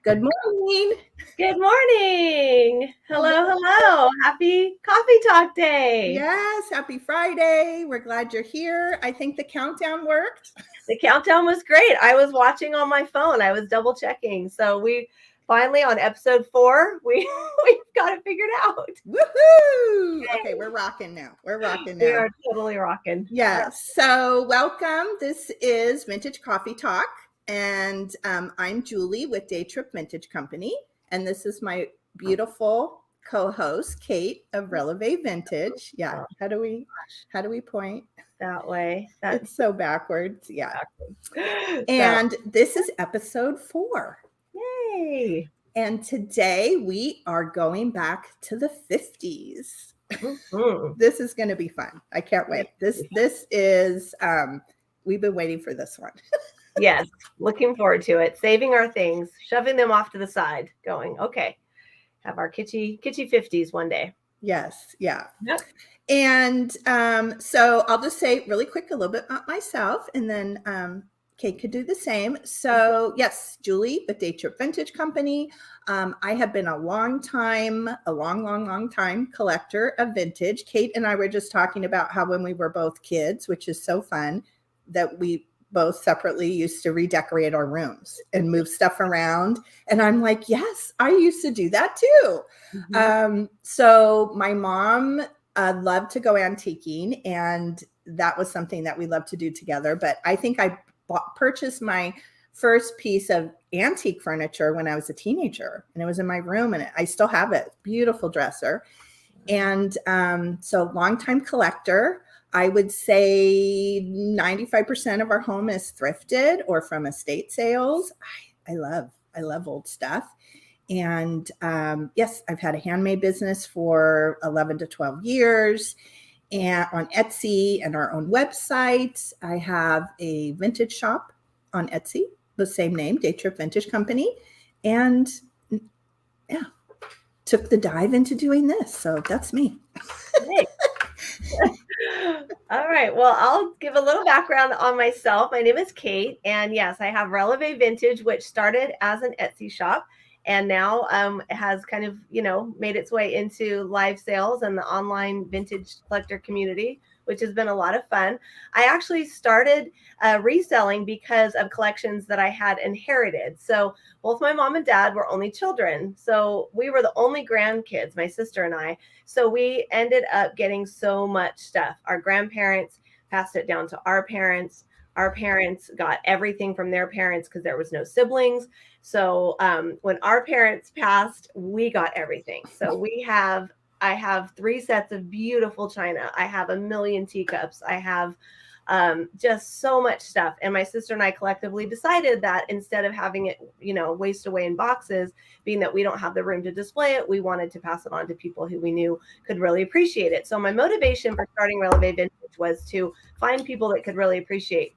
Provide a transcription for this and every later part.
Good morning. Good morning. Hello. Happy Coffee Talk Day. Yes, happy Friday. We're glad you're here. I think the countdown worked. The countdown was great. I was watching on my phone. I was double checking. So we finally on episode 4, we've got it figured out. Woohoo! Okay, we're rocking now. We are totally rocking. Yes. So welcome. This is Vintage Coffee Talk. And I'm Julie with Day Trip Vintage Company. And this is my beautiful co-host, Kate of Releve Vintage. Yeah. How do we point? That way. It's so backwards. Yeah. Backwards. And this is episode 4. Yay. And today we are going back to the 50s. Mm-hmm. This is going to be fun. I can't wait. This is, we've been waiting for this one. Yes, looking forward to it. Saving our things, shoving them off to the side, going, okay, have our kitschy 50s one day. Yes, yeah. Yep. And so I'll just say really quick a little bit about myself, and then Kate could do the same. So yes, Julie with Day Trip Vintage Company. I have been a long time collector of vintage. Kate and I were just talking about how when we were both kids, which is so fun, that we both separately used to redecorate our rooms and move stuff around. And I'm like, yes, I used to do that too. Mm-hmm. So my mom loved to go antiquing, and that was something that we loved to do together. But I think I purchased my first piece of antique furniture when I was a teenager, and it was in my room, and I still have it. Beautiful dresser. And so longtime collector. I would say 95% of our home is thrifted or from estate sales. I love old stuff. And yes, I've had a handmade business for 11 to 12 years, and on Etsy and our own website. I have a vintage shop on Etsy, the same name, Day Trip Vintage Company. And yeah, took the dive into doing this. So that's me. All right. Well, I'll give a little background on myself. My name is Kate, and yes, I have Releve Vintage, which started as an Etsy shop, and now has kind of, made its way into live sales and the online vintage collector community, which has been a lot of fun. I actually started reselling because of collections that I had inherited. So both my mom and dad were only children. So we were the only grandkids, my sister and I. So we ended up getting so much stuff. Our grandparents passed it down to our parents. Our parents got everything from their parents because there was no siblings. So when our parents passed, we got everything. So I have 3 sets of beautiful china. I have 1 million teacups. I have just so much stuff. And my sister and I collectively decided that instead of having it, waste away in boxes, being that we don't have the room to display it, we wanted to pass it on to people who we knew could really appreciate it. So my motivation for starting Releve Vintage was to find people that could really appreciate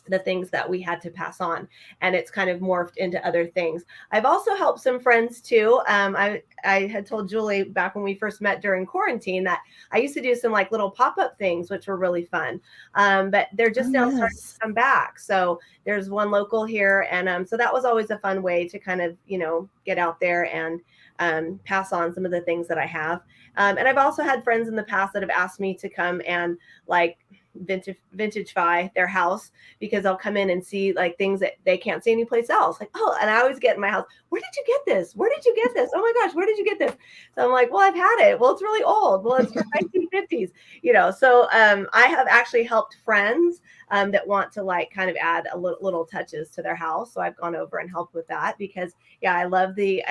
the things that we had to pass on, and it's kind of morphed into other things. I've also helped some friends too. I had told Julie back when we first met during quarantine that I used to do some like little pop-up things, which were really fun. But they're just now starting to come back. So there's one local here, and so that was always a fun way to kind of get out there and pass on some of the things that I have. And I've also had friends in the past that have asked me to come and like vintagefy their house, because I'll come in and see like things that they can't see anyplace else. Like, oh, and I always get in my house, where did you get this? Where did you get this? Oh my gosh, where did you get this? So I'm like, well, I've had it. Well, it's really old. Well, it's from 1950s, So I have actually helped friends that want to like kind of add a little touches to their house. So I've gone over and helped with that because I love the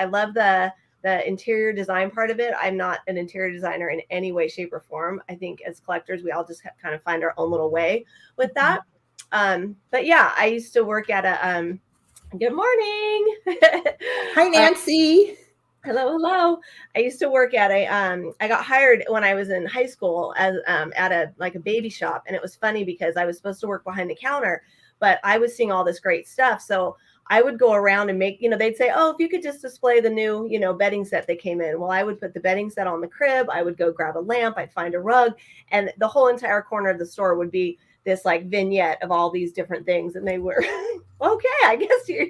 interior design part of it. I'm not an interior designer in any way, shape, or form. I think as collectors, we all just kind of find our own little way with that. But yeah, I used to work at a, good morning. Hi, Nancy. Hello. I used to work at I got hired when I was in high school as at a baby shop. And it was funny because I was supposed to work behind the counter, but I was seeing all this great stuff. So I would go around and make, they'd say, oh, if you could just display the new, bedding set that came in. Well, I would put the bedding set on the crib. I would go grab a lamp. I'd find a rug, and the whole entire corner of the store would be this like vignette of all these different things, and they were okay. I guess you're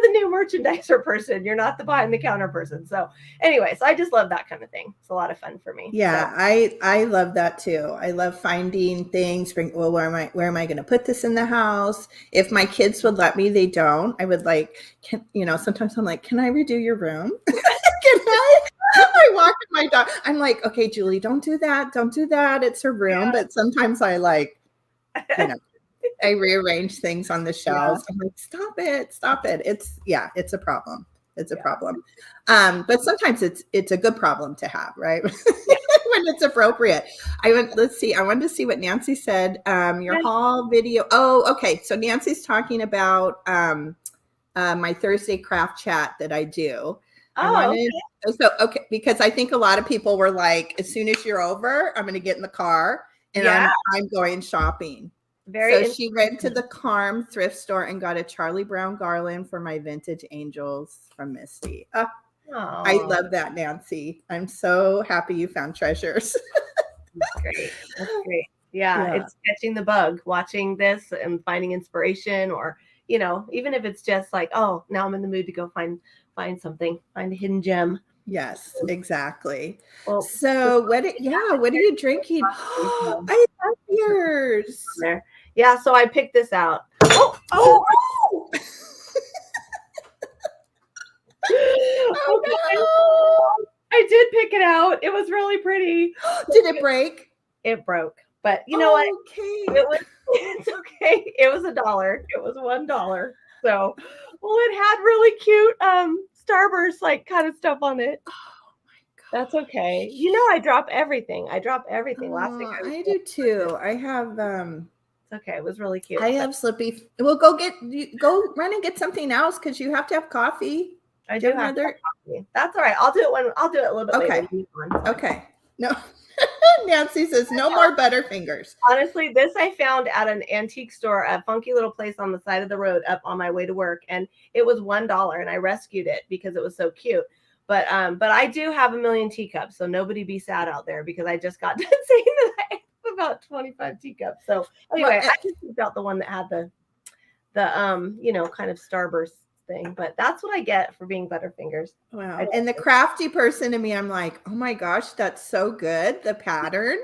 the new merchandiser person. You're not the behind the counter person. So anyway, so I just love that kind of thing. It's a lot of fun for me. Yeah, So. I love that too. I love finding things. Well, where am I going to put this in the house? If my kids would let me, they don't. I would like, sometimes I'm like, can I redo your room? Can I? I walk in my dog. I'm like, okay, Julie, don't do that. Don't do that. It's her room. Yeah. But sometimes I like, I rearrange things on the shelves. I'm like, stop it. It's a problem. It's a problem. But sometimes it's a good problem to have, right? When it's appropriate. Let's see. I wanted to see what Nancy said. Your haul video. Oh, okay. So Nancy's talking about my Thursday craft chat that I do. Okay, because I think a lot of people were like, as soon as you're over, I'm going to get in the car and I'm going shopping. So she went to the Carm thrift store and got a Charlie Brown garland for my vintage angels from Misty. I love that, Nancy. I'm so happy you found treasures. That's great. That's great. Yeah, it's catching the bug, watching this and finding inspiration, or even if it's just like, oh, now I'm in the mood to go find something, find a hidden gem. Yes, exactly. Well, so what are you drinking? I love yours. Yeah, so I picked this out. Oh no! I did pick it out. It was really pretty. Did it break? It broke. But you know what? Okay. It's okay. It was $1. It was $1. So, it had really cute Starburst like kind of stuff on it. Oh my God. That's okay. I drop everything. Last thing I do too. I have it's okay. It was really cute. I have Slippy. Well, go run and get something else because you have to have coffee. I do have coffee. That's all right. I'll do it a little bit later. Okay. No. Nancy says no more Butterfingers. Honestly, this I found at an antique store, a funky little place on the side of the road up on my way to work, and it was $1, and I rescued it because it was so cute. But I do have a million teacups, so nobody be sad out there because I just got done saying that I have about 25 teacups. So anyway, I just picked out the one that had the kind of Starburst thing, but that's what I get for being Butterfingers. Wow. And the crafty person in me, I'm like, oh my gosh, that's so good. The pattern.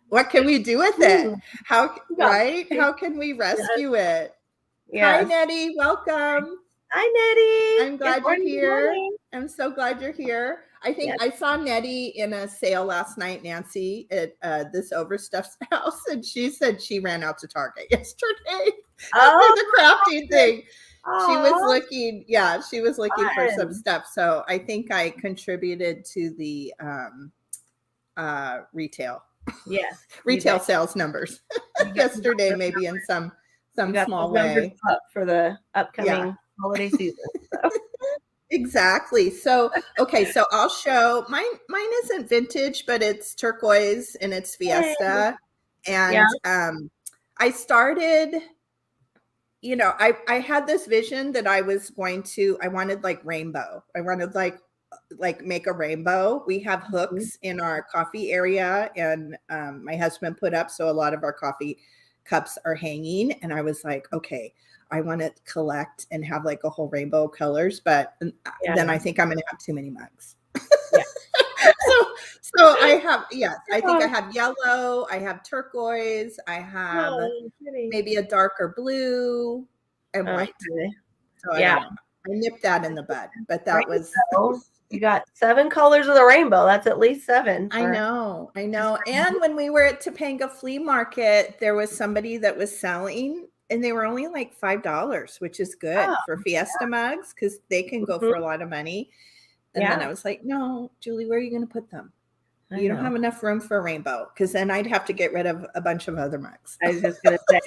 What can we do with it? How can we rescue it? Yes. Hi, Nettie. Welcome. Hi, Nettie. I'm glad you're here. I'm so glad you're here. I think I saw Nettie in a sale last night, Nancy, at this Overstuffed house, and she said she ran out to Target yesterday for the crafting thing. She was looking for some stuff. So I think I contributed to the retail sales numbers yesterday, maybe in some small way for the upcoming holiday season. So. Exactly. So, okay. So I'll show mine isn't vintage, but it's turquoise and it's Fiesta. And I started, I had this vision that I wanted like rainbow. I wanted like make a rainbow. We have hooks in our coffee area, and my husband put up, so a lot of our coffee cups are hanging. And I was like, okay, I want to collect and have like a whole rainbow of colors, but then I think I'm going to have too many mugs. So I have, I think I have yellow, I have turquoise, I have maybe a darker blue and white. So I nipped that in the bud, but that was. You got 7 colors of the rainbow. That's at least 7. I know. And when we were at Topanga Flea Market, there was somebody that was selling, and they were only like $5, which is good for Fiesta mugs because they can go for a lot of money. And then I was like, no, Julie, where are you going to put them? You don't have enough room for a rainbow, because then I'd have to get rid of a bunch of other mugs. I was just going to say,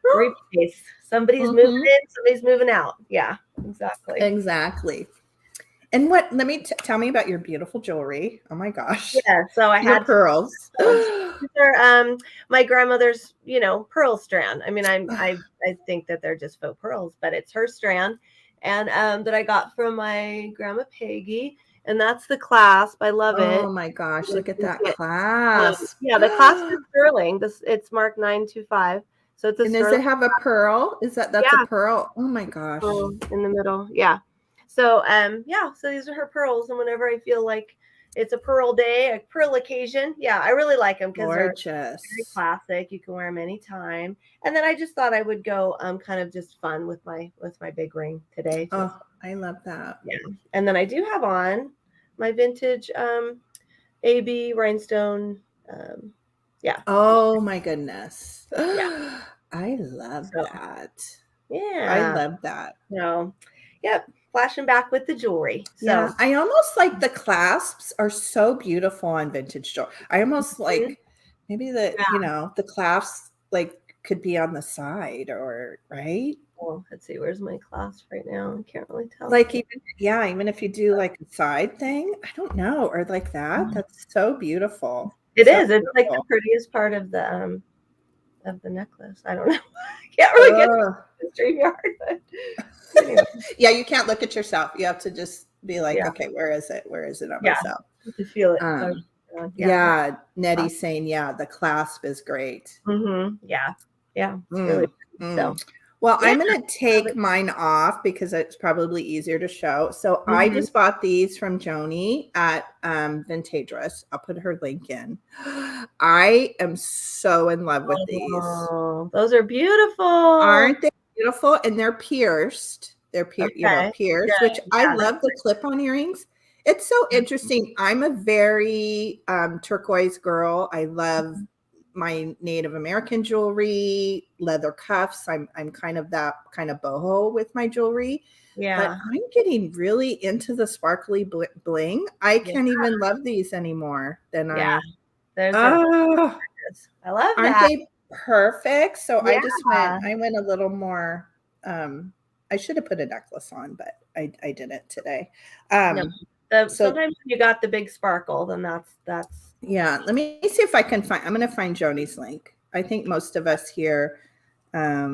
replace. Somebody's moving in, somebody's moving out. Yeah, Exactly. And tell me about your beautiful jewelry. Oh my gosh. Yeah. So I had pearls. They're my grandmother's, pearl strand. I mean, I think that they're just faux pearls, but it's her strand, and that I got from my grandma Peggy. and that's the clasp. I love it. Oh my gosh, look at that Um, clasp. yeah, the clasp is sterling. It's marked 925. So it's a And does it sterling. have a pearl? That's a Yeah, pearl? Oh my gosh. in the middle. Yeah. So yeah, so these are her pearls, and whenever I feel like it's a pearl day, a pearl occasion, yeah, I really like them because they're very Gorgeous. classic. You can wear them anytime. And then I just thought I would go kind of just fun with my big ring today. Oh, I love that. Yeah. And then I do have on my vintage AB rhinestone. Yeah. Oh my goodness. Yeah. I love So that. I yeah. love that. So yep. Flashing back with the jewelry. Yeah, So I almost like the clasps are so beautiful on vintage jewelry. I almost like maybe the clasps like could be on the side or right. well, let's see, where's my clasp right now? I can't really tell. Like even if you do like a side thing, I don't know, or like that. That's so beautiful. It So is. It's like the beautiful. prettiest part of the necklace. I don't know. I can't really get the StreamYard, but anyway. Yeah, you can't look at yourself. You have to just be like, Yeah. okay, where is it? Where is it on Yeah. myself? To feel it. Yeah, Nettie's saying, yeah, the clasp is great. Yeah. Yeah. It's really pretty. So well, I'm going to take mine off because it's probably easier to show. So I just bought these from Joni at Vintagerous. I'll put her link in. I am so in love with these. Those are beautiful. Aren't they beautiful? And they're pierced. They're pierced, which I love the clip-on earrings. It's so interesting. I'm a very turquoise girl. I love my Native American jewelry, leather cuffs. I'm kind of that kind of boho with my jewelry. Yeah. But I'm getting really into the sparkly bling. I can't even love these anymore. I love that. Aren't they perfect? So I went a little more I should have put a necklace on, but I didn't today. Sometimes when you got the big sparkle, then that's yeah. Let me see if I can find. I'm going to find Joni's link. I think most of us here. Let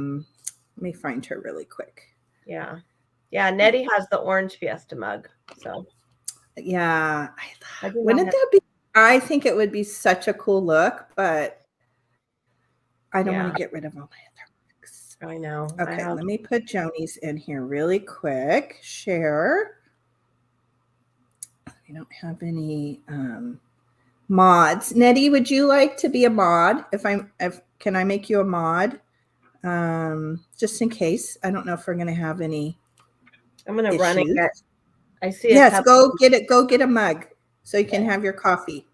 me find her really quick. Yeah, Nettie has the orange Fiesta mug. So yeah, wouldn't that be? I think it would be such a cool look, but I don't want to get rid of all my other mugs. I know. Okay, let me put Joni's in here really quick. Share. I don't have any mods. Nettie, would you like to be a mod? Can I make you a mod? Just in case. I don't know if we're going to have any. I'm going to run and get. I see. Yes, go get it. Go get a mug so you can have your coffee.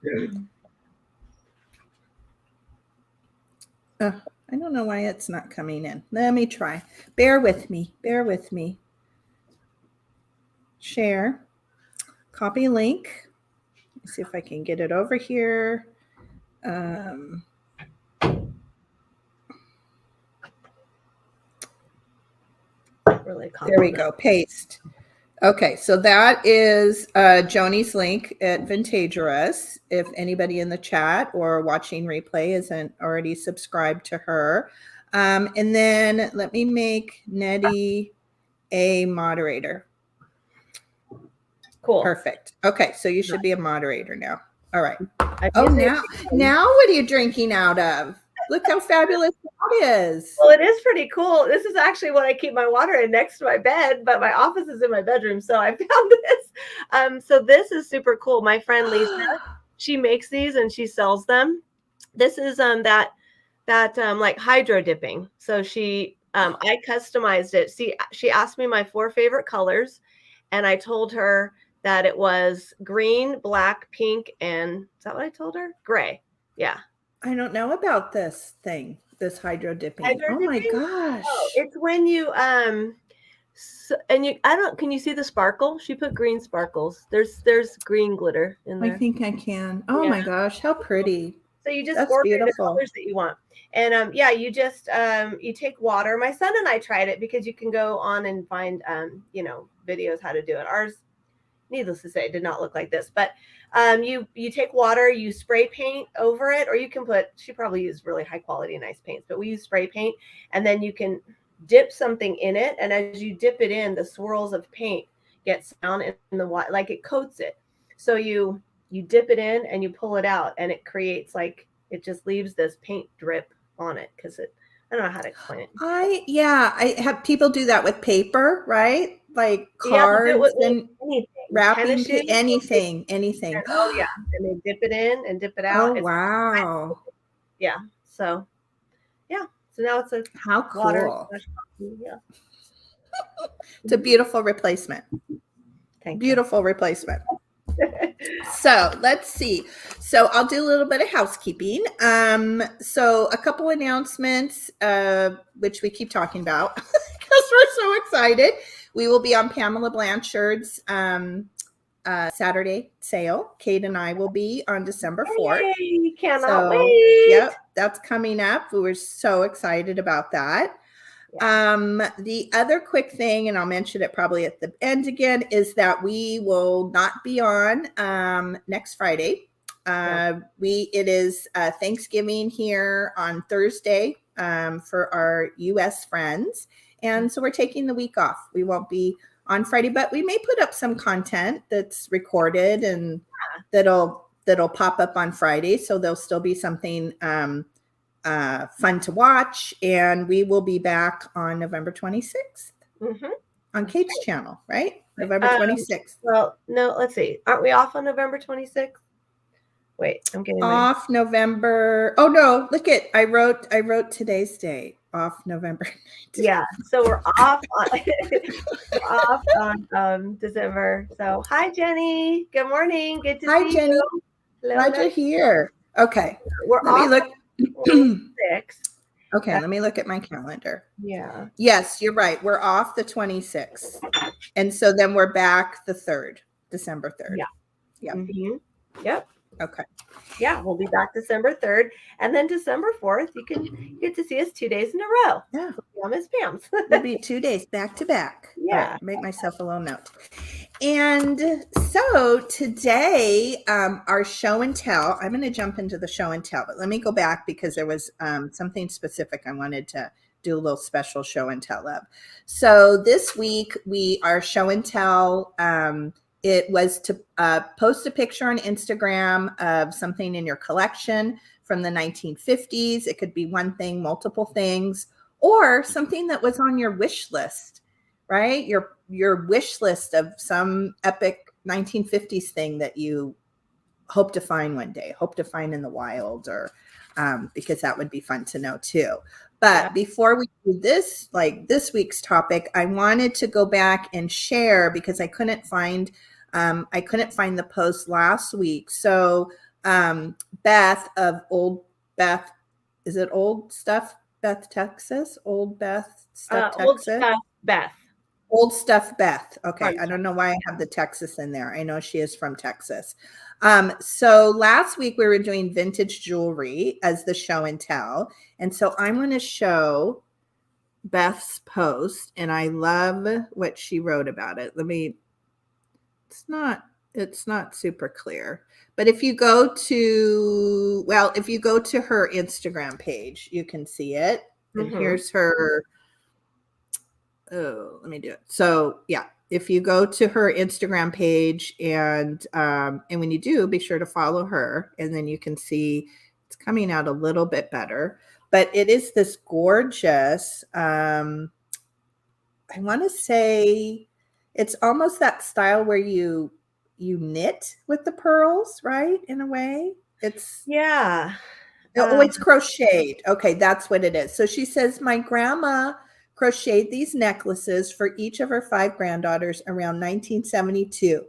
I don't know why it's not coming in. Let me try. Bear with me. Share. Copy link. Let's see if I can get it over here. There we go. Paste. Okay, so that is Joni's link at Vintagerous. If anybody in the chat or watching replay isn't already subscribed to her. And then let me make Nettie a moderator. Cool. Perfect. Okay, so you should be a moderator now. All right. Oh, now what are you drinking out of? Look how fabulous that is. Well, it is pretty cool. This is actually what I keep my water in next to my bed, but my office is in my bedroom, so I found this. So this is super cool. My friend Lisa, she makes these and she sells them. This is that like hydro dipping. So she I customized it. See, she asked me my 4 favorite colors, and I told her that it was green, black, pink, and is that what I told her? Gray. Yeah. I don't know about this thing, this hydro dipping. My gosh. Oh, it's when you can you see the sparkle? She put green sparkles. There's green glitter in there. I think I can. Oh my gosh, how pretty. So you just order the colors that you want. And you just you take water. My son and I tried it because you can go on and find videos how to do it. Ours, needless to say, did not look like this, but you take water, you spray paint over it, or you can she probably used really high quality nice paints, but we use spray paint, and then you can dip something in it, and as you dip it in, the swirls of paint gets down in the water, like it coats it. So you dip it in and you pull it out, and it creates like, it just leaves this paint drip on it because I don't know how to explain it. I have people do that with paper, right? Like Yeah, they'll do it cards with and anything, wrapping, tennis shoes, anything. and oh yeah, and they dip it in and dip it Oh, out. wow. Yeah. So yeah. So now it's a How water. cool. Yeah. It's a beautiful replacement. Thank Beautiful replacement. So let's see. So I'll do a little bit of housekeeping. So a couple announcements, which we keep talking about because we're so excited. We will be on Pamela Blanchard's Saturday sale. Kate and I will be on December 4th. Yay, cannot So, wait. yep, that's coming up. We were so excited about that. The other quick thing, and I'll mention it probably at the end again, is that we will not be on next Friday. It is Thanksgiving here on Thursday for our U.S. friends, and so we're taking the week off. We won't be on Friday, but we may put up some content that's recorded and that'll pop up on Friday. So there'll still be something fun to watch, and we will be back on November 26th on Kate's channel, right? November 26th. Well, no, let's see. Aren't we off on November 26th? Wait, I'm getting off November. Oh no, look it. I wrote today's date. Off November 19th. Yeah, so we're off on December. So hi Jenny. Good morning. Good to see Jenny. you. Glad you're here. Okay. We're off. Let me look. 6. Okay, let me look at my calendar. Yeah. Yes, you're right. We're off the 26th. And so then we're back the 3rd, December 3rd. Yeah. Yep. Mm-hmm. Yep. Okay. Yeah, we'll be back December 3rd. And then December 4th, you can get to see us 2 days in a row. Yeah. On Miss Pam's. We'll be 2 days back to back. Yeah. Right, make myself a little note. And so today, our show and tell, I'm going to jump into the show and tell, but let me go back because there was something specific I wanted to do a little special show and tell of. So this week, our show and tell, it was to post a picture on Instagram of something in your collection from the 1950s. It could be one thing, multiple things, or something that was on your wish list, right? Your wish list of some epic 1950s thing that you hope to find one day, hope to find in the wild, or because that would be fun to know too. But before we do this, like this week's topic, I wanted to go back and share because I couldn't find the post last week. So Beth of Old Beth, is it Old Stuff Beth, Texas? Old Beth Stuff Texas? Old Stuff Beth. Old Stuff Beth. Okay. I don't know why I have the Texas in there. I know she is from Texas. So last week we were doing vintage jewelry as the show and tell. And so I'm going to show Beth's post, and I love what she wrote about it. It's not super clear, but if you go to her Instagram page, you can see it. And here's her. Oh, let me do it. So yeah, if you go to her Instagram page and when you do, be sure to follow her, and then you can see it's coming out a little bit better. But it is this gorgeous. I want to say it's almost that style where you knit with the pearls, right? In a way, it's it's crocheted. Okay, that's what it is. So she says, my grandma crocheted these necklaces for each of her 5 granddaughters around 1972.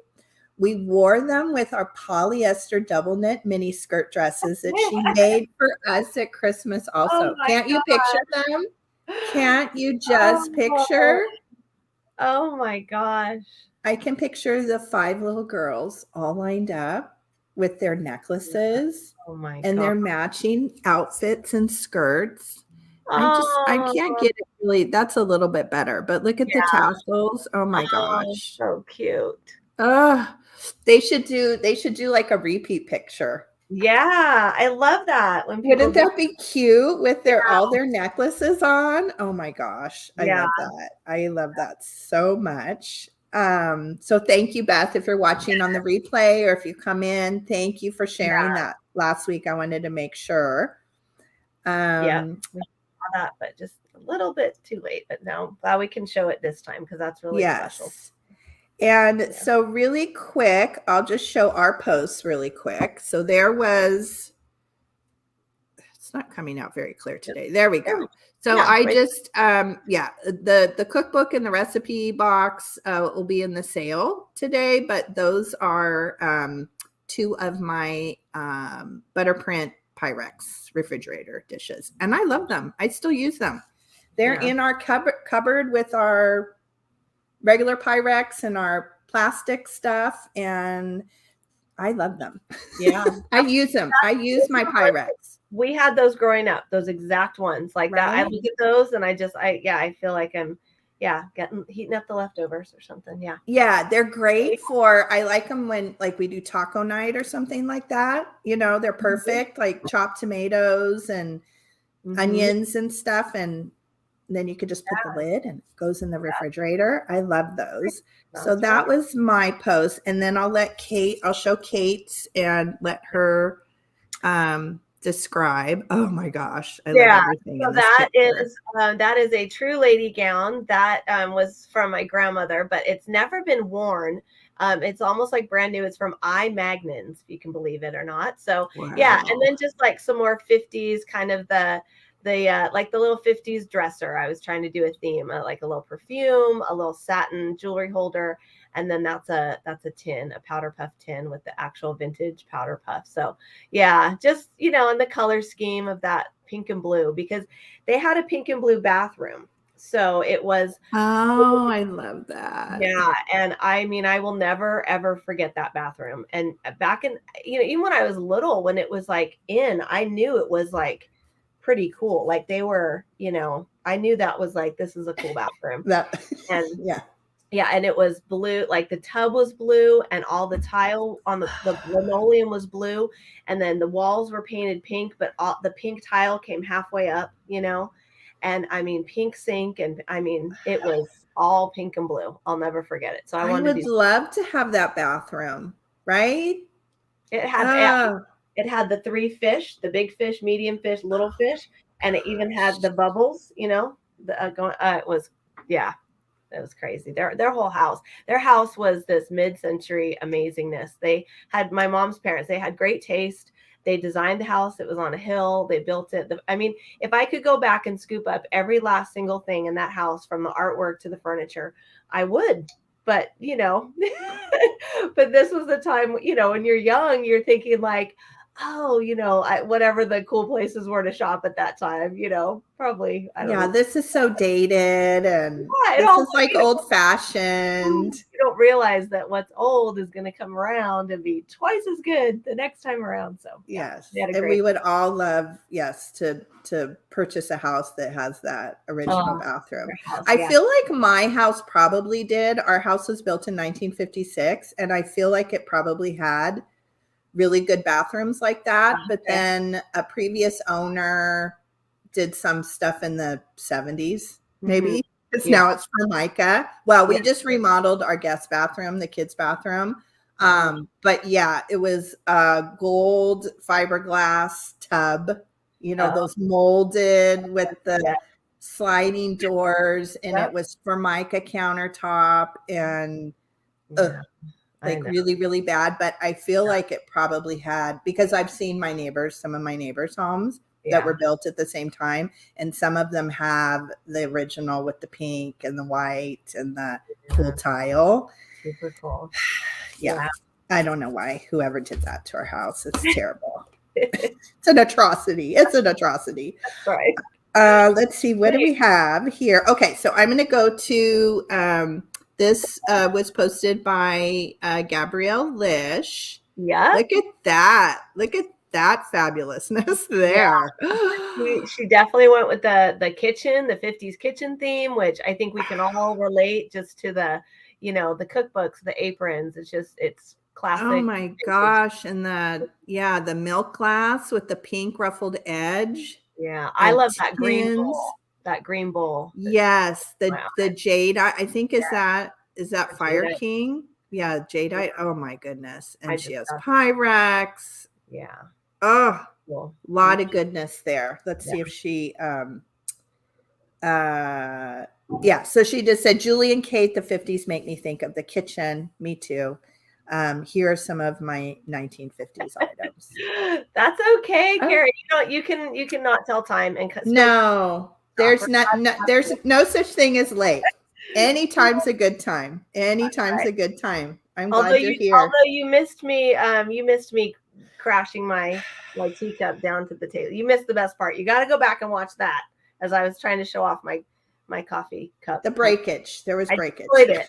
We wore them with our polyester double knit mini skirt dresses that she made for us at Christmas also. Can't you picture them? Can't you just picture? Oh my gosh. I can picture the 5 little girls all lined up with their necklaces and their matching outfits and skirts. I can't get it really. That's a little bit better, but look at the tassels. Oh my gosh. So cute. They should do like a repeat picture. Yeah, I love that. Wouldn't that be cute with all their necklaces on? Oh my gosh. I love that. I love that so much. So thank you, Beth, if you're watching on the replay or if you come in, thank you for sharing that last week. I wanted to make sure. Yeah, we saw that, but just a little bit too late. But no, glad we can show it this time because that's really special. And so really quick, I'll just show our posts really quick. So there was, it's not coming out very clear today. There we go. So I just, the cookbook and the recipe box will be in the sale today, but those are 2 of my butterprint Pyrex refrigerator dishes. And I love them. I still use them. They're in our cupboard with our regular Pyrex and our plastic stuff. And I love them. Yeah. I use them. I use my Pyrex. We had those growing up, those exact ones like that. I look at those and I feel like I'm heating up the leftovers or something. Yeah, they're great for, I like them when like we do taco night or something like that. You know, they're perfect, like chopped tomatoes and onions and stuff, and then you could just put the lid and it goes in the refrigerator. I love those. So that was my post, and then I'll show Kate's and let her describe. Oh my gosh, I love everything. So that is a true lady gown that was from my grandmother, but it's never been worn. It's almost like brand new. It's from I Magnons, if you can believe it or not. So and then just like some more 50s kind of the like the little 50s dresser. I was trying to do a theme, like a little perfume, a little satin jewelry holder, and then that's a tin, a powder puff tin with the actual vintage powder puff. So just in the color scheme of that pink and blue, because they had a pink and blue bathroom. So it was I love that. And I mean, I will never ever forget that bathroom. And back in even when I was little, when it was like I knew it was like pretty cool. Like they were, I knew that was like, this is a cool bathroom. And it was blue, like the tub was blue and all the tile on the linoleum was blue. And then the walls were painted pink, but the pink tile came halfway up, and I mean, pink sink. And I mean, it was all pink and blue. I'll never forget it. So I would love to have that bathroom, right? It had the 3 fish, the big fish, medium fish, little fish. And it even had the bubbles, it was crazy. Their whole house. Their house was this mid-century amazingness. They had my mom's parents. They had great taste. They designed the house. It was on a hill. They built it. I mean, if I could go back and scoop up every last single thing in that house, from the artwork to the furniture, I would. But, but this was the time, when you're young, you're thinking like, whatever the cool places were to shop at that time, probably. I don't know. This is so dated, and this is like old fashioned. You don't realize that what's old is going to come around and be twice as good the next time around. So and we would all love to purchase a house that has that original bathroom. I feel like my house probably did. Our house was built in 1956, and I feel like it probably had really good bathrooms like that. But then a previous owner did some stuff in the 70s, maybe. Because now it's Formica. Well, we just remodeled our guest bathroom, the kids' bathroom. But it was a gold fiberglass tub, those molded with the sliding doors, and it was Formica countertop, and really, really bad. But I feel like it probably had, because I've seen some of my neighbors' homes that were built at the same time, and some of them have the original with the pink and the white and the cool tile. Super cool. I don't know why whoever did that to our house. It's terrible. It's an atrocity. That's right. Let's see, what do we have here? Okay, so I'm going to go to this was posted by Gabrielle Lish. Look at that. Look at that fabulousness there. She definitely went with the kitchen, the 50s kitchen theme, which I think we can all relate just to the cookbooks, the aprons. It's classic. Oh my gosh. And the milk glass with the pink ruffled edge. I love that green bowl. Yes, the jade, I think is that is that Fire Jadeite. King? Yeah, Jadeite. Oh my goodness. And I she just has got, Pyrex. yeah, Oh, cool. a lot of goodness there. Let's Yeah. see if she yeah, so she just said, Julie and Kate, the 50s make me think of the kitchen. Me too. Here are some of my 1950s items. That's okay, Oh. Carrie. You cannot tell time and No, there's there's no such thing as late. Anytime's a good time. Anytime's a good time. I'm glad you're here. Although you missed me crashing my teacup down to the table. You missed the best part. You got to go back and watch that as I was trying to show off my coffee cup. The breakage. There was breakage. I destroyed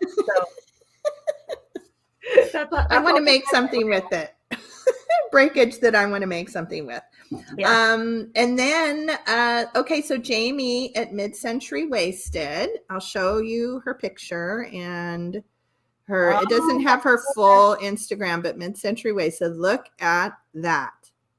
it. So I want to make something with it. Breakage that I want to make something with. Yeah. And then, okay, so Jamie at Mid-Century Wasted, I'll show you her picture and her, it doesn't have her full Instagram, but Mid-Century Wasted, look at that.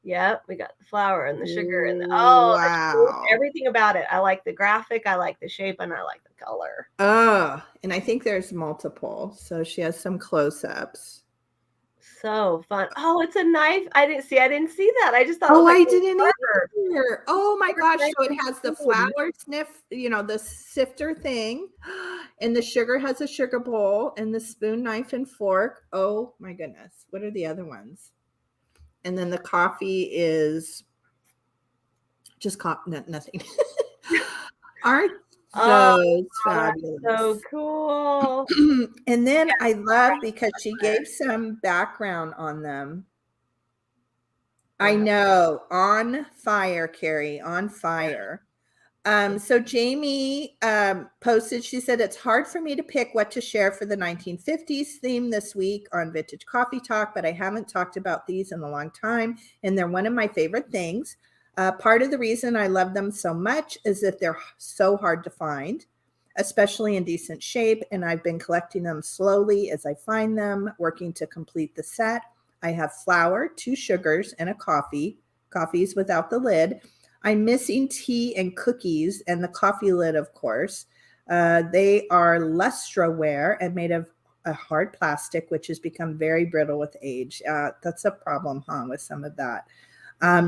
Yep, we got the flour and the sugar and wow. Everything about it. I like the graphic, I like the shape, and I like the color. Oh, and I think there's multiple. So she has some close-ups. So fun. Oh, it's a knife. I didn't see that. I just thought I didn't either. Oh my gosh. So it has the flour sniff, the sifter thing, and the sugar has a sugar bowl and the spoon, knife, and fork. Oh my goodness. What are the other ones? And then the coffee is just nothing. Aren't those fabulous? So cool. And then I love because she gave some background on them. I know, on fire, Carrie, on fire. So Jamie posted, she said, it's hard for me to pick what to share for the 1950s theme this week on Vintage Coffee Talk, but I haven't talked about these in a long time, and they're one of my favorite things. Part of the reason I love them so much is that they're so hard to find, especially in decent shape, and I've been collecting them slowly as I find them, working to complete the set. I have flour, 2 sugars, and a coffee. Coffee's without the lid. I'm missing tea and cookies and the coffee lid, of course. They are lustroware and made of a hard plastic, which has become very brittle with age. That's a problem, with some of that.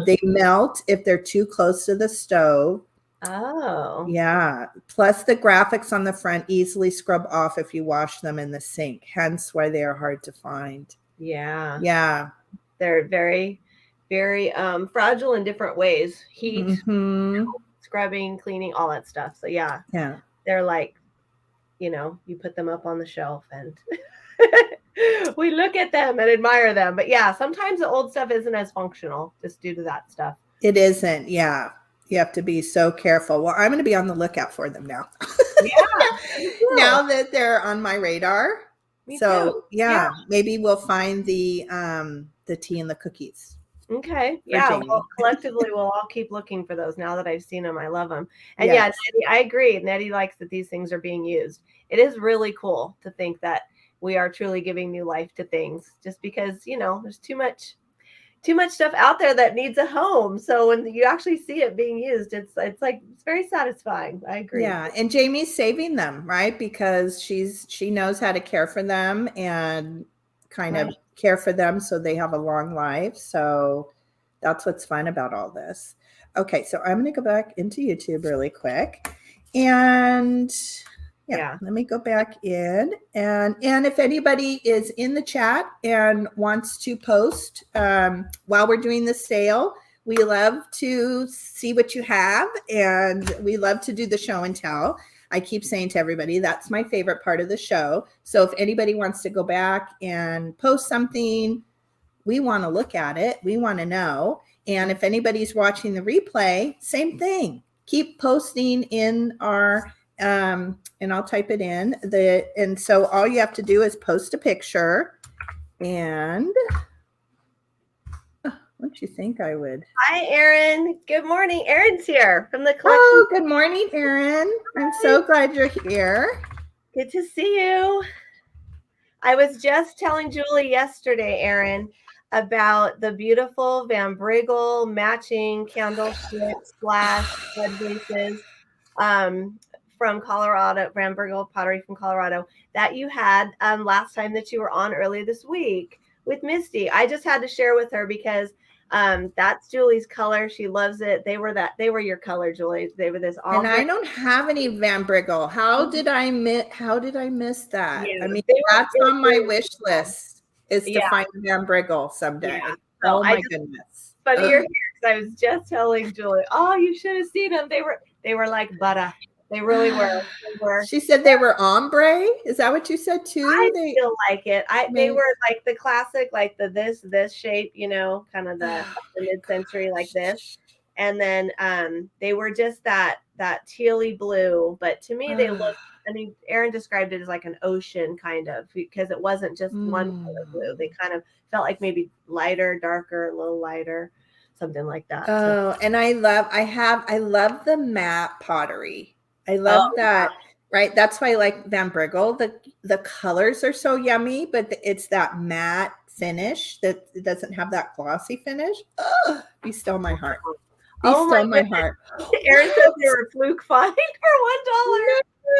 They melt if they're too close to the stove. Oh. Yeah. Plus the graphics on the front easily scrub off if you wash them in the sink, hence why they are hard to find. Yeah. Yeah. They're very, very fragile in different ways. Heat, scrubbing, cleaning, all that stuff. So yeah. They're like, you put them up on the shelf and we look at them and admire them. But yeah, sometimes the old stuff isn't as functional just due to that stuff. It isn't. Yeah. You have to be so careful. Well, I'm going to be on the lookout for them now. Yeah. Now that they're on my radar. Me so too. Yeah, maybe we'll find the tea and the cookies. Okay. Yeah. Well, collectively, we'll all keep looking for those now that I've seen them. I love them. And yes. Nettie, I agree. Nettie likes that these things are being used. It is really cool to think that we are truly giving new life to things just because, there's too much stuff out there that needs a home. So when you actually see it being used, it's very satisfying. I agree. Yeah. And Jamie's saving them, right? Because she knows how to care for them and kind of care for them so they have a long life. So that's what's fun about all this. Okay. So I'm going to go back into YouTube really quick. And let me go back in. And if anybody is in the chat and wants to post while we're doing the sale, we love to see what you have, and we love to do the show and tell. I keep saying to everybody, that's my favorite part of the show. So if anybody wants to go back and post something, we want to look at it. We want to know. And if anybody's watching the replay, same thing. Keep posting in our and I'll type it in. And so all you have to do is post a picture. And what you think I would? Hi, Erin. Good morning. Erin's here from the collection. Oh, good morning, Erin. I'm so glad you're here. Good to see you. I was just telling Julie yesterday, Erin, about the beautiful Van Brigel matching candlestick / bed bases from Colorado, Brambergle Pottery from Colorado, that you had last time that you were on earlier this week with Misty. I just had to share with her because that's Julie's color. She loves it. They were your color, Julie. They were this And I don't have any Van Briggle. How did I miss that? Yeah, I mean, they were that's on my wish list, is to Yeah. find Van Briggle someday. Yeah. So Oh my goodness. Funny you're here, because I was just telling Julie, oh, you should have seen them. They were like butter. They really were. They were. She said they were ombre. Is that what you said too? I still like it. They were like the classic, like the this shape, you know, kind of the mid-century like this. And then they were just that tealy blue. But to me, they looked, I mean, Erin described it as like an ocean kind of, because it wasn't just one color blue. They kind of felt like maybe lighter, darker, a little lighter, something like that. Oh, and I love the matte pottery. I love that. Yeah. Right. That's why I like Van Briggle. The colors are so yummy, but it's that matte finish that it doesn't have that glossy finish. Oh, you stole my heart. You stole my heart. Erin says they were fluke fine for $1.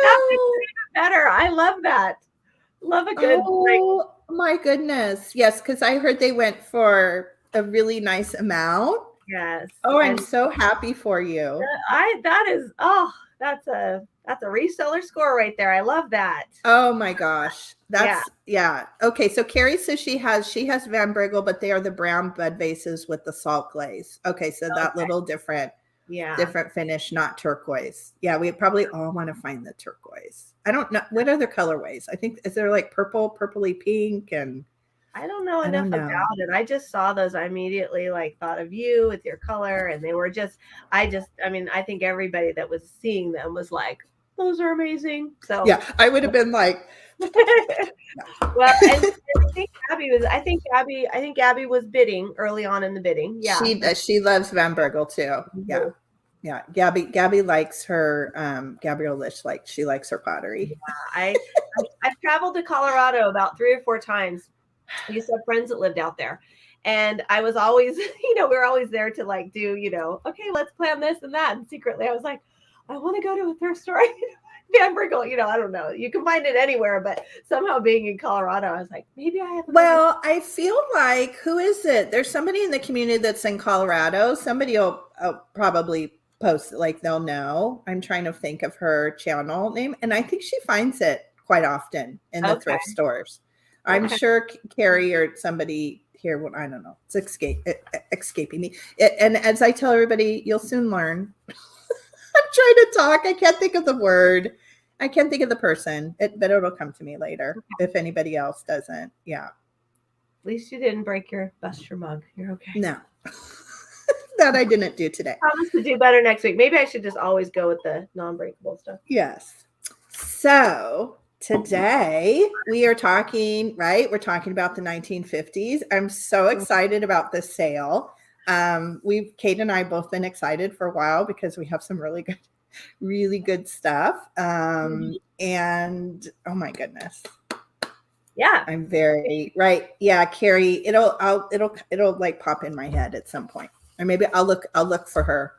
That makes it even better. I love that. Love a good. Oh my goodness. Yes, because I heard they went for a really nice amount. Yes. Oh, I'm so happy for you. That's a reseller score right there. I love that. Oh my gosh. Yeah. Okay. So Carrie says she has Van Briggle, but they are the brown bud vases with the salt glaze. Okay. So that little different finish, not turquoise. Yeah. We probably all want to find the turquoise. I don't know. What other colorways? I think, is there like purple, purpley pink, and I don't know enough about it. I just saw those. I immediately thought of you with your color, and they were I think everybody that was seeing them was like, those are amazing. So yeah, I would have been like, well, and I think Gabby was bidding early on in the bidding. Yeah. She loves Van Briggle too. Mm-hmm. Yeah. Yeah. Gabby likes her, Gabrielle Lish, she likes her pottery. Yeah, I've traveled to Colorado about 3 or 4 times. I used to have friends that lived out there, and I was always, we were always there to do, okay, let's plan this and that. And secretly I was like, I want to go to a thrift store. Van Briggle, I don't know. You can find it anywhere, but somehow being in Colorado, I was like, maybe I have. Well, I feel like, who is it? There's somebody in the community that's in Colorado. Somebody will probably post it, they'll know. I'm trying to think of her channel name, and I think she finds it quite often in the thrift stores. I'm sure Carrie or somebody here, I don't know. It's escaping me. And as I tell everybody, you'll soon learn. I'm trying to talk. I can't think of the word. I can't think of the person, but it'll come to me later if anybody else doesn't. Yeah. At least you didn't bust your mug. You're okay. No. That I didn't do today. I promise to do better next week. Maybe I should just always go with the non-breakable stuff. Yes. So today we are talking, right? We're talking about the 1950s. I'm so excited about this sale. Kate and I both been excited for a while because we have some really good stuff. And oh my goodness. Yeah. I'm very right. Yeah, Carrie, it'll pop in my head at some point. Or maybe I'll look for her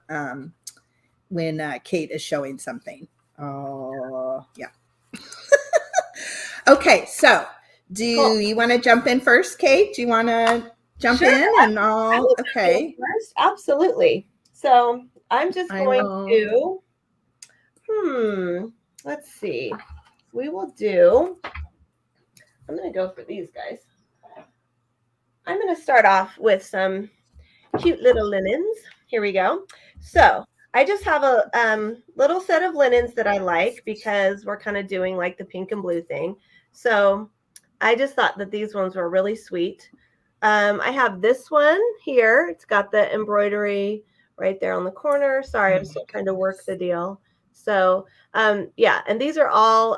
when Kate is showing something. Oh, yeah. Okay, so do you want to jump in first, Kate? Do you want to jump in and all? Okay. First, absolutely. So I'm just going to, let's see. We will do, I'm going to go for these guys. I'm going to start off with some cute little linens. Here we go. So I just have a little set of linens that I like because we're kind of doing the pink and blue thing. So I just thought that these ones were really sweet. I have this one here. It's got the embroidery right there on the corner. Sorry, I'm still trying to work the deal. So yeah, and these are all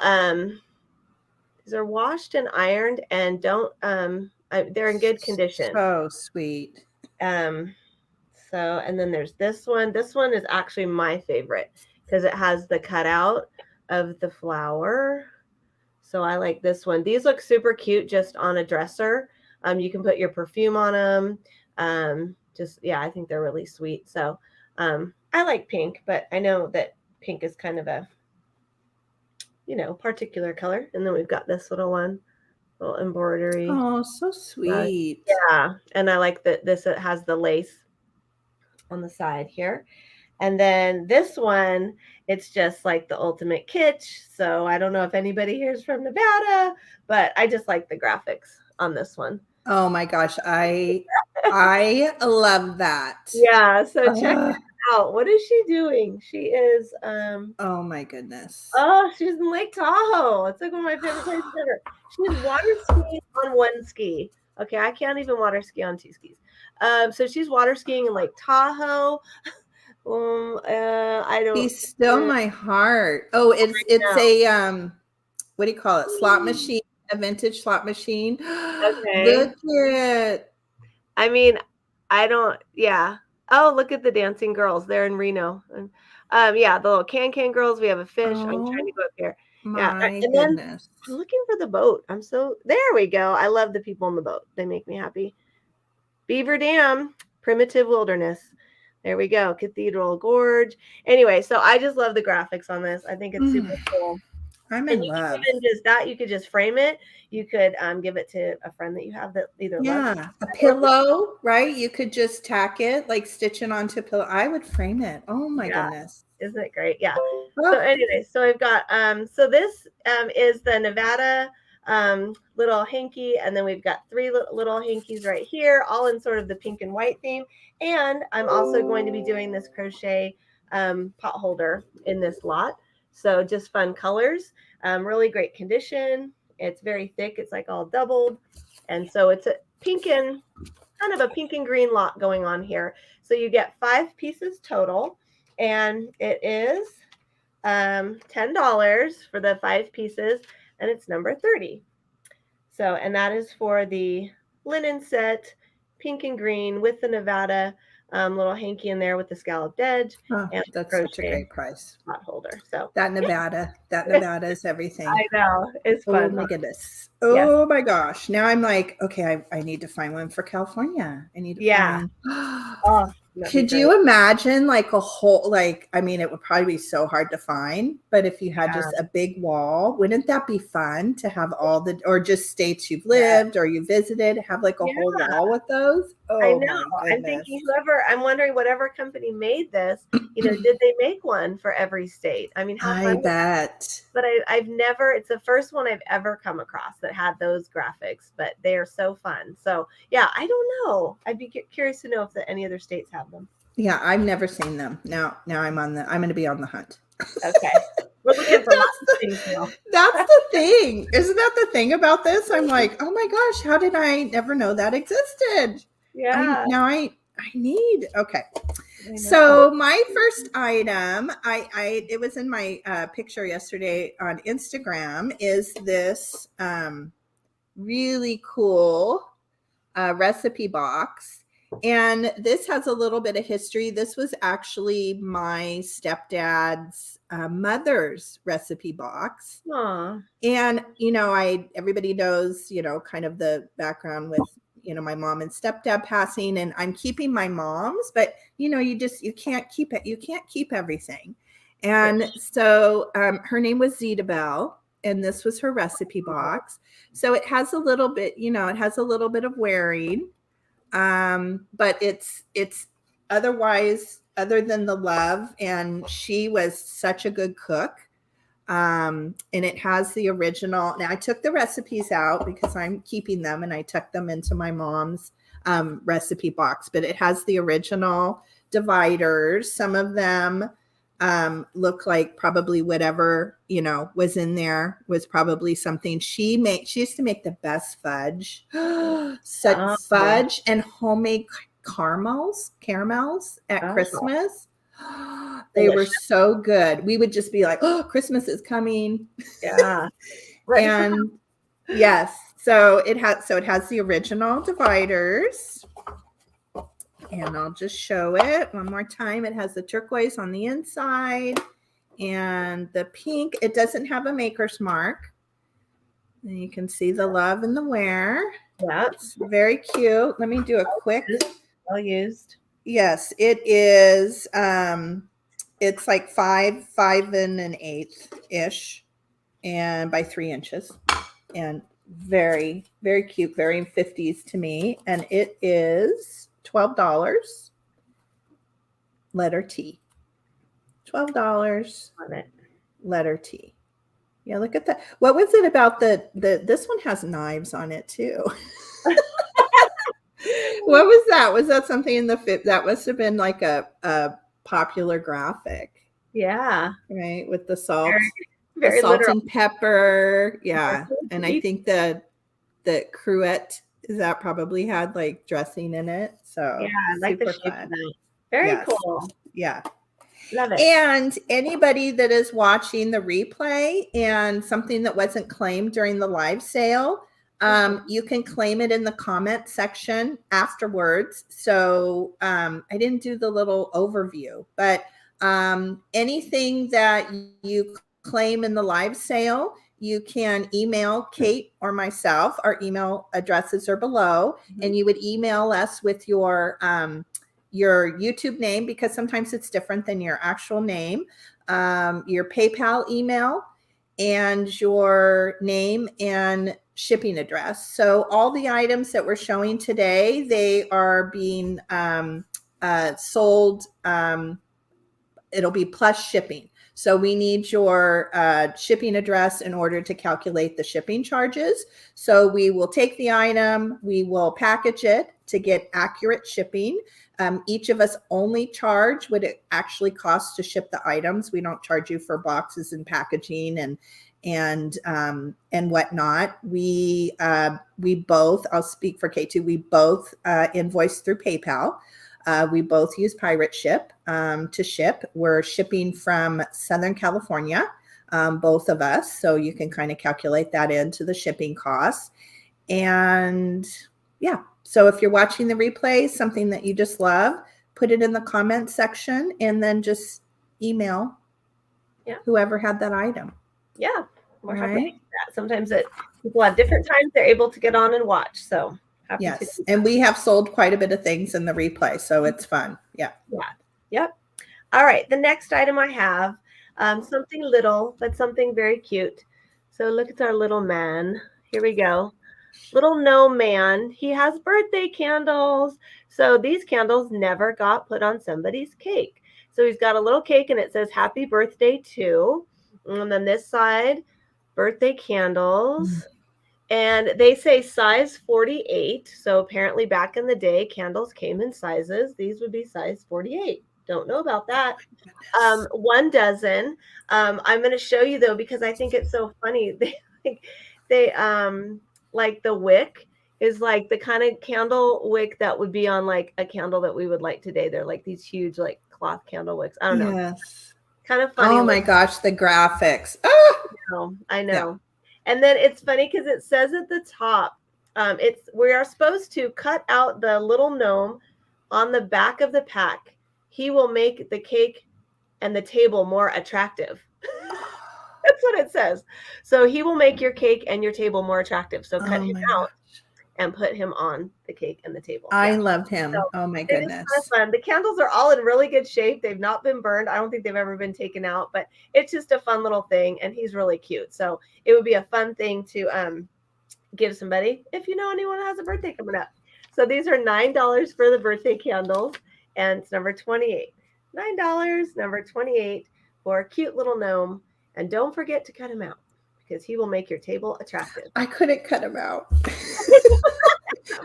these are washed and ironed and they're in good condition. So sweet. So, and then there's this one. This one is actually my favorite because it has the cutout of the flower. So I like this one. These look super cute just on a dresser. You can put your perfume on them. I think they're really sweet. So I like pink, but I know that pink is kind of a particular color. And then we've got this little one, little embroidery. Oh, so sweet. Yeah. And I like that this has the lace on the side here. And then this one, it's just like the ultimate kitsch. So I don't know if anybody here is from Nevada, but I just like the graphics on this one. Oh my gosh, I love that. Yeah, so check it out. What is she doing? She is oh my goodness. oh, she's in Lake Tahoe. It's like one of my favorite places ever. She's water skiing on one ski. Okay, I can't even water ski on two skis. So she's water skiing in Lake Tahoe. I don't. She's still my heart. Oh, it's a what do you call it? Slot machine, a vintage slot machine. Okay. Look at. I mean, I don't. Yeah. Oh, look at the dancing girls. They're in Reno. Yeah, the little can girls. We have a fish. I'm trying to go up here. My and goodness. then I'm looking for the boat. There we go. I love the people on the boat. They make me happy. Beaver Dam, primitive wilderness. There we go. Cathedral Gorge. Anyway, so I just love the graphics on this. I think it's super cool. I'm in love. You could just frame it. You could give it to a friend that you have that either loves a pillow, right? You could just tack it, like stitch it onto a pillow. I would frame it. Oh my goodness. Isn't it great? Yeah. So anyway, so I've got so this is the Nevada little hanky, and then we've got three little hankies right here, all in sort of the pink and white theme. And I'm also going to be doing this crochet pot holder in this lot. So just fun colors, really great condition. It's very thick. It's like all doubled. And so it's a pink and kind of a pink and green lot going on here. So you get 5 pieces total, and it is $10 for the 5 pieces, and it's number 30. So, and that is for the linen set, pink and green with the Nevada little hanky in there with the scalloped edge. And that's such a great price. Pot holder. So that Nevada is everything. I know. It's fun. Oh my goodness. Oh my gosh. Now I'm like, okay, I need to find one for California. I need to find. Oh, could you imagine like a whole, like, I mean, it would probably be so hard to find, but if you had just a big wall, wouldn't that be fun to have all the, or just states you've lived or you visited, have like a whole wall with those? Oh, I know. I'm thinking I'm wondering whatever company made this, did they make one for every state? I mean, how fun. I bet. But I've never, it's the first one I've ever come across that had those graphics, but they are so fun. So yeah, I don't know. I'd be curious to know if any other states have them. Yeah, I've never seen them. Now I'm going to be on the hunt. Okay. We're looking for lots of things now. That's the thing. Isn't that the thing about this? I'm like, oh my gosh, how did I never know that existed? Yeah. I need, okay. So my first item, it was in my picture yesterday on Instagram, is this really cool recipe box. And this has a little bit of history. This was actually my stepdad's mother's recipe box. Aww. And, everybody knows, kind of the background with, my mom and stepdad passing, and I'm keeping my mom's, but you can't keep it. You can't keep everything. And so her name was Zedabelle, and this was her recipe box. So it has a little bit, of wearing. But it's otherwise, other than the love, and she was such a good cook. And it has the original. Now I took the recipes out because I'm keeping them, and I tucked them into my mom's recipe box, but it has the original dividers. Some of them look like probably whatever, was in there was probably something she made. She used to make the best fudge, fudge and homemade caramels at Christmas. They were so good. We would just be like, oh, Christmas is coming. Yeah. And yes, so it has the original dividers. And I'll just show it one more time. It has the turquoise on the inside and the pink. It doesn't have a maker's mark. And you can see the love and the wear. That's very cute. Let me do a quick. Well used. Yes, it is. It's like 5 1/8 ish. and by 3 inches, and very, very cute, very 50s to me. And it is $12. Letter T. $12. On it. Letter T. Yeah, look at that. What was it about the this one has knives on it too. What was that? Was that something in the fit? That must have been like a popular graphic. Yeah. Right, with the salt. Very The salt literal. and pepper. Yeah. And I think the cruet, that probably had like dressing in it. So yeah, I like the shape of that. Very cool. Yeah. Love it. And anybody that is watching the replay and something that wasn't claimed during the live sale, you can claim it in the comment section afterwards. So I didn't do the little overview, but anything that you claim in the live sale, you can email Kate or myself. Our email addresses are below, and you would email us with your YouTube name, because sometimes it's different than your actual name, your PayPal email, and your name and shipping address. So all the items that we're showing today, they are being sold. It'll be plus shipping. So we need your shipping address in order to calculate the shipping charges. So we will take the item, we will package it to get accurate shipping. Each of us only charge what it actually costs to ship the items. We don't charge you for boxes and packaging and whatnot. We both, I'll speak for K2, we both invoice through PayPal. We both use Pirate Ship to ship. We're shipping from Southern California, both of us. So you can kind of calculate that into the shipping costs. And yeah, so if you're watching the replay, something that you just love, put it in the comment section and then just email whoever had that item. Yeah, we're happy to do that. Sometimes people have different times they're able to get on and watch. So yes, and we have sold quite a bit of things in the replay, so it's fun. Yeah. Yep. All right, the next item I have, something little, but something very cute. So look at our little man. Here we go. Little gnome man. He has birthday candles. So these candles never got put on somebody's cake. So he's got a little cake and it says happy birthday to. And then this side, birthday candles. And they say size 48. So apparently back in the day, candles came in sizes. These would be size 48. Don't know about that. 1 dozen. I'm going to show you though, because I think it's so funny. They like the wick is like the kind of candle wick that would be on like a candle that we would light today. They're like these huge like cloth candle wicks. I don't know. Yes. Kind of funny. Oh my gosh, the graphics. Oh! I know. Yeah. And then it's funny because it says at the top, we are supposed to cut out the little gnome on the back of the pack. He will make the cake and the table more attractive. That's what it says. So he will make your cake and your table more attractive. So cut him out and put him on the cake and the table. I loved him. So oh my goodness. It is kind of fun. The candles are all in really good shape. They've not been burned. I don't think they've ever been taken out, but it's just a fun little thing. And he's really cute. So it would be a fun thing to give somebody if you know anyone that has a birthday coming up. So these are $9 for the birthday candles. And it's number 28. $9, number 28 for a cute little gnome. And don't forget to cut him out because he will make your table attractive. I couldn't cut him out.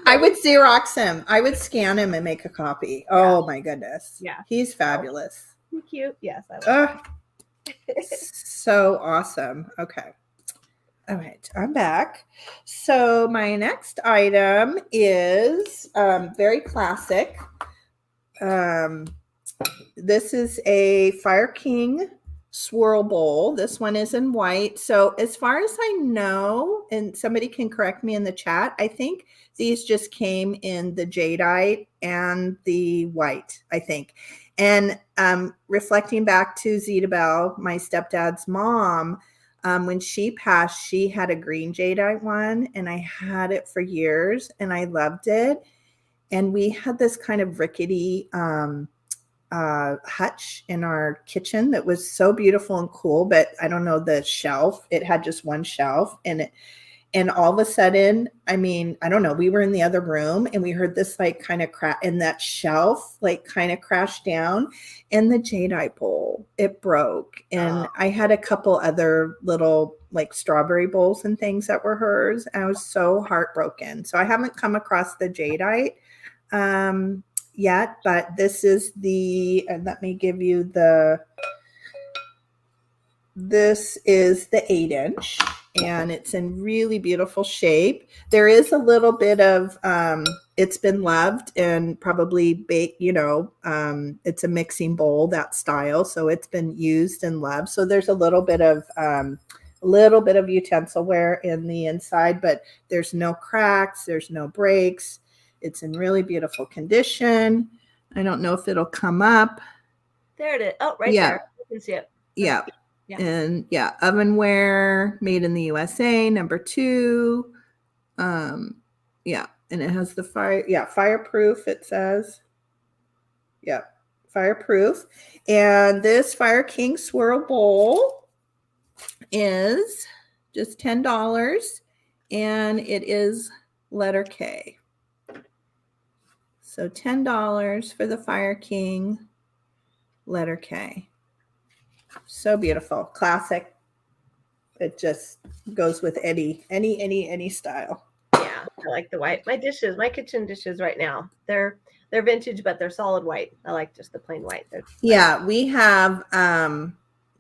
I would Xerox him. I would scan him and make a copy. Oh my goodness. Yeah. He's fabulous. He's cute. Yes. I love so awesome. Okay. All right. I'm back. So my next item is very classic. This is a Fire King swirl bowl. This one is in white. So as far as I know, and somebody can correct me in the chat, I think these just came in the jadeite and the white, I think. And reflecting back to Zeta Bell, my stepdad's mom, when she passed, she had a green jadeite one, and I had it for years and I loved it. And we had this kind of rickety hutch in our kitchen that was so beautiful and cool, but I don't know the shelf. It had just one shelf, and all of a sudden, I mean, I don't know, we were in the other room and we heard this like kind of crack, and that shelf like kind of crashed down, and the jadeite bowl, it broke. And I had a couple other little like strawberry bowls and things that were hers. And I was so heartbroken. So I haven't come across the jadeite yet, but this is the, let me give you this is the 8-inch, and it's in really beautiful shape. There is a little bit of, it's been loved and probably baked, it's a mixing bowl, that style. So it's been used and loved. So there's a little bit of utensil wear in the inside, but there's no cracks, there's no breaks. It's in really beautiful condition. I don't know if it'll come up. There it is. Oh, right there. You can see it. Yeah. Yeah. And ovenware, made in the USA, number 2. And it has the fireproof, it says. Yeah, fireproof. And this Fire King Swirl bowl is just $10, and it is letter K. So $10 for the Fire King, letter K. So beautiful, classic. It just goes with any style. Yeah, I like the white. My kitchen dishes right now, they're vintage, but they're solid white. I like just the plain white. We have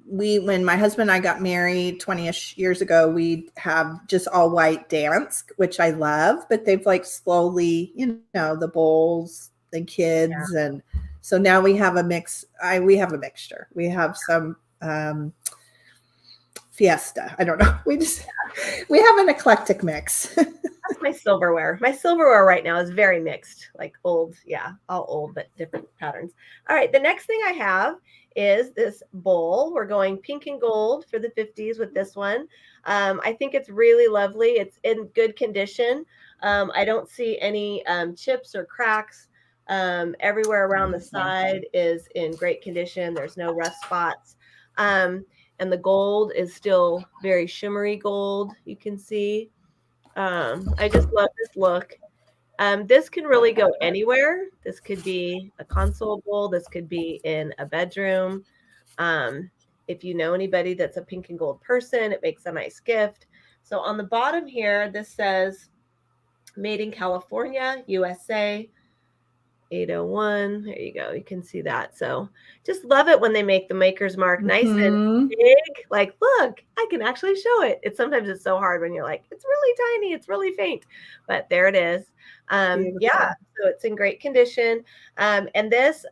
when my husband and I got married 20-ish years ago, we have just all white dance, which I love, but they've like slowly, the bowls, the kids, and so now we have a mix. We have a mixture. We have some Fiesta. I don't know. We have an eclectic mix. That's my silverware. My silverware right now is very mixed, like old, all old, but different patterns. All right, the next thing I have is this bowl. We're going pink and gold for the 50s with this one. I think it's really lovely. It's in good condition. I don't see any chips or cracks. Everywhere around the side is in great condition. There's no rust spots. And the gold is still very shimmery gold, you can see. I just love this look. This can really go anywhere. This could be a console bowl. This could be in a bedroom. If you know anybody that's a pink and gold person, it makes a nice gift. So on the bottom here, this says made in California, USA, 801. There you go. You can see that. So just love it when they make the maker's mark nice and big. Like, look, I can actually show it. Sometimes it's so hard when you're like, it's really tiny, it's really faint, but there it is. So it's in great condition. And this,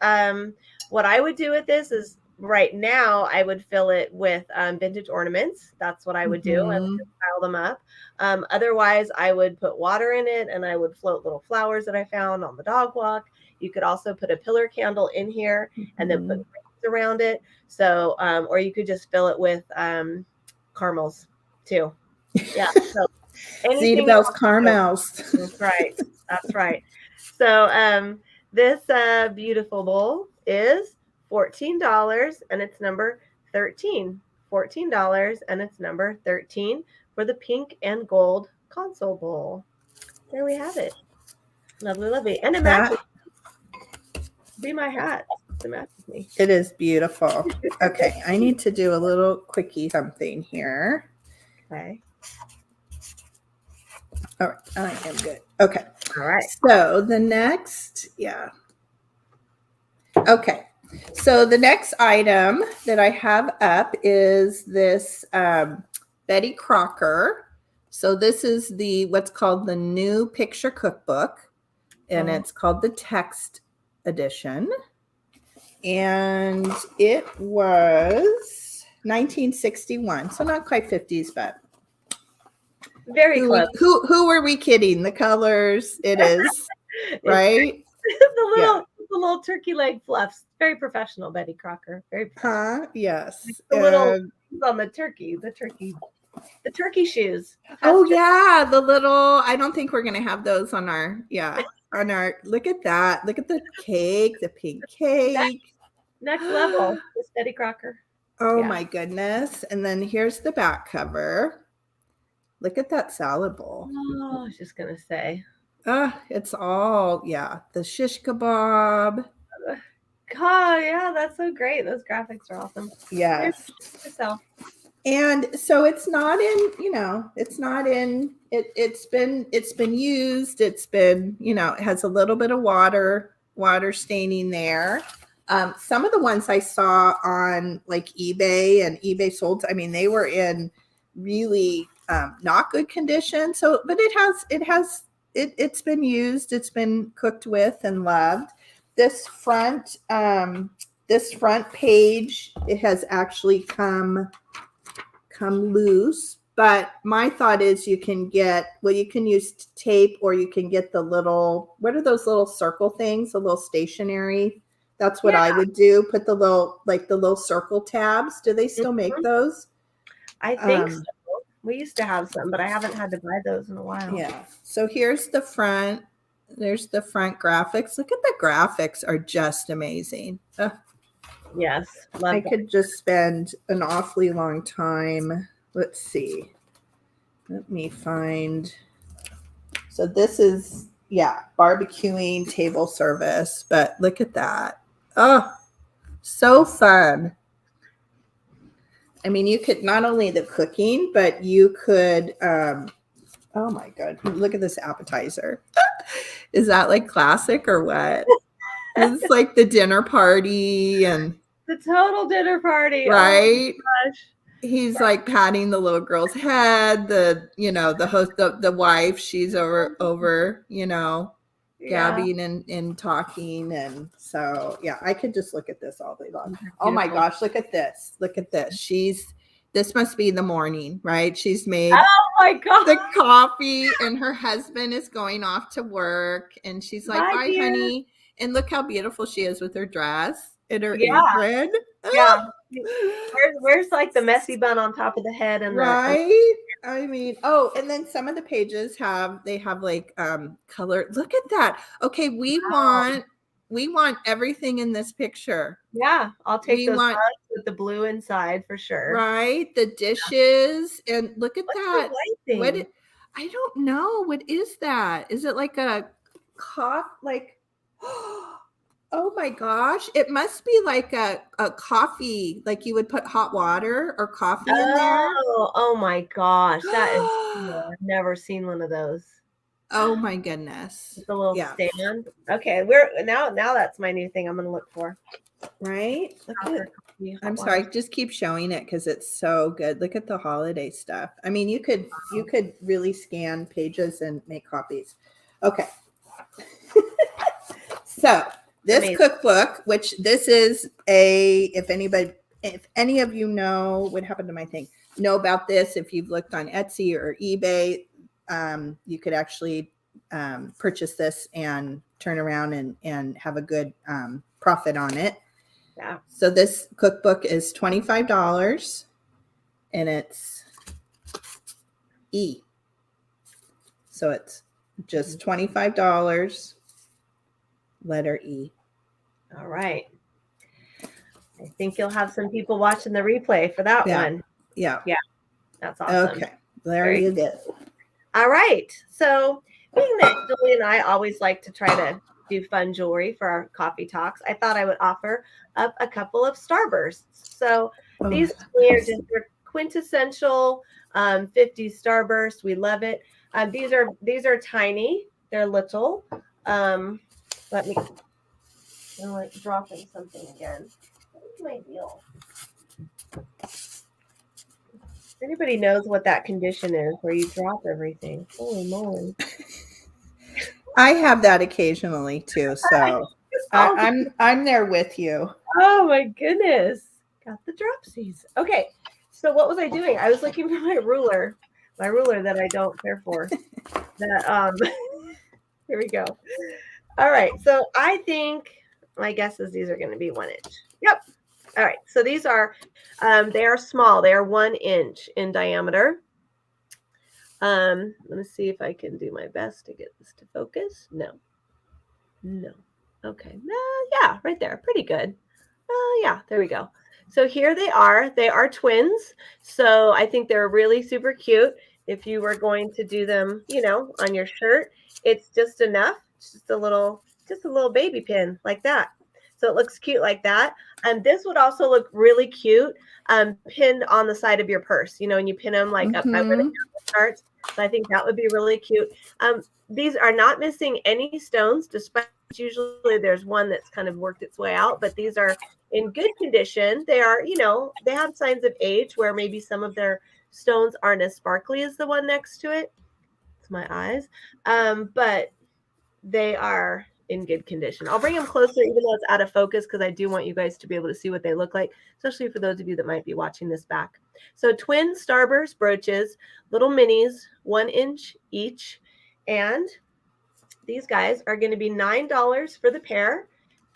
what I would do with this is right now I would fill it with vintage ornaments. That's what I would do. I would just pile them up. Otherwise, I would put water in it, and I would float little flowers that I found on the dog walk. You could also put a pillar candle in here and then put rings around it. So, or you could just fill it with caramels too. Yeah. So anything those caramels. That's right. That's right. So this beautiful bowl is $14, and it's number 13. $14, and it's number 13 for the pink and gold console bowl. There we have it. Lovely, lovely. And it matches. Be my hat. It matches me. It is beautiful. Okay, I need to do a little quickie something here. Okay. All right, I am good. Okay. All right. So the next, Okay. So the next item that I have up is this Betty Crocker. So this is what's called the new picture cookbook, and it's called the text edition. And it was 1961, so not quite 50s, but very close. Who were we kidding? The colors, it is, right? the little turkey leg fluffs. Very professional, Betty Crocker. Very professional. Yes. The little on the turkey shoes. The little, I don't think we're going to have those on our, look at that. Look at the cake, the pink cake. Next level. The steady Crocker. Oh Yeah. my goodness. And then here's the back cover. Look at that salad bowl. Oh, I was just going to say. It's all, the shish kebab. God, yeah, that's so great. Those graphics are awesome. Yes. Yourself. And so it's not in, it's not in, it's been used. It's been, it has a little bit of water staining there. Some of the ones I saw on like eBay and eBay sold, I mean, they were in really not good condition. So, but it's been used. It's been cooked with and loved. This front page, it has actually come loose, but my thought is you can use tape, or you can get the little, what are those little circle things, the little stationery? That's what I would do. Put the little circle tabs. Do they still make those? I think so. We used to have some, but I haven't had to buy those in a while. Yeah. So here's the front. There's the front graphics. Look at the graphics, are just amazing. Yes. I could just spend an awfully long time. Let's see. Let me find. So this is, barbecuing table service, but look at that. Oh, so fun. I mean, you could not only the cooking, but you could, oh my God, look at this appetizer. Is that like classic or what? It's like the dinner party and the total dinner party. Right? Oh my gosh. He's like patting the little girl's head. The host, the wife, she's over, gabbing and talking. And so, I could just look at this all day long. Oh my gosh, look at this. Look at this. This must be the morning, right? She's made my God. the coffee and her husband is going off to work. And she's like, bye, honey. And look how beautiful she is with her dress and her apron. Yeah. Where's like the messy bun on top of the head and right? I mean, and then some of the pages have like color. Look at that. Okay, we want everything in this picture. Yeah, I'll take those mugs with the blue inside for sure. Right? The dishes and look at that. The what I don't know. What is that? Is it like a oh my gosh. It must be like a coffee, like you would put hot water or coffee in there. Oh my gosh. That is cool. I've never seen one of those. Oh my goodness. It's a little stand. Okay, now that's my new thing I'm gonna look for. Right? I'm sorry, just keep showing it because it's so good. Look at the holiday stuff. I mean, you could really scan pages and make copies. Okay. So this cookbook, which this is if any of you know what happened to my thing, know about this, if you've looked on Etsy or eBay, you could actually purchase this and turn around and have a good profit on it. Yeah. So this cookbook is $25 and it's E. So it's just $25, letter E. All right. I think you'll have some people watching the replay for that one. Yeah. Yeah. That's awesome. Okay. There you go. All right. So being that Julie and I always like to try to do fun jewelry for our coffee talks, I thought I would offer up a couple of Starbursts. So these are just quintessential 50s Starburst. We love it. These are tiny. They're little. Let me. I'm like dropping something again. What's my deal? Anybody knows what that condition is where you drop everything? Holy moly! I have that occasionally too, so I'm there with you. Oh my goodness! Got the dropsies. Okay, so what was I doing? I was looking for my ruler that I don't care for. Here we go. All right, so I think my guess is these are going to be 1 inch. Yep. All right, so these are they are small. They are 1 inch in diameter. Let me see if I can do my best to get this to focus. No. Okay. Yeah, right there. Pretty good. Oh, yeah, there we go. So here they are. They are twins. So I think they're really super cute. If you were going to do them, you know, on your shirt, it's just enough. It's just a little baby pin like that. So it looks cute like that. And this would also look really cute pinned on the side of your purse, you know, and you pin them like up by where the camera starts. So I think that would be really cute. These are not missing any stones, despite usually there's one that's kind of worked its way out, but these are in good condition. They are, you know, they have signs of age where maybe some of their stones aren't as sparkly as the one next to it. It's my eyes. But they are in good condition. I'll bring them closer, even though it's out of focus, because I do want you guys to be able to see what they look like, especially for those of you that might be watching this back. So twin Starburst brooches, little minis, 1 inch each. And these guys are going to be $9 for the pair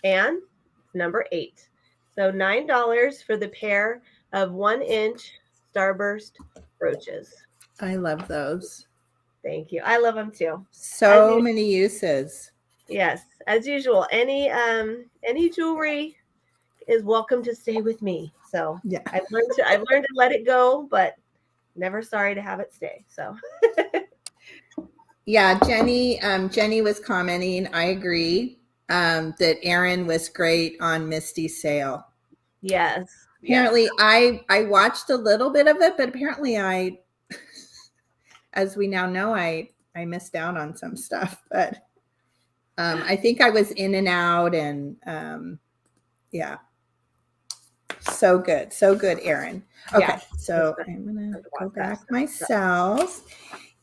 and number 8. So $9 for the pair of 1 inch Starburst brooches. I love those. Thank you. I love them too. So many uses. Yes, as usual. Any jewelry is welcome to stay with me. So yeah, I've learned to let it go, but never sorry to have it stay. So yeah, Jenny was commenting. I agree that Erin was great on Misty's sale. Yes. Apparently, yes. I watched a little bit of it, but apparently I, as we now know, I missed out on some stuff. But I think I was in and out, and yeah, so good, Erin. Okay, yeah, so I'm gonna go back myself.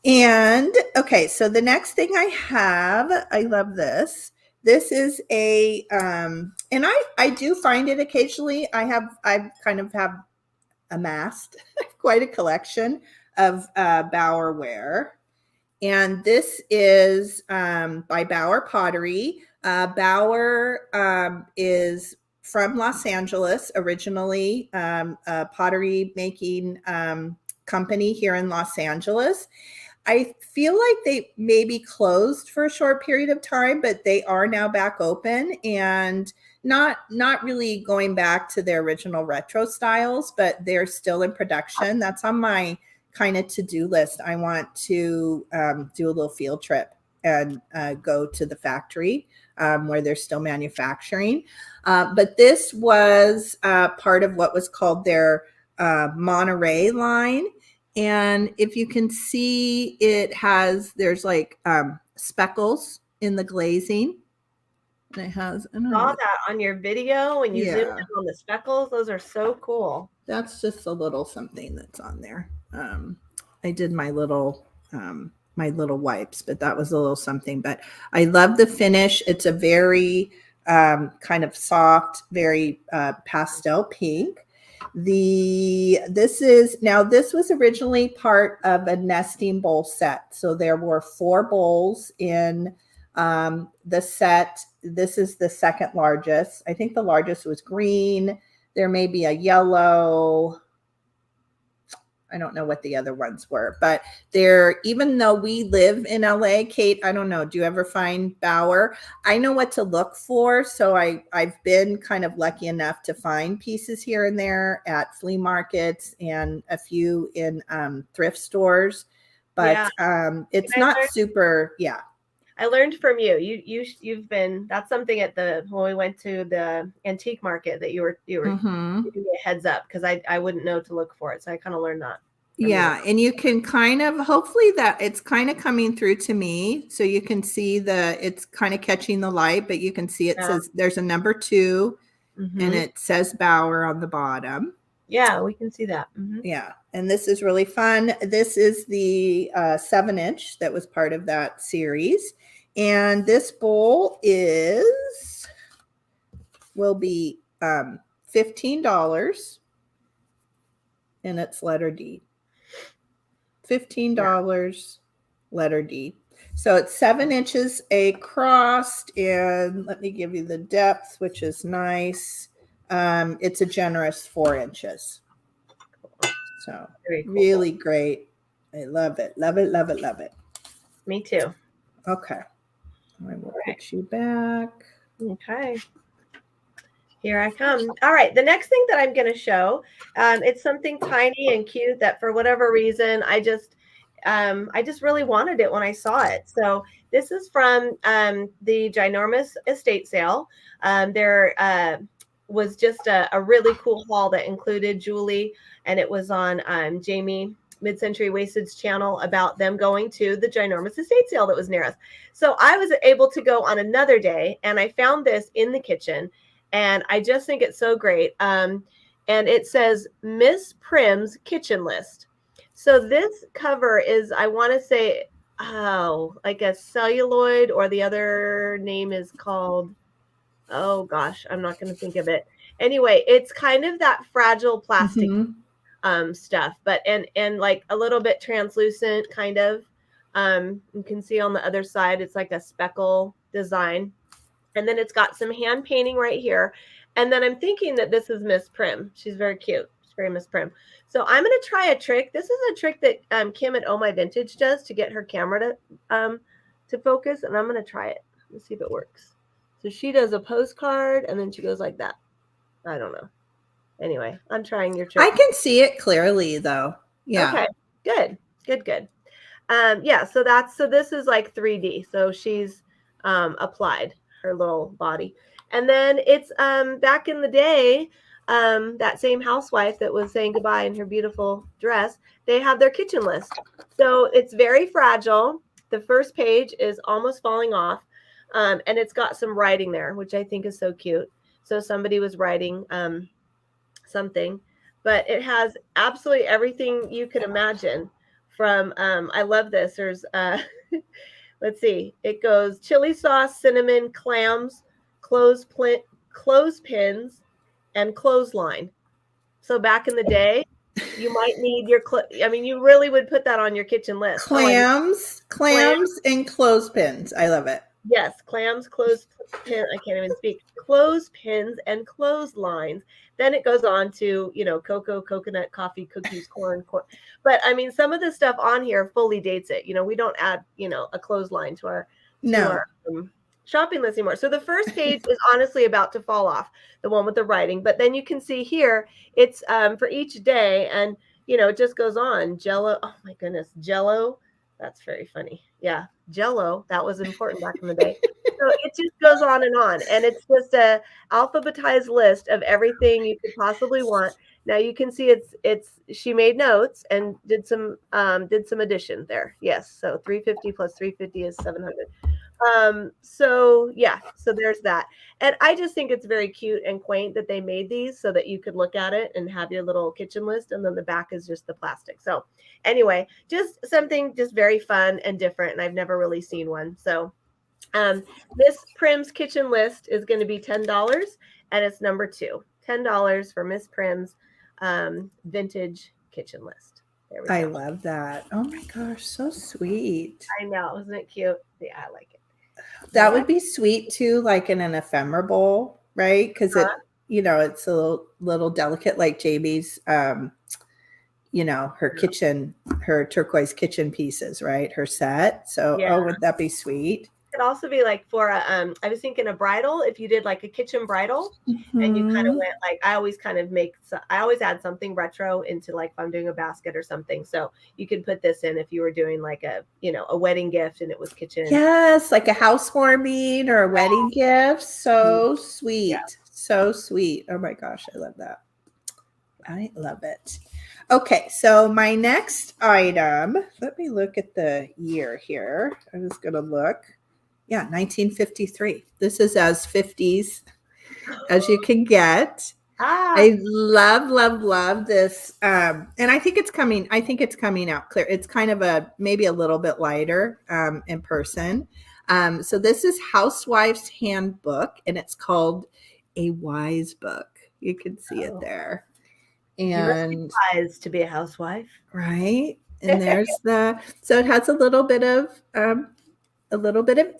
And okay, so the next thing I have, I love this. This is a, and I do find it occasionally. I kind of have amassed quite a collection of Bowerware. And this is by Bauer Pottery. Bauer is from Los Angeles, originally a pottery making company here in Los Angeles. I feel like they maybe closed for a short period of time, but they are now back open and not really going back to their original retro styles, but they're still in production. That's on my kind of to-do list. I want to do a little field trip and go to the factory where they're still manufacturing. But this was part of what was called their Monterey line. And if you can see, there's like speckles in the glazing. And it has, I saw that on your video when you zoomed in on the speckles. Those are so cool. That's just a little something that's on there. I did my little wipes, but that was a little something. But I love the finish. It's a very kind of soft, very pastel pink. This was originally part of a nesting bowl set. So there were 4 bowls in the set. This is the second largest. I think the largest was green. There may be a yellow. I don't know what the other ones were, but even though we live in LA, Kate, I don't know. Do you ever find Bauer? I know what to look for. So I've been kind of lucky enough to find pieces here and there at flea markets and a few in thrift stores, but it's not super. Yeah. I learned from you. You've been, that's something when we went to the antique market that you were giving me a heads up, because I wouldn't know to look for it. So I kind of learned that. Yeah. And you can kind of, hopefully that it's kind of coming through to me. So you can see it's kind of catching the light, but you can see it says there's a number 2 and it says Bauer on the bottom. Yeah, we can see that. Yeah. And this is really fun. This is the 7-inch that was part of that series. And this bowl will be $15 and it's letter D. $15 letter D. So it's 7 inches across, and let me give you the depth, which is nice. It's a generous 4 inches. So cool. Really great. I love it. Love it, love it, love it. Me too. Okay. I will put you back. Okay. Here I come. All right. The next thing that I'm going to show, it's something tiny and cute that for whatever reason, I just really wanted it when I saw it. So this is from the ginormous estate sale. There was just a really cool haul that included Julie, and it was on Jamie Mid-Century Wasted's channel about them going to the ginormous estate sale that was near us. So I was able to go on another day, and I found this in the kitchen. And I just think it's so great. And it says Miss Prim's Kitchen List. So this cover is, I want to say, like a celluloid, or the other name is called, oh gosh, I'm not going to think of it. Anyway, it's kind of that fragile plastic stuff, but and like a little bit translucent kind of. You can see on the other side, it's like a speckle design. And then it's got some hand painting right here. And then I'm thinking that this is Miss Prim. She's very cute. She's very Miss Prim. So I'm going to try a trick. This is a trick that Kim at Oh My Vintage does to get her camera to focus. And I'm going to try it. Let's see if it works. So she does a postcard, and then she goes like that. I don't know. Anyway, I'm trying your trick. I can see it clearly, though. Yeah. Okay. Good. Good. Good. Yeah. So this is like 3D. So she's applied her little body. And then it's back in the day, that same housewife that was saying goodbye in her beautiful dress, they have their kitchen list. So it's very fragile. The first page is almost falling off, and it's got some writing there, which I think is so cute. So somebody was writing something, but it has absolutely everything you could imagine from, I love this. There's let's see. It goes chili sauce, cinnamon, clams, clothespins, and clothesline. So back in the day, you might need your, you really would put that on your kitchen list. Clams, and clothespins. I love it. Yes, clams, clothespins. I can't even speak. Clothespins and clotheslines. Then it goes on to, cocoa, coconut, coffee, cookies, corn. But I mean, some of the stuff on here fully dates it. We don't add, a clothesline to our shopping list anymore. So the first page is honestly about to fall off, the one with the writing. But then you can see here, it's for each day. And, it just goes on. Jello. Oh, my goodness. Jello. That's very funny. Yeah. Jello. That was important back in the day. So it just goes on. And it's just a alphabetized list of everything you could possibly want. Now you can see she made notes and did some addition there. Yes. So 350 plus 350 is 700. So there's that. And I just think it's very cute and quaint that they made these so that you could look at it and have your little kitchen list. And then the back is just the plastic. So anyway, just something just very fun and different. And I've never really seen one. So Miss Prim's kitchen list is going to be $10, and it's number 2. $10 for Miss Prim's vintage kitchen list. There we go. I love that. Oh my gosh, so sweet. I know, isn't it cute? Yeah, I like it. That would be sweet too, like in an ephemera bowl, right? Because it's a little delicate, like Jamie's her kitchen, her turquoise kitchen pieces, right? Her set. So, would that be sweet? It could also be like for I was thinking a bridal, if you did like a kitchen bridal, and you kind of went like, I always add something retro into, like, if I'm doing a basket or something. So you could put this in if you were doing like a wedding gift and it was kitchen. Yes, like a housewarming or a wedding gift. So sweet. Yeah. So sweet. Oh my gosh, I love that. I love it. Okay, so my next item, let me look at the year here. I was going to look. Yeah, 1953. This is as 50s as you can get. I love this. And I think it's coming out clear. It's kind of maybe a little bit lighter in person. So this is Housewife's Handbook, and it's called A Wise Book. You can see it there. And you must be wise to be a housewife. Right. And there's so it has a little bit of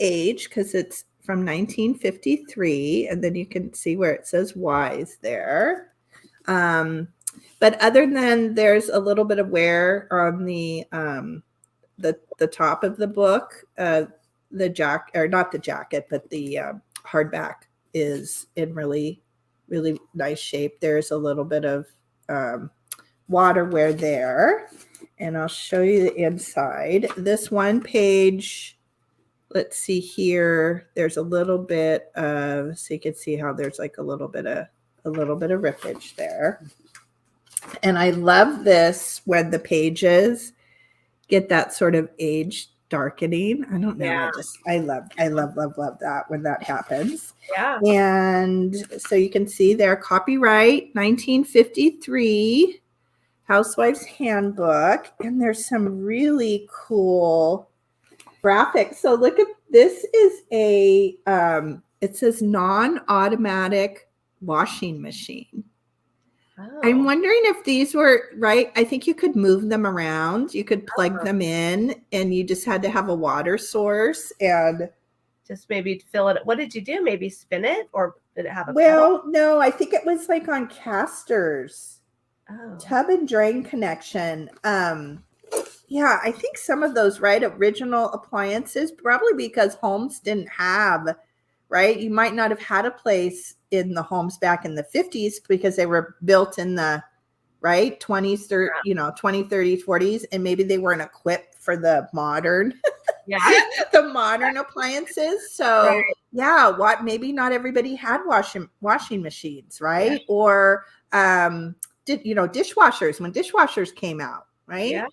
age because it's from 1953, and then you can see where it says wise there. But other than there's a little bit of wear on the top of the book, not the jacket, but the hardback is in really really nice shape. There's a little bit of water wear there. And I'll show you the inside. This one page, let's see here. There's a little bit of, so you can see how there's like a little bit of rippage there. And I love this when the pages get that sort of age darkening. I don't know. Yeah. I love that when that happens. Yeah. And so you can see there, copyright 1953, Housewife's Handbook. And there's some really cool graphics. So look at this is a, it says non-automatic washing machine. Oh. I'm wondering if these were right. I think you could move them around. You could plug them in, and you just had to have a water source and just maybe fill it. What did you do? Maybe spin it, or did it have a well, pedal? no, I think it was like on casters. Oh. Tub and drain connection. Yeah, I think some of those original appliances, probably because homes didn't have, right? You might not have had a place in the homes back in the 50s because they were built in the 20s, 20, 30s, 40s, and maybe they weren't equipped for the modern the modern appliances. So maybe not everybody had washing machines, right? Yeah. Or dishwashers when dishwashers came out, right?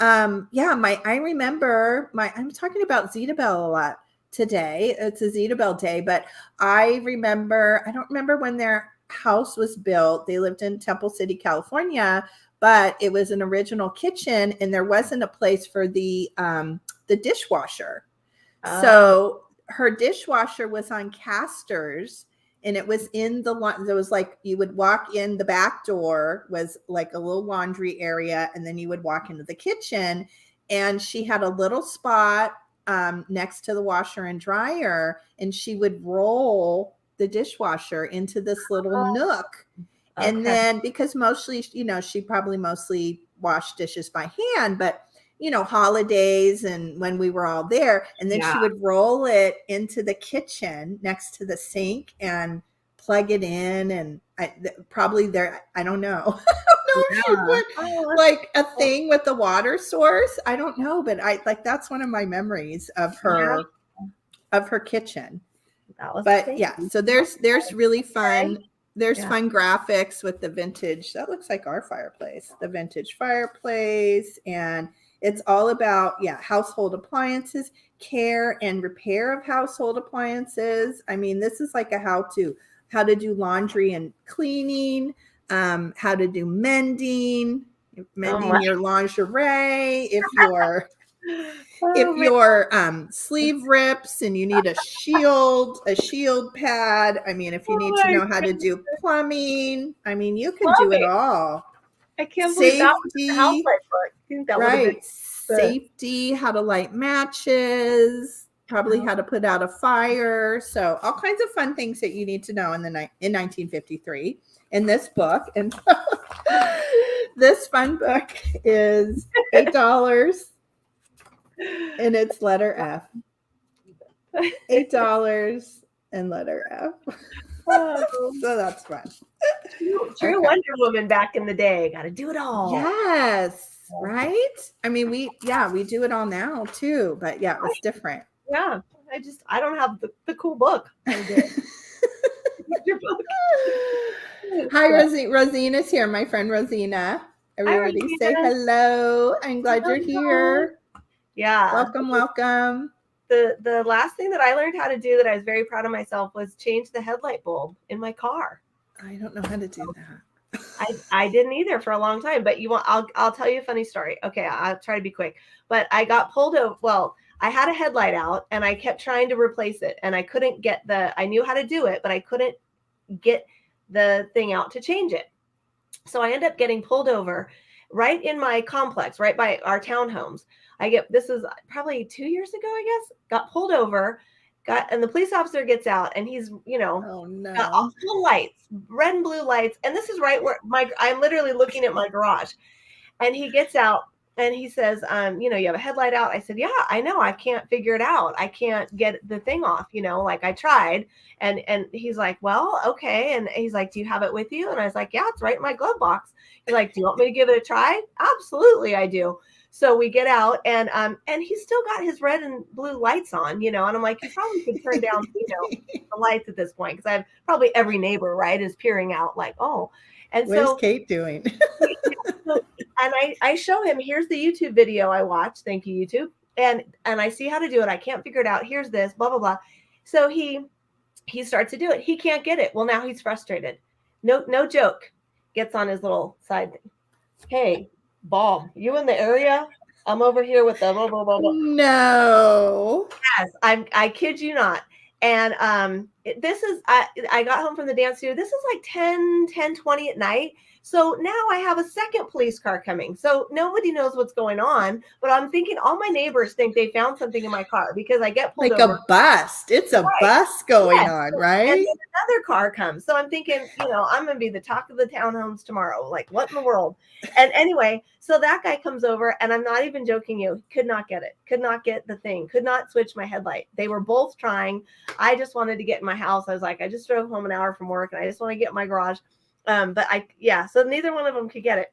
I remember I'm talking about Zetabel a lot today. It's a Zetabel day, but I don't remember when their house was built. They lived in Temple City, California, but it was an original kitchen and there wasn't a place for the dishwasher. So her dishwasher was on casters and it was in there was like, you would walk in, the back door was like a little laundry area. And then you would walk into the kitchen and she had a little spot next to the washer and dryer, and she would roll the dishwasher into this little nook. Okay. And then because mostly, she probably mostly washed dishes by hand, but holidays and when we were all there, and then she would roll it into the kitchen next to the sink and plug it in. And probably there, I don't know. She put like a thing with the water source. I don't know, but that's one of my memories of her kitchen. So there's really fun. There's fun graphics with the vintage. That looks like our fireplace, the vintage fireplace. And it's all about, household appliances, care and repair of household appliances. I mean, this is like a how to do laundry and cleaning, how to do mending your lingerie. If your sleeve rips and you need a shield pad. I mean, if you need to know how to do plumbing, I mean, you can do it all. I can't believe that was the housewife book. I think that right. Safety, how to light matches, probably how to put out a fire. So all kinds of fun things that you need to know in 1953 in this book. And this fun book is $8 and it's letter F. $8 and letter F. So that's fun. True Wonder Woman back in the day. Got to do it all. Yes. Right. I mean, we do it all now too, but it was different. Yeah. I don't have the cool book. Your book. Hi, Rosina's here. My friend Rosina. Everybody say hello. I'm glad you're here. Yeah. Welcome. The last thing that I learned how to do that I was very proud of myself was change the headlight bulb in my car. I don't know how to do that. I didn't either for a long time, but I'll tell you a funny story. Okay, I'll try to be quick. But I got pulled over. Well, I had a headlight out and I kept trying to replace it and I couldn't get I knew how to do it, but I couldn't get the thing out to change it. So I ended up getting pulled over right in my complex, right by our townhomes. This is probably 2 years ago, I guess, got pulled over, and the police officer gets out and he's, got all the lights, red and blue lights. And this is right where I'm literally looking at my garage, and he gets out and he says, you know, you have a headlight out. I said, yeah, I know. I can't figure it out. I can't get the thing off, you know, like I tried. And he's like, well, okay. And he's like, do you have it with you? And I was like, yeah, it's right in my glove box. He's like, do you want me to give it a try? Absolutely, I do. So we get out, and he's still got his red and blue lights on, you know, and I'm like, you probably could turn down, you know, the lights at this point, because I have probably every neighbor, right, is peering out like, oh. And What is so Kate doing? so, and I show him, here's the YouTube video I watched. Thank you, YouTube. And I see how to do it. I can't figure it out. Here's this, blah, blah, blah. So he starts to do it. He can't get it. Well, now he's frustrated. No joke. Gets on his little side thing. Hey, Bob, you in the area? I'm over here with the blah, blah, blah, blah. No. Yes, I kid you not. And this is, I got home from the dance studio. This is like 10:20 at night. So now I have a second police car coming. So nobody knows what's going on, but I'm thinking all my neighbors think they found something in my car because I get pulled like over. a bust. It's a bust going on, right? And then another car comes. So I'm thinking, you know, I'm going to be the talk of the townhomes tomorrow. Like, what in the world? And anyway, so that guy comes over, and I'm not even joking you. Could not get it. Could not get the thing. Could not switch my headlight. They were both trying. I just wanted to get in my house. I was like, I just drove home an hour from work, and I just want to get in my garage. So neither one of them could get it.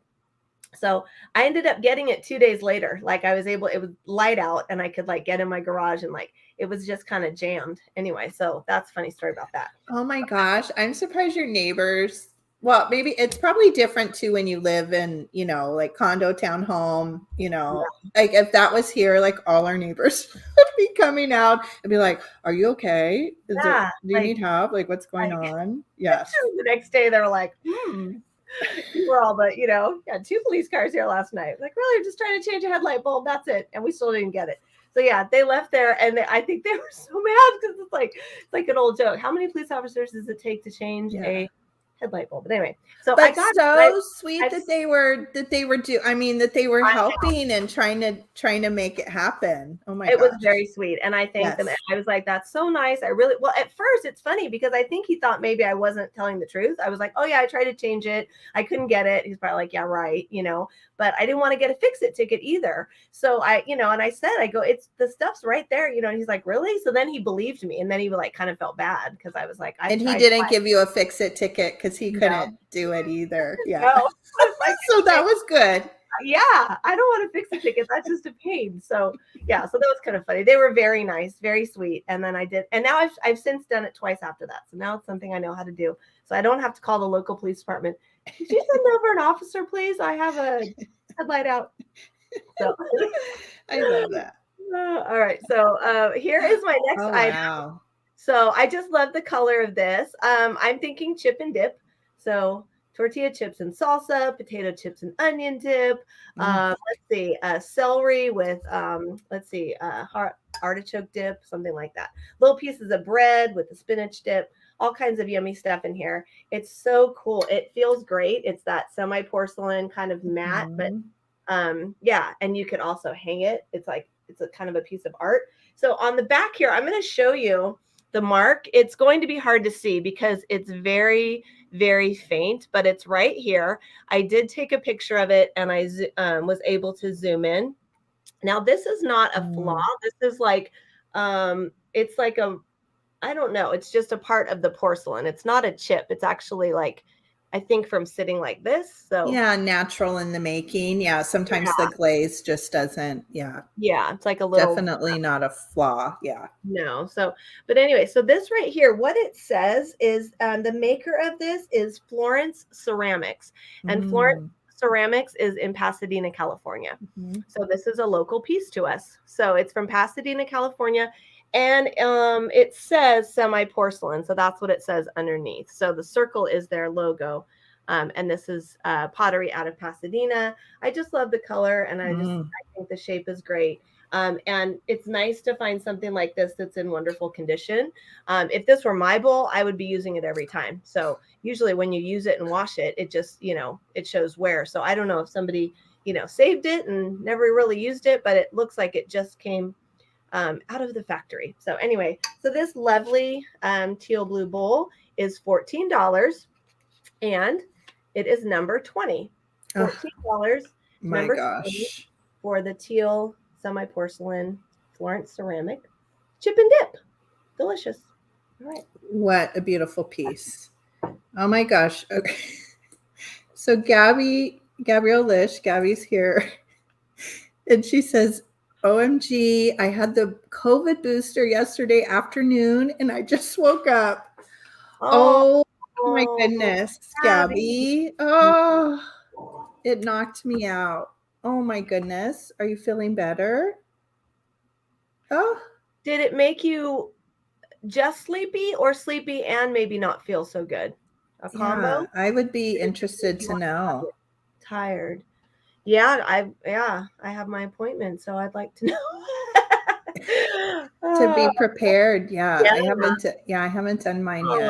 So I ended up getting it 2 days later. Like I was able, it was light out, and I could like get in my garage, and like it was just kind of jammed. Anyway, so that's a funny story about that. Oh my gosh. I'm surprised your neighbors. Well, maybe it's probably different too when you live in, you know, like condo townhome, you know, like if that was here, like all our neighbors would be coming out and be like, are you okay? Do you need help? Like what's going on? Yes. The next day they were like, we're all but, you know, got 2 police cars here last night. Like, really, just trying to change a headlight bulb. That's it. And we still didn't get it. So yeah, they left there, and I think they were so mad because it's like an old joke. How many police officers does it take to change a headlight bulb? But anyway, so but I got so sweet that they were helping and trying to make it happen. Oh my gosh. It was very sweet. And I thanked them. And I was like, that's so nice. Well, at first it's funny because I think he thought maybe I wasn't telling the truth. I was like, oh yeah, I tried to change it. I couldn't get it. He's probably like, yeah, right. You know, but I didn't want to get a fix-it ticket either. So I, you know, and I said, I go, it's the stuff's right there, you know, and he's like, really? So then he believed me. And then he like kind of felt bad because I was like, and he didn't give you a fix-it ticket because he couldn't do it either. Yeah. No. So that was good. Yeah, I don't want to fix a ticket. That's just a pain. So yeah, so that was kind of funny. They were very nice, very sweet. And then I did, and now I've since done it twice after that. So now it's something I know how to do. So I don't have to call the local police department. Could you send over an officer, please? I have a headlight out. So I love that. All right. So here is my next item. Wow. So I just love the color of this. I'm thinking chip and dip. So tortilla chips and salsa, potato chips and onion dip. Let's see, celery with, artichoke dip, something like that. Little pieces of bread with the spinach dip, all kinds of yummy stuff in here. It's so cool. It feels great. It's that semi-porcelain kind of matte, but yeah, and you could also hang it. It's like, it's a kind of a piece of art. So on the back here, I'm going to show you the mark. It's going to be hard to see because it's very, very faint, but it's right here. I did take a picture of it, and I was able to zoom in. Now, this is not a flaw. This is like, it's like a, I don't know. It's just a part of the porcelain. It's not a chip. It's actually like, I think from sitting like this. So yeah, natural in the making. Yeah, sometimes the glaze just doesn't. Yeah, it's like a little, definitely not a flaw. Yeah, no. So, but anyway, so this right here, what it says is the maker of this is Florence Ceramics, and Florence Ceramics is in Pasadena, California. So this is a local piece to us. So it's from Pasadena, California. And it says semi-porcelain. So that's what it says underneath. So the circle is their logo. And this is Pottery out of Pasadena. I just love the color, and I think the shape is great. And it's nice to find something like this that's in wonderful condition. If this were my bowl, I would be using it every time. So usually when you use it and wash it, it just, you know, it shows wear. So I don't know if somebody, you know, saved it and never really used it, but it looks like it just came out of the factory. So anyway, so this lovely teal blue bowl is $14, and it is number 20. $14. My gosh. for the teal semi-porcelain Florence ceramic chip and dip. Delicious. All right. What a beautiful piece. Oh my gosh. Okay. So Gabrielle Lish, Gabby's here. And she says, OMG, I had the COVID booster yesterday afternoon and I just woke up. Oh my goodness, Gabby. Oh, it knocked me out. Oh my goodness. Are you feeling better? Oh. Did it make you just sleepy or sleepy and maybe not feel so good? A combo? Yeah, I would be interested to know. Tired. Yeah, I have my appointment, so I'd like to know. To be prepared. Yeah, I haven't done mine yet.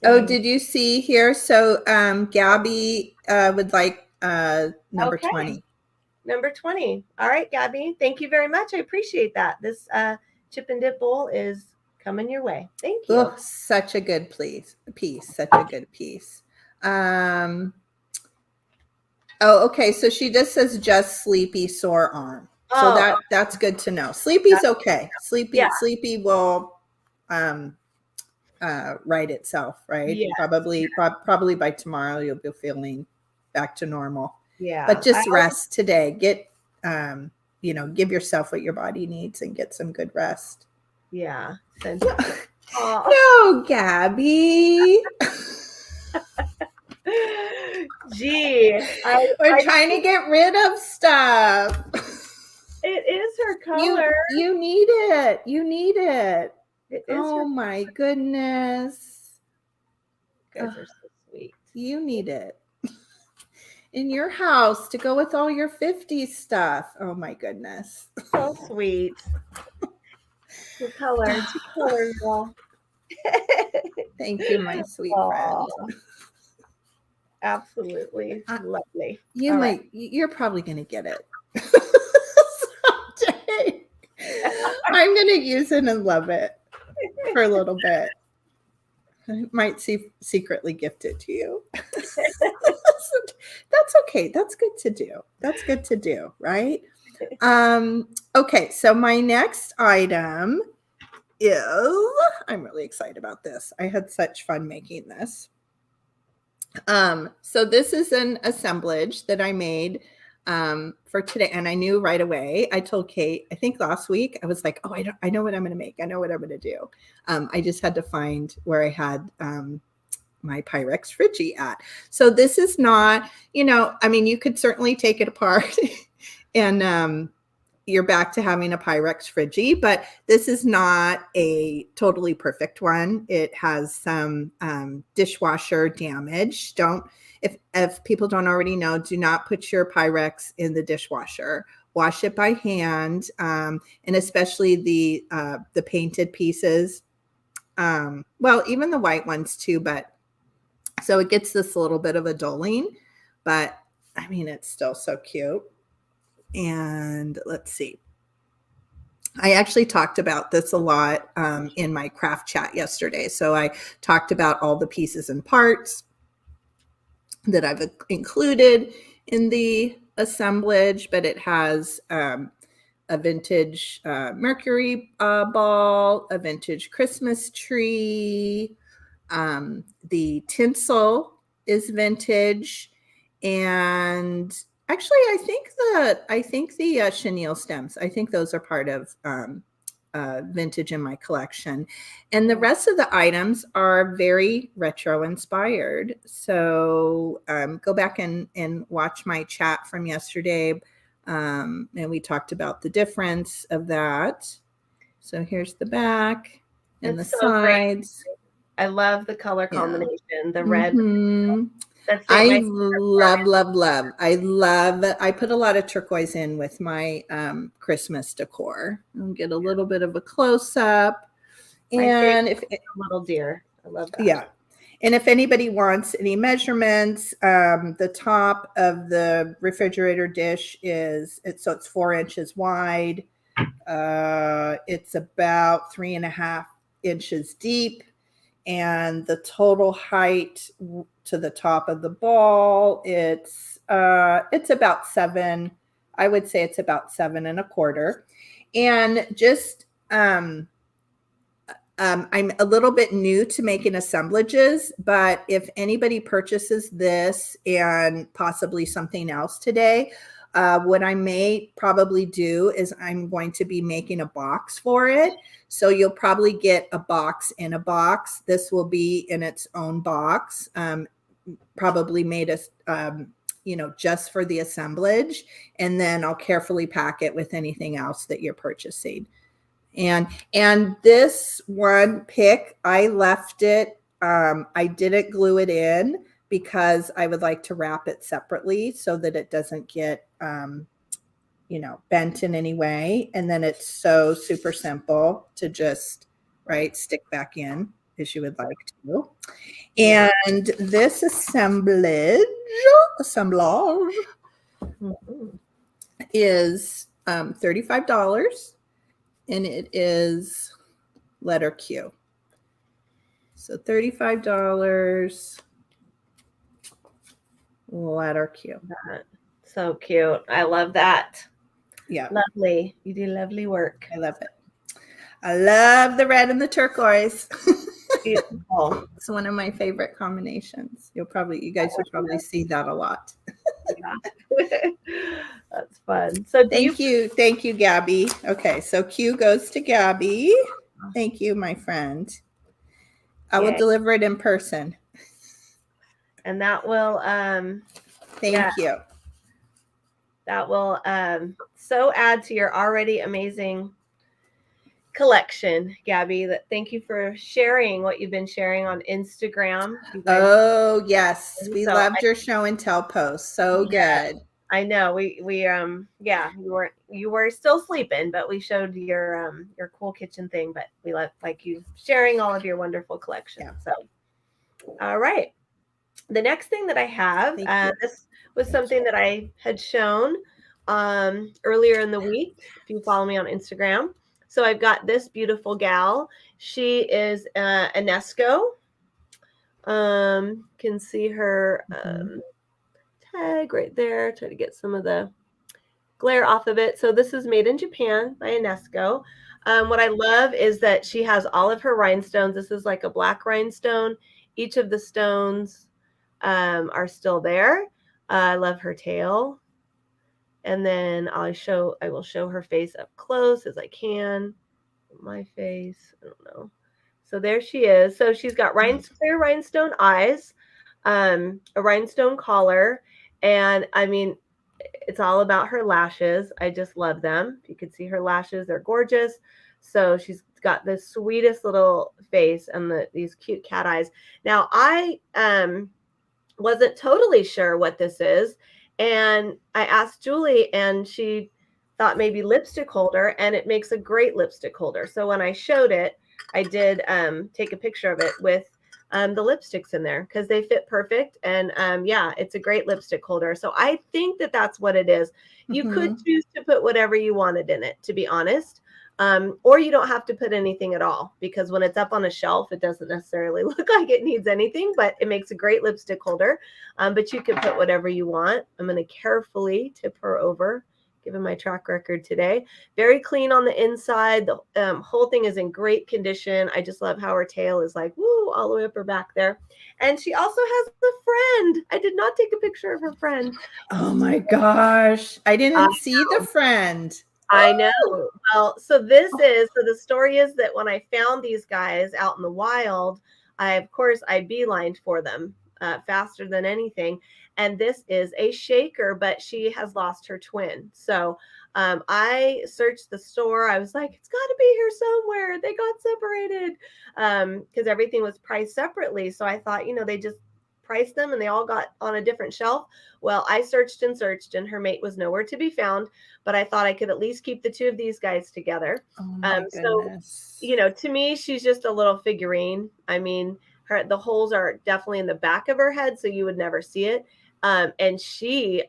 Oh, did you see here? So Gabby would like number 20. Number 20. All right, Gabby. Thank you very much. I appreciate that. This chip and dip bowl is coming your way. Thank you. Oh, such a good piece. Such a good piece. Oh, okay. So she just says just sleepy, sore arm. So that's good to know. Sleepy's okay. Sleepy will right itself, right? Yes. Probably by tomorrow you'll be feeling back to normal. Yeah. But just rest today. Get give yourself what your body needs and get some good rest. Yeah. No, Gabby. Gee, we're trying to get rid of stuff. It is her color. You need it. You need it. It is oh my goodness. You guys are so sweet. You need it in your house to go with all your 50s stuff. Oh my goodness. So sweet. Your color. Girl. Thank you, my sweet friend. Absolutely lovely. You're probably going to get it someday. I'm going to use it and love it for a little bit. I might secretly gift it to you. That's okay. That's good to do. Right? Okay. So my next item is, I'm really excited about this. I had such fun making this. So this is an assemblage that I made for today, and I knew right away. I told Kate, I think last week, I was like, oh, I know what I'm going to make. I know what I'm going to do. I just had to find where I had my Pyrex Friggy at. So this is not, you could certainly take it apart and you're back to having a Pyrex Friggy, but this is not a totally perfect one. It has some dishwasher damage. If people don't already know, do not put your Pyrex in the dishwasher. Wash it by hand, and especially the painted pieces. Well, even the white ones too, but so it gets this little bit of a dulling, but I mean, it's still so cute. And let's see. I actually talked about this a lot in my craft chat yesterday. So I talked about all the pieces and parts that I've included in the assemblage, but it has a vintage Mercury ball, a vintage Christmas tree. The tinsel is vintage, and actually, I think the chenille stems, I think those are part of vintage in my collection. And the rest of the items are very retro inspired. So go back and watch my chat from yesterday. And we talked about the difference of that. So here's the back and the sides. Great. I love the color combination, the red. Mm-hmm. I love. I put a lot of turquoise in with my Christmas decor. I'll get a little bit of a close up. And if a little deer, I love that. Yeah. And if anybody wants any measurements, the top of the refrigerator dish it's 4 inches wide. It's about 3.5 inches deep. And the total height to the top of the ball, it's about 7 I would say it's about 7 1/4. And just, I'm a little bit new to making assemblages, but if anybody purchases this and possibly something else today, what I may probably do is I'm going to be making a box for it. So you'll probably get a box in a box. This will be in its own box, probably made just for the assemblage. And then I'll carefully pack it with anything else that you're purchasing. And this one pick, I left it. I didn't glue it in because I would like to wrap it separately so that it doesn't get, bent in any way. And then it's so super simple to just, stick back in as you would like to. And this assemblage is $35. And it is letter Q. So $35, letter Q. So cute. I love that. Yeah. Lovely. You do lovely work. I love it. I love the red and the turquoise. Beautiful. It's one of my favorite combinations. You guys will probably see that a lot. Yeah. That's fun. So thank you, Gabby. Okay, so Q goes to Gabby. Thank you, my friend. I will deliver it in person. And that will thank you. That will so add to your already amazing collection, Gabby. Thank you for sharing what you've been sharing on Instagram. Oh yes, we loved your show and tell post. So good. I know we you were still sleeping, but we showed your cool kitchen thing. But we like you sharing all of your wonderful collection. Yeah. So, all right, the next thing that I have, this was something that I had shown earlier in the week. If you follow me on Instagram, so I've got this beautiful gal. She is UNESCO. Can see her. Tag right there. Try to get some of the glare off of it. So this is made in Japan by UNESCO. What I love is that she has all of her rhinestones. This is like a black rhinestone. Each of the stones are still there. I love her tail. And then I will show her face up close as I can. My face, I don't know. So there she is. So she's got clear rhinestone eyes, a rhinestone collar. And I mean, it's all about her lashes. I just love them. You can see her lashes. They're gorgeous. So she's got the sweetest little face and these cute cat eyes. Now, I wasn't totally sure what this is. And I asked Julie, and she thought maybe lipstick holder, and it makes a great lipstick holder. So when I showed it, I did take a picture of it with the lipsticks in there because they fit perfect. And it's a great lipstick holder. So I think that that's what it is. You could choose to put whatever you wanted in it, to be honest. Or you don't have to put anything at all, because when it's up on a shelf, it doesn't necessarily look like it needs anything, but it makes a great lipstick holder. But you can put whatever you want. I'm going to carefully tip her over, given my track record today. Very clean on the inside. The whole thing is in great condition. I just love how her tail is like, woo, all the way up her back there. And she also has a friend. I did not take a picture of her friend. Oh my gosh. I didn't see the friend. I know. Well, so the story is that when I found these guys out in the wild, I beelined for them faster than anything. And this is a shaker, but she has lost her twin. So I searched the store. I was like, it's got to be here somewhere. They got separated because everything was priced separately. So I thought, they just priced them and they all got on a different shelf. Well, I searched and her mate was nowhere to be found, but I thought I could at least keep the two of these guys together. Oh my goodness. So, to me, she's just a little figurine. I mean, the holes are definitely in the back of her head, so you would never see it. And she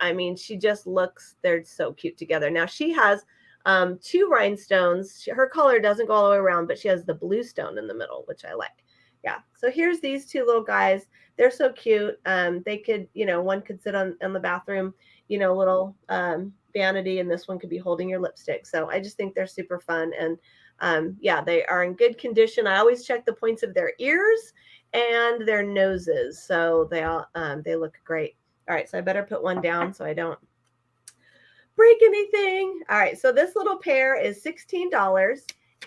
just looks, they're so cute together. Now she has 2 rhinestones. Her collar doesn't go all the way around, but she has the blue stone in the middle, which I like. Yeah. So here's these 2 little guys. They're so cute. They could, one could sit on the bathroom little vanity, and this one could be holding your lipstick. So I just think they're super fun. And yeah, they are in good condition. I always check the points of their ears and their noses. So they look great. All right, so I better put one down so I don't break anything. All right, so this little pair is $16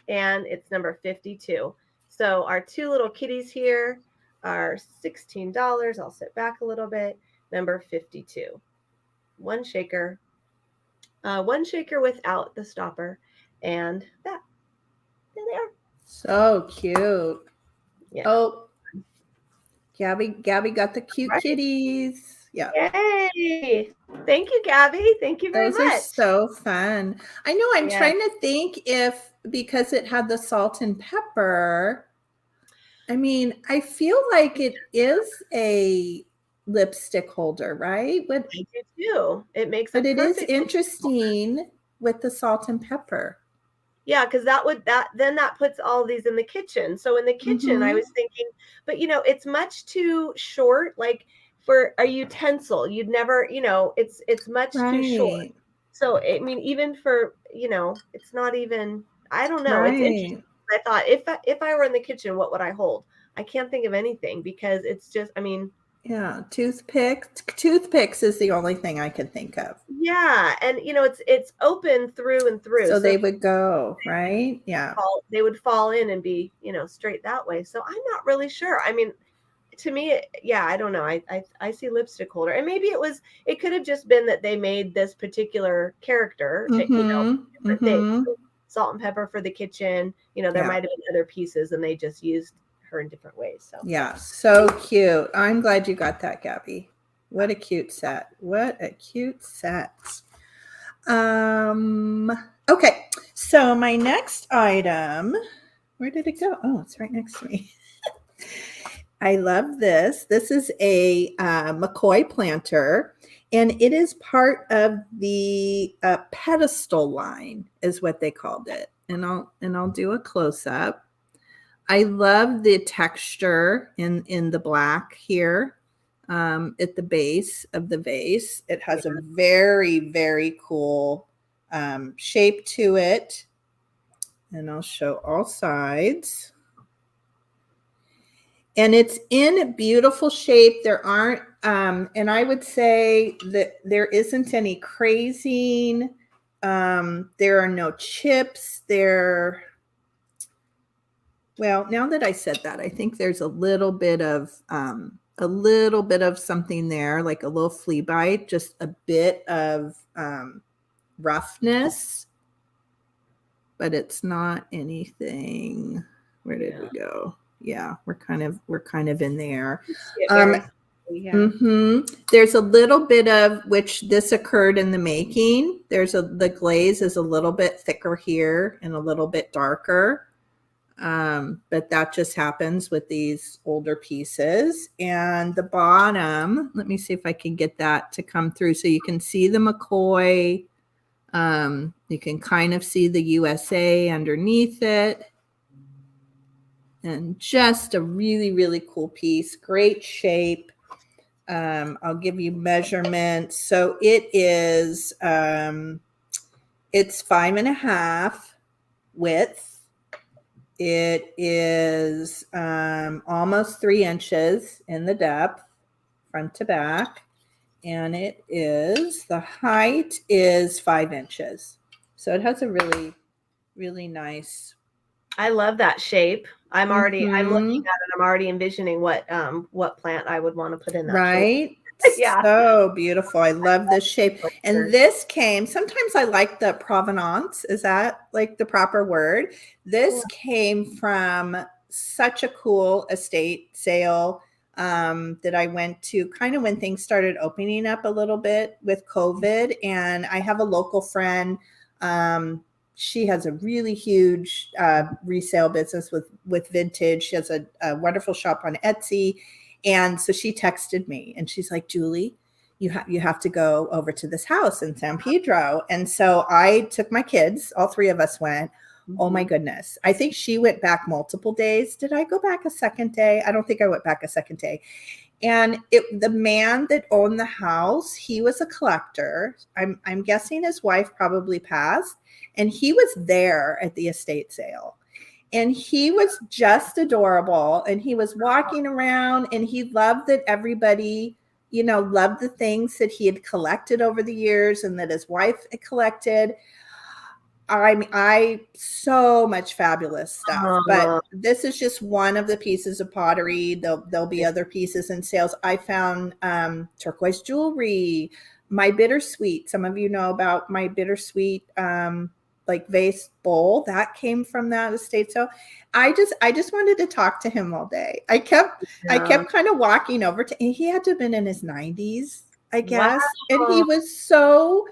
and it's number 52. So our two little kitties here are $16. I'll sit back a little bit. Number 52. One shaker without the stopper, and that. There they are. So cute. Yeah. Oh, Gabby got the cute kitties. Yeah. Yay. Thank you, Gabby. Thank you very Those much. are so fun. I know. I'm trying to think if, because it had the salt and pepper, I mean, I feel like it is a lipstick holder, right? I do too. It makes but it is interesting with the salt and pepper. Yeah, because that puts all these in the kitchen. So in the kitchen, I was thinking, but it's much too short. Like for a utensil, you'd never, it's much too short. So I mean, even for it's not even. I don't know. It's interesting. I thought if I were in the kitchen, what would I hold? I can't think of anything because it's just. I mean. Yeah, toothpicks is the only thing I can think of. Yeah, and it's open through and through. So they would go, right? Yeah. They would fall in and be, straight that way. So I'm not really sure. I mean, to me, yeah, I don't know. I see lipstick holder. And maybe it could have just been that they made this particular character, salt and pepper for the kitchen. There might have been other pieces and they just used her in different ways. So yeah, so cute. I'm glad you got that, Gabby. What a cute set. Okay, so my next item, where did it go? Oh, it's right next to me. I love this. This is a Mccoy Planter, and it is part of the pedestal line, is what they called it. And I'll do a close-up. I love the texture in the black here at the base of the vase. It has a very, very cool shape to it. And I'll show all sides. And it's in beautiful shape. There aren't, and I would say that there isn't any crazing. There are no chips. Well, now that I said that, I think there's a little bit of something there, like a little flea bite, just a bit of roughness, but it's not anything. Where did we go? Yeah, we're kind of in there. There's a little bit of, which this occurred in the making. The glaze is a little bit thicker here and a little bit darker. But that just happens with these older pieces. And the bottom, let me see if I can get that to come through so you can see the Mccoy. You can kind of see the USA underneath it. And just a really, really cool piece. Great shape. I'll give you measurements. So it is, it's 5.5 width. It is almost 3 inches in the depth, front to back. And the height is 5 inches. So it has a really, really nice. I love that shape. I'm looking at it. I'm already envisioning what plant I would want to put in that shape. Yeah. So beautiful. I love this shape. And this came, sometimes I like the provenance. Is that like the proper word? This came from such a cool estate sale that I went to kind of when things started opening up a little bit with COVID. And I have a local friend. She has a really huge resale business with vintage. She has a wonderful shop on Etsy. And so she texted me and she's like, Julie, you have to go over to this house in San Pedro. And so I took my kids, all 3 of us went. Oh my goodness. I think she went back multiple days. Did I go back a second day? I don't think I went back a second day. And the man that owned the house, he was a collector. I'm guessing his wife probably passed, and he was there at the estate sale. And he was just adorable, and he was walking around, and he loved that everybody, loved the things that he had collected over the years and that his wife had collected. I so much fabulous stuff, but this is just one of the pieces of pottery. There'll be other pieces in sales. I found turquoise jewelry, my bittersweet. Some of you know about my bittersweet like vase bowl that came from that estate. So I just wanted to talk to him all day. I kept kind of walking over to. He had to have been in his 90s, I guess, and he was so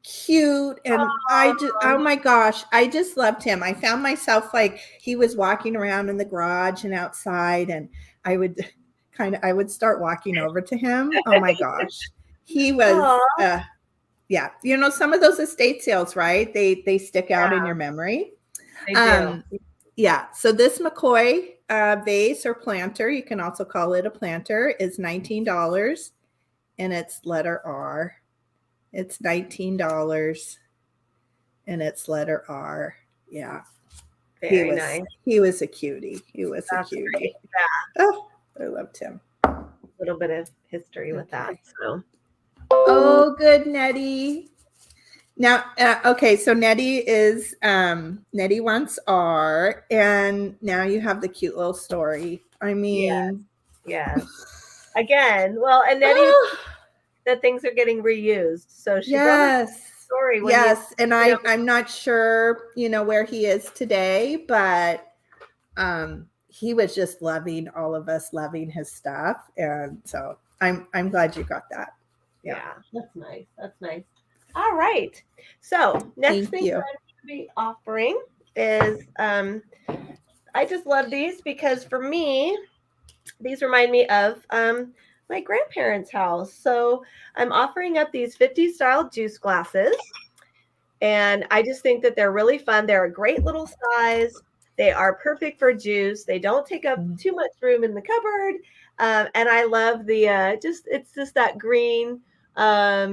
cute, and oh my gosh, I just loved him. I found myself like he was walking around in the garage and outside, and I would start walking over to him. Oh my gosh, he was yeah, some of those estate sales, right, they stick out in your memory. They do. Yeah, so this Mccoy vase or planter, you can also call it a planter, is $19, and it's letter R. It's $19, and it's letter R. Yeah. Very nice. He was a cutie. He was a cutie. Great. Yeah. Oh, I loved him. A little bit of history with that. So. Oh, good, Nettie. Now, okay, so Nettie is, Nettie wants R, and now you have the cute little story. I mean. Yes. Again, well, and Nettie. That things are getting reused. So she brought a story. Yes. And I'm not sure, where he is today, but he was just loving all of us, loving his stuff. And so I'm glad you got that. Yeah, that's nice. That's nice. All right. So next thing I'm going to be offering is I just love these because for me, these remind me of my grandparents' house. So I'm offering up these 50s style juice glasses. And I just think that they're really fun. They're a great little size. They are perfect for juice. They don't take up too much room in the cupboard. And I love the, it's just that green. I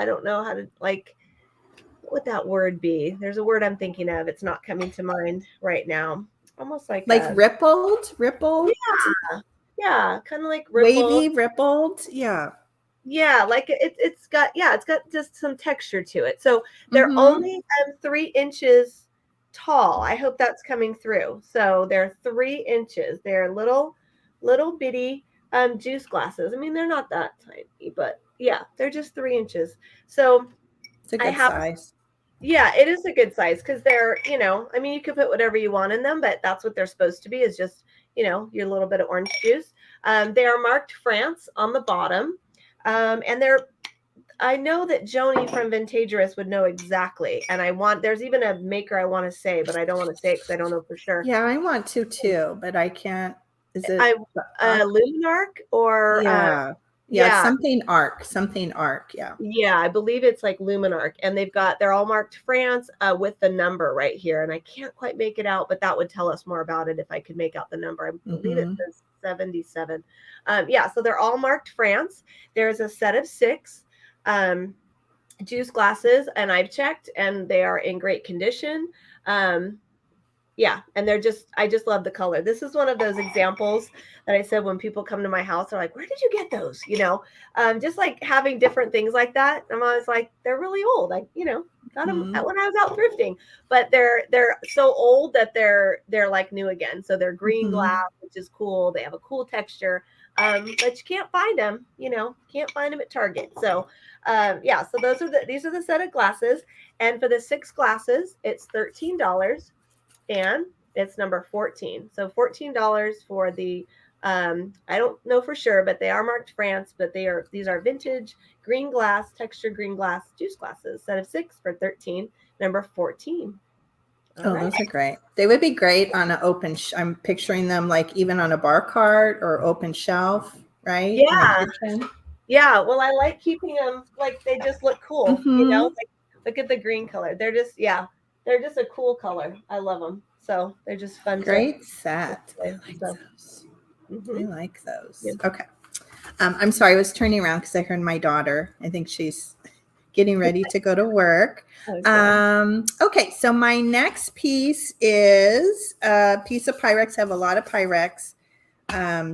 don't know how to, what would that word be? There's a word I'm thinking of. It's not coming to mind right now. Almost like rippled. Yeah, kind of like rippled. Wavy, rippled. Yeah, like it's got just some texture to it. So they're only 3 inches tall. I hope that's coming through. So they're 3 inches. They're little bitty juice glasses. I mean, they're not that tiny, but yeah, they're just 3 inches. So it's a good size. Yeah, it is a good size because they're, I mean, you can put whatever you want in them, but that's what they're supposed to be, is just, your little bit of orange juice. They are marked France on the bottom. And I know that Joni from Vintagerous would know exactly. And there's even a maker I want to say, but I don't want to say it because I don't know for sure. Yeah, I want to too, but I can't. Is it Luminarc or Yeah, something arc. Yeah, I believe it's like Luminarc, and they're all marked France with the number right here, and I can't quite make it out, but that would tell us more about it if I could make out the number. I believe it says 77. So they're all marked France. There's a set of 6 juice glasses, and I've checked, and they are in great condition. And I just love the color. This is one of those examples that I said when people come to my house, they're like, where did you get those? Just like having different things like that. I'm always like, they're really old. I, got them when I was out thrifting, but they're so old that they're like new again. So they're green glass, which is cool. They have a cool texture, but you can't find them, can't find them at Target. So, so these are the set of glasses. And for the 6 glasses, it's $13. And it's number 14. So $14 for the, I don't know for sure, but they are marked France, but these are vintage green glass, textured green glass juice glasses, set of 6 for $13, number 14. Those are great. They would be great on an open, I'm picturing them like even on a bar cart or open shelf, right? Yeah. Yeah. Well, I like keeping them, like, they just look cool, like, look at the green color. They're just a cool color. I love them. So they're just fun. Great set. I like those. I like those. Yeah. Okay. I'm sorry, I was turning around because I heard my daughter. I think she's getting ready to go to work. Okay, so my next piece is a piece of Pyrex. I have a lot of Pyrex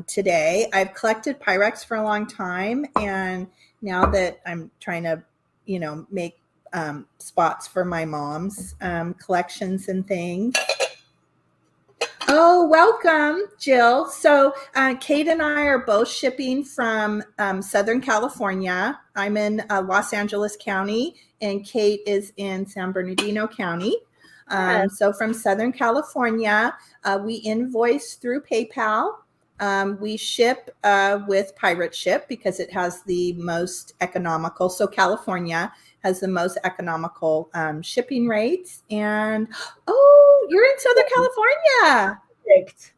today. I've collected Pyrex for a long time, and now that I'm trying to, make spots for my mom's collections and things. Oh, welcome, Jill. So Kate and I are both shipping from Southern California. I'm in Los Angeles County, and Kate is in San Bernardino County. So from Southern California, we invoice through PayPal. We ship with Pirate Ship because it has the most economical. So California has the most economical shipping rates. And you're in Southern California. Perfect.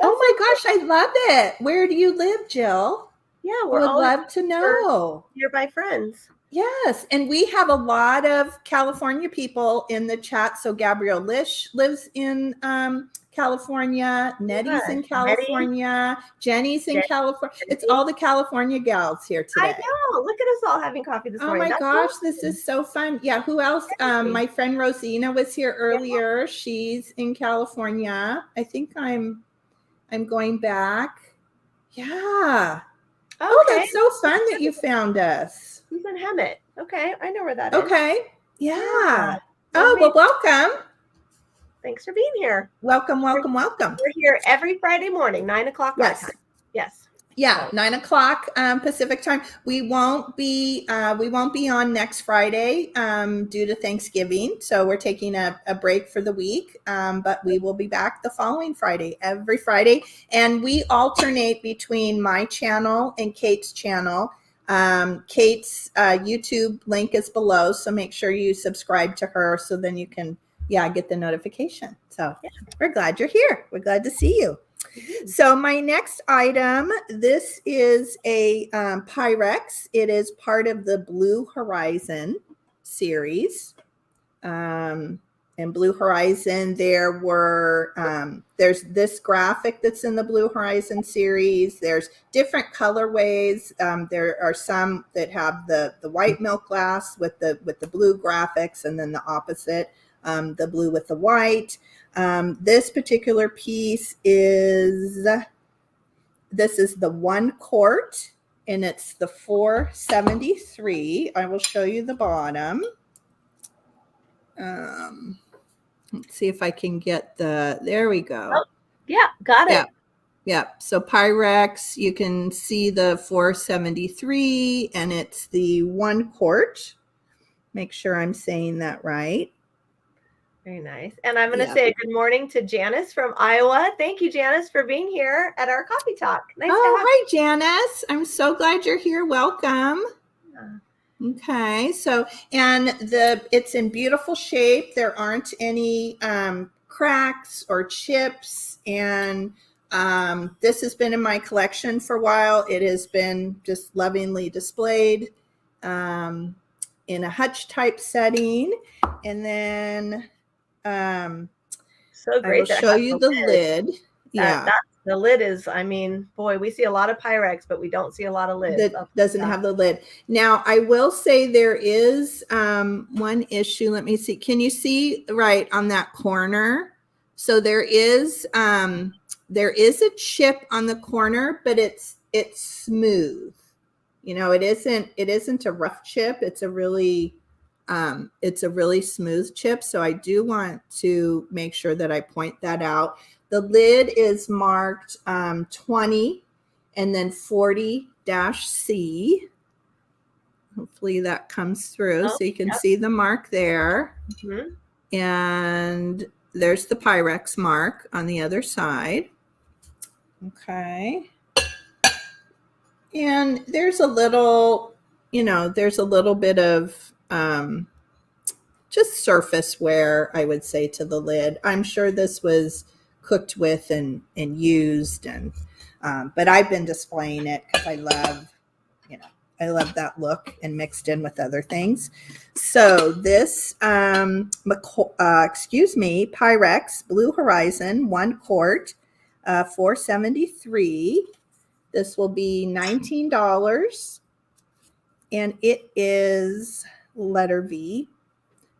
Oh my gosh, I love it. Where do you live, Jill? Yeah, I would love to know. Nearby friends. Yes, and we have a lot of California people in the chat. So Gabrielle Lish lives in California. Nettie's in California. Jenny's in California. It's all the California gals here today. I know. Look at us all having coffee this morning. Oh my gosh, this is so fun. Yeah, who else? My friend Rosina was here earlier. She's in California. I think I'm going back. Yeah. Oh, that's so fun that you found us. Who's in Hemet? Okay, I know where that is. Okay. Yeah. Oh, well, welcome. Thanks for being here. Welcome, welcome, welcome. We're here every Friday morning, 9 o'clock. Yes. Yes. Yeah, 9 o'clock Pacific time. We won't be on next Friday due to Thanksgiving. So we're taking a break for the week. But we will be back the following Friday, every Friday. And we alternate between my channel and Kate's channel. Kate's YouTube link is below. So make sure you subscribe to her so then you can, get the notification. So we're glad you're here. We're glad to see you. So my next item, this is a Pyrex. It is part of the Blue Horizon series. And Blue Horizon, there's this graphic that's in the Blue Horizon series. There's different colorways. There are some that have the white milk glass with the blue graphics, and then the opposite, the blue with the white. This particular piece is the 1 quart, and it's the 473. I will show you the bottom. Let's see if I can get there we go. Oh, yeah, got it. Yeah. So Pyrex, you can see the 473, and it's the 1 quart. Make sure I'm saying that right. Very nice. And I'm going to say good morning to Janice from Iowa. Thank you, Janice, for being here at our coffee talk. Nice to have hi, Janice. I'm so glad you're here. Welcome. Yeah. Okay. So, and it's in beautiful shape. There aren't any cracks or chips. And this has been in my collection for a while. It has been just lovingly displayed in a hutch type setting. And then so great. I will show you the lid. The lid is, we see a lot of Pyrex, but we don't see a lot of lids. That doesn't have the lid. Now, I will say there is one issue. Let me see. Can you see right on that corner? So there is a chip on the corner, but it's smooth. It isn't a rough chip. It's a really smooth chip. So I do want to make sure that I point that out. The lid is marked 20 and then 40-C. Hopefully that comes through. So you can see the mark there. Mm-hmm. And there's the Pyrex mark on the other side. Okay. And there's a little bit of just surface wear, I would say, to the lid. I'm sure this was cooked with and used, but I've been displaying it because I love that look and mixed in with other things. So this Pyrex Blue Horizon 1 quart, 473. This will be $19, and it is letter V.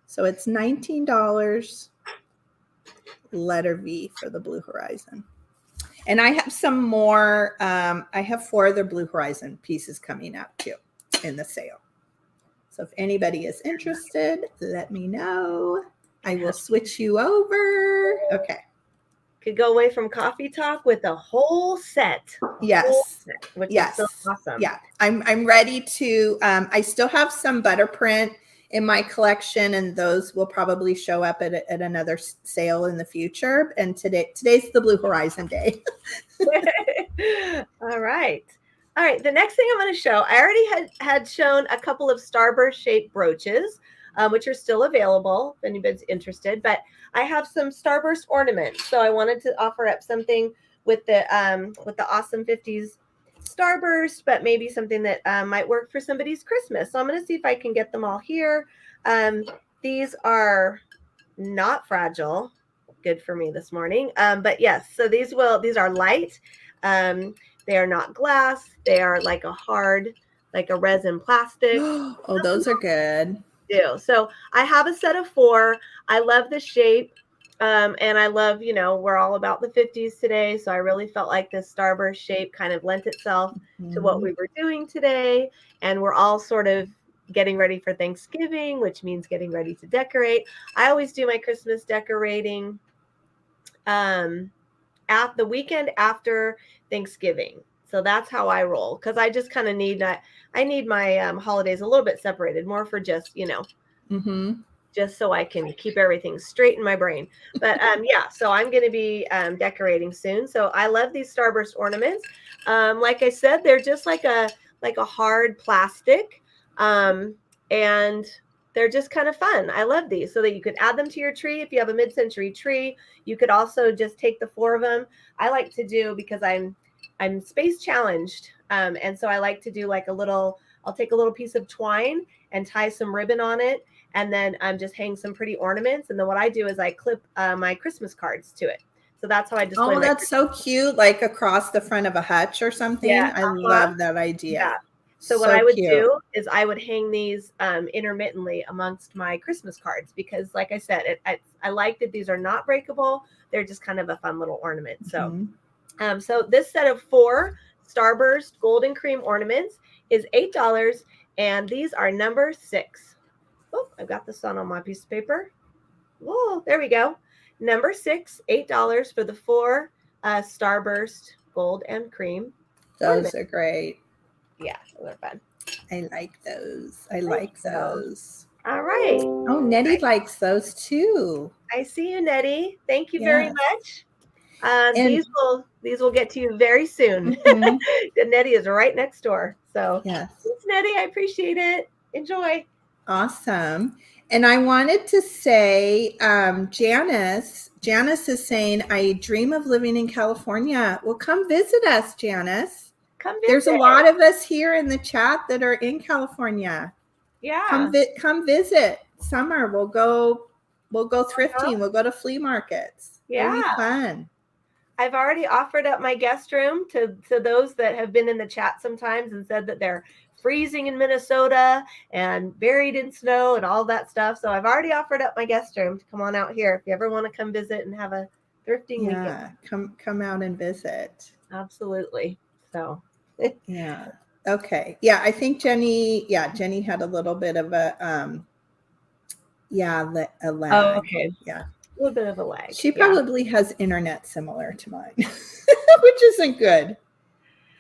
So it's $19, letter V for the Blue Horizon. And I have some more. I have 4 other Blue Horizon pieces coming up too in the sale. So if anybody is interested, let me know. I will switch you over. Okay. Could go away from coffee talk with a whole set. Yes. Which yes. is so awesome. Yeah. I'm ready to, I still have some butter print in my collection, and those will probably show up at another sale in the future. And today's the Blue Horizon day. All right. All right. The next thing I'm going to show, I already had shown a couple of Starburst shaped brooches, which are still available if anybody's interested. But I have some Starburst ornaments, so I wanted to offer up something with the awesome 50s Starburst, but maybe something that might work for somebody's Christmas. So I'm going to see if I can get them all here. These are not fragile. Good for me this morning. But yes, so these are light. They are not glass. They are like a hard, like a resin plastic. Oh, those are good. So I have a set of 4. I love the shape. And I love, we're all about the 50s today. So I really felt like this Starburst shape kind of lent itself to what we were doing today. And we're all sort of getting ready for Thanksgiving, which means getting ready to decorate. I always do my Christmas decorating at the weekend after Thanksgiving. So that's how I roll, because I just kind of need that. I need my holidays a little bit separated, more for just, just so I can keep everything straight in my brain. But yeah, so I'm going to be decorating soon. So I love these Starburst ornaments. Like I said, they're just like a hard plastic, and they're just kind of fun. I love these, so that you could add them to your tree. If you have a mid-century tree, you could also just take the 4 of them. I like to do, because I'm space challenged, and so I like to do like I'll take a little piece of twine and tie some ribbon on it, and then just hang some pretty ornaments. And then what I do is I clip my Christmas cards to it. So that's how I display. Oh, that's so cute, like across the front of a hutch or something. Yeah, I love that idea. Yeah. So what I would do is I would hang these intermittently amongst my Christmas cards, because like I said, I like that these are not breakable. They're just kind of a fun little ornament. So so this set of 4 Starburst golden cream ornaments is $8, and these are number 6. Oh, I've got the sun on my piece of paper. Oh, there we go. Number 6, $8 for the 4 Starburst gold and cream. Those are great. Yeah, those are fun. I like those. I like those. All right. Oh, Nettie likes those too. I see you, Nettie. Thank you very much. These will get to you very soon. Nettie is right next door. So yes. Thanks, Nettie. I appreciate it. Enjoy. Awesome. And I wanted to say, Janice is saying, I dream of living in California. Well, come visit us, Janice. Come visit. There's a lot of us here in the chat that are in California. Yeah. Come visit. Summer, we'll go thrifting. We'll go to flea markets. Yeah. It'll be fun. I've already offered up my guest room to those that have been in the chat sometimes and said that they're freezing in Minnesota and buried in snow and all that stuff. So I've already offered up my guest room to come on out here if you ever want to come visit and have a thrifting weekend. Come out and visit. Absolutely. So yeah. Okay. Yeah, I think Jenny had a little bit of a lag. Oh, okay. Yeah. A little bit of a lag. She probably has internet similar to mine, which isn't good.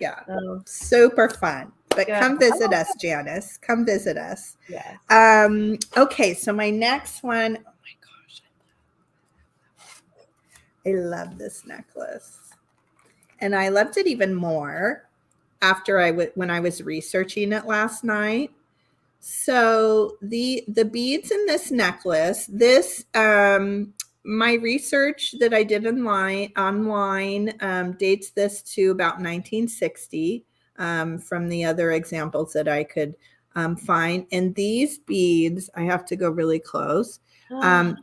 Yeah. Oh. Super fun. But come visit us, Janice. Come visit us. Yes. Okay, so my next one, oh my gosh, I love this necklace. And I loved it even more after when I was researching it last night. So the beads in this necklace, my research that I did online dates this to about 1960 from the other examples that I could find. And these beads, I have to go really close.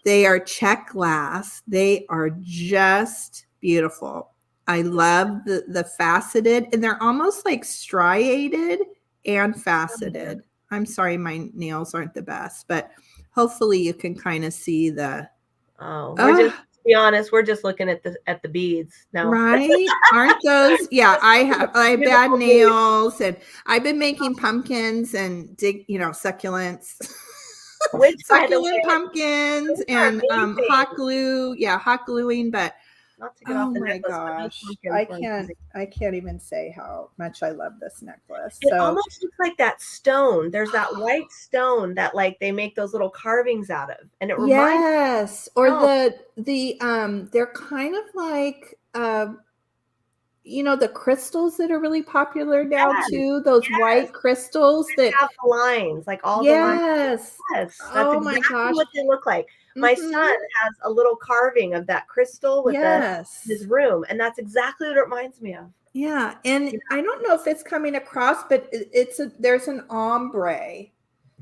They are check glass. They are just beautiful. I love the faceted, and they're almost like striated and faceted. I'm sorry, my nails aren't the best, but hopefully you can kind of see the. Oh, we're just, to be honest, we're just looking at the beads. No. Right? Aren't those? Yeah, I have bad nails, and I've been making pumpkins and succulents. Which, by the Succulent way, pumpkins those are and amazing. hot glue. Yeah, hot gluing, but Not to get off oh the my necklace, but those gosh, pumpkins were I can't even say how much I love this necklace. It So almost looks like that stone. There's that white stone that like they make those little carvings out of, and it reminds me yes, or of they're kind of like the crystals that are really popular now yes, too. Those white crystals they that have the lines, like all the lines. yes. Yes, that's Oh my exactly gosh. what they look like. My son Mhm. has a little carving of that crystal with his Yes. room, and that's exactly what it reminds me of. Yeah, and You I don't know if it's coming across, but there's an ombre.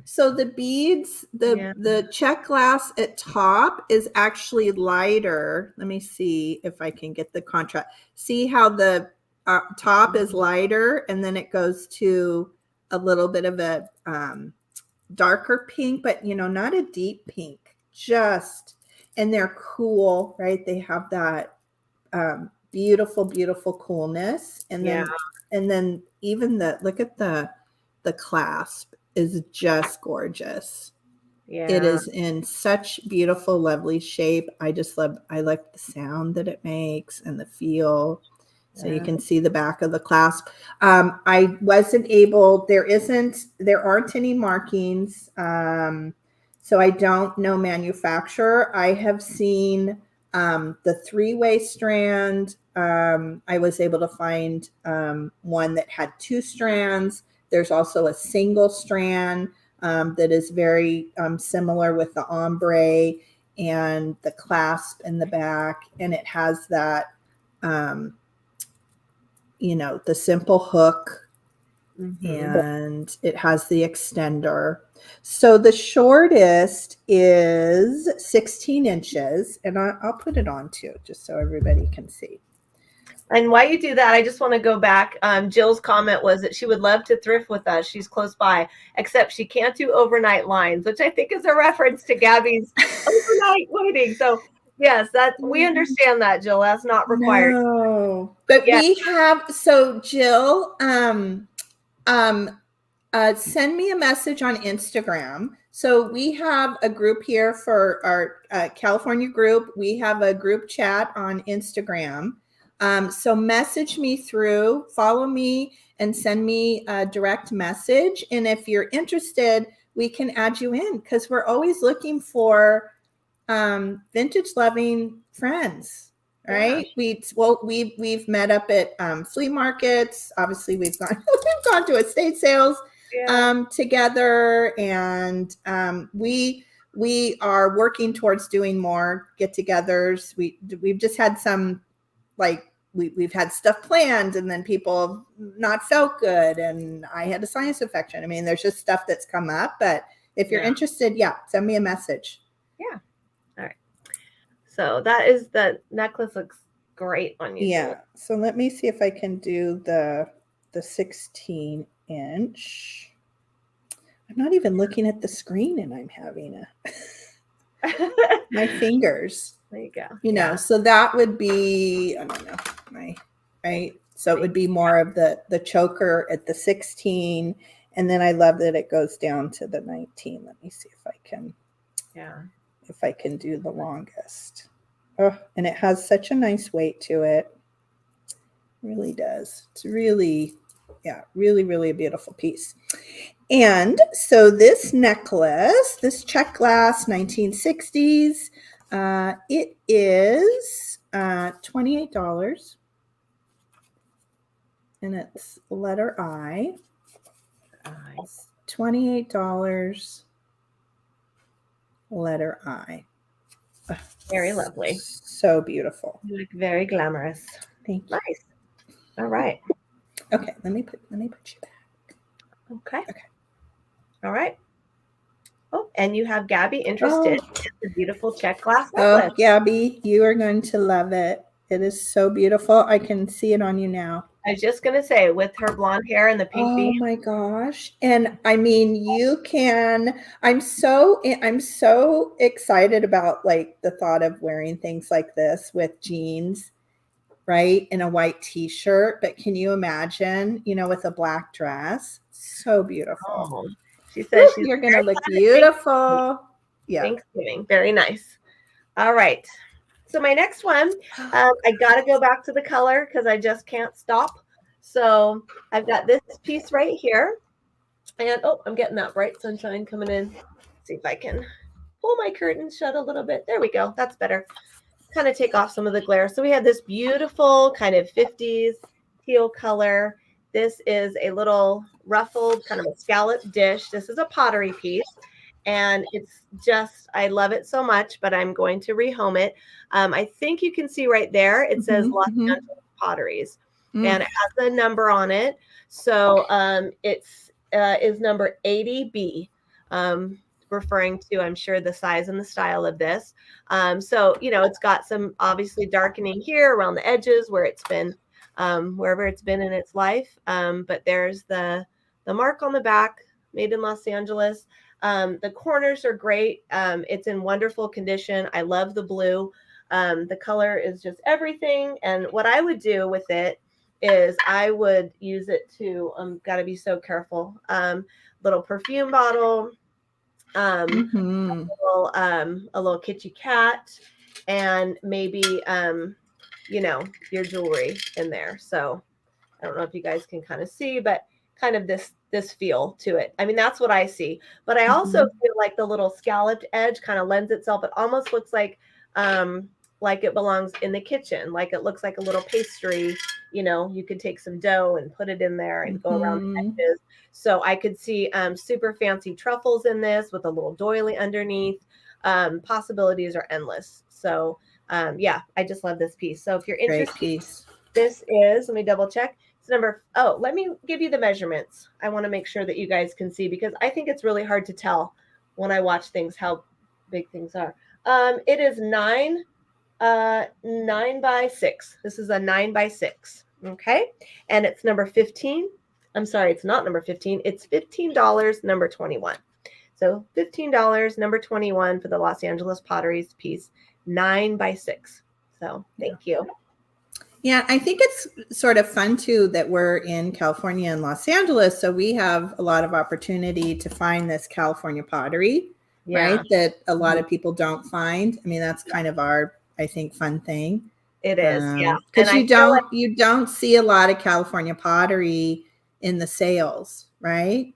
So the beads, Yeah. the check glass at top is actually lighter. Let me see if I can get the contrast. See how the top is lighter, and then it goes to a little bit of a darker pink, but not a deep pink. And they're cool, right? They have that beautiful, beautiful coolness, and Yeah. then even look at the clasp is just gorgeous. Yeah. It is in such beautiful, lovely shape. I like the sound that it makes and the feel. So you can see the back of the clasp. I wasn't able, there aren't any markings. So I don't know manufacturer. I have seen the 3-way strand. I was able to find one that had 2 strands. There's also a single strand that is very similar with the ombre and the clasp in the back. And it has that, the simple hook, and it has the extender. So the shortest is 16 inches, and I'll put it on too, just so everybody can see. And while you do that, I just want to go back. Jill's comment was that she would love to thrift with us. She's close by, except she can't do overnight lines, which I think is a reference to Gabby's overnight waiting. So yes, we understand that, Jill. That's not required. No, but we have. So Jill, send me a message on Instagram. So we have a group here for our California group. We have a group chat on Instagram. So message me through, follow me, and send me a direct message. And if you're interested, we can add you in, because we're always looking for vintage loving friends. Right? Yeah. We've met up at flea markets. Obviously, we've gone to estate sales together, and we are working towards doing more get-togethers. We've just had some, like, we've had stuff planned, and then people have not felt good, and I had a sinus infection. I mean, there's just stuff that's come up. But if you're interested, send me a message. Yeah. All right. So the necklace looks great on you. Yeah. So let me see if I can do the 16 inch. I'm not even looking at the screen, and I'm having my fingers. There you go. So that would be, I don't know, right? So it would be more of the choker at the 16, and then I love that it goes down to the 19. Let me see if I can do the longest. Oh, and it has such a nice weight to it. It really does. It's really, really, really a beautiful piece. And so this necklace, this check glass 1960s, it is $28, and it's letter I. $28, letter I. Very lovely. So beautiful. You look very glamorous. Thank you. Nice. All right. Okay, let me put you back. Okay. All right. Oh, and you have Gabby interested in the beautiful check glass necklace. Oh, Gabby, you are going to love it. It is so beautiful. I can see it on you now. I was just going to say, with her blonde hair and the pink Oh bead. my gosh. And I mean, I'm so excited about like the thought of wearing things like this with jeans, right? And a white t-shirt. But can you imagine, with a black dress? So beautiful. Oh, she says she's You're going to look beautiful. Yeah. Thanksgiving. Very nice. All right. So my next one, I got to go back to the color because I just can't stop. So I've got this piece right here. And, oh, I'm getting that bright sunshine coming in. Let's see if I can pull my curtains shut a little bit. There we go. That's better. Kind of take off some of the glare. So we have this beautiful kind of 50s teal color. This is a little ruffled kind of a scallop dish. This is a pottery piece. And it's just, I love it so much, but I'm going to rehome it. I think you can see right there, it says Los Angeles Potteries, and it has a number on it. So it's is number 80B, referring to, I'm sure, the size and the style of this. So, it's got some obviously darkening here around the edges where it's been, wherever it's been in its life. But there's the mark on the back, made in Los Angeles. The corners are great. It's in wonderful condition. I love the blue. The color is just everything. And what I would do with it is I would use it to, got to be so careful. Little perfume bottle, a little kitschy cat, and maybe, your jewelry in there. So I don't know if you guys can kind of see, but kind of this feel to it. I mean, that's what I see. But I also feel like the little scalloped edge kind of lends itself. It almost looks like it belongs in the kitchen. Like it looks like a little pastry. You could take some dough and put it in there and go around the edges. So I could see super fancy truffles in this with a little doily underneath. Possibilities are endless. So yeah, I just love this piece. So if you're interested, great piece. This is, let me double check. Let me give you the measurements. I want to make sure that you guys can see, because I think it's really hard to tell when I watch things how big things are. It is 9 by 6. This is a 9 by 6. Okay. And it's number 15. I'm sorry, it's not number 15. It's $15, number 21. So $15, number 21 for the Los Angeles Potteries piece, 9 by 6. So thank you. Yeah, I think it's sort of fun too that we're in California and Los Angeles, so we have a lot of opportunity to find this California pottery, right? That a lot of people don't find. I mean, that's kind of our, I think, fun thing. It is, yeah. Because you don't see a lot of California pottery in the sales, right?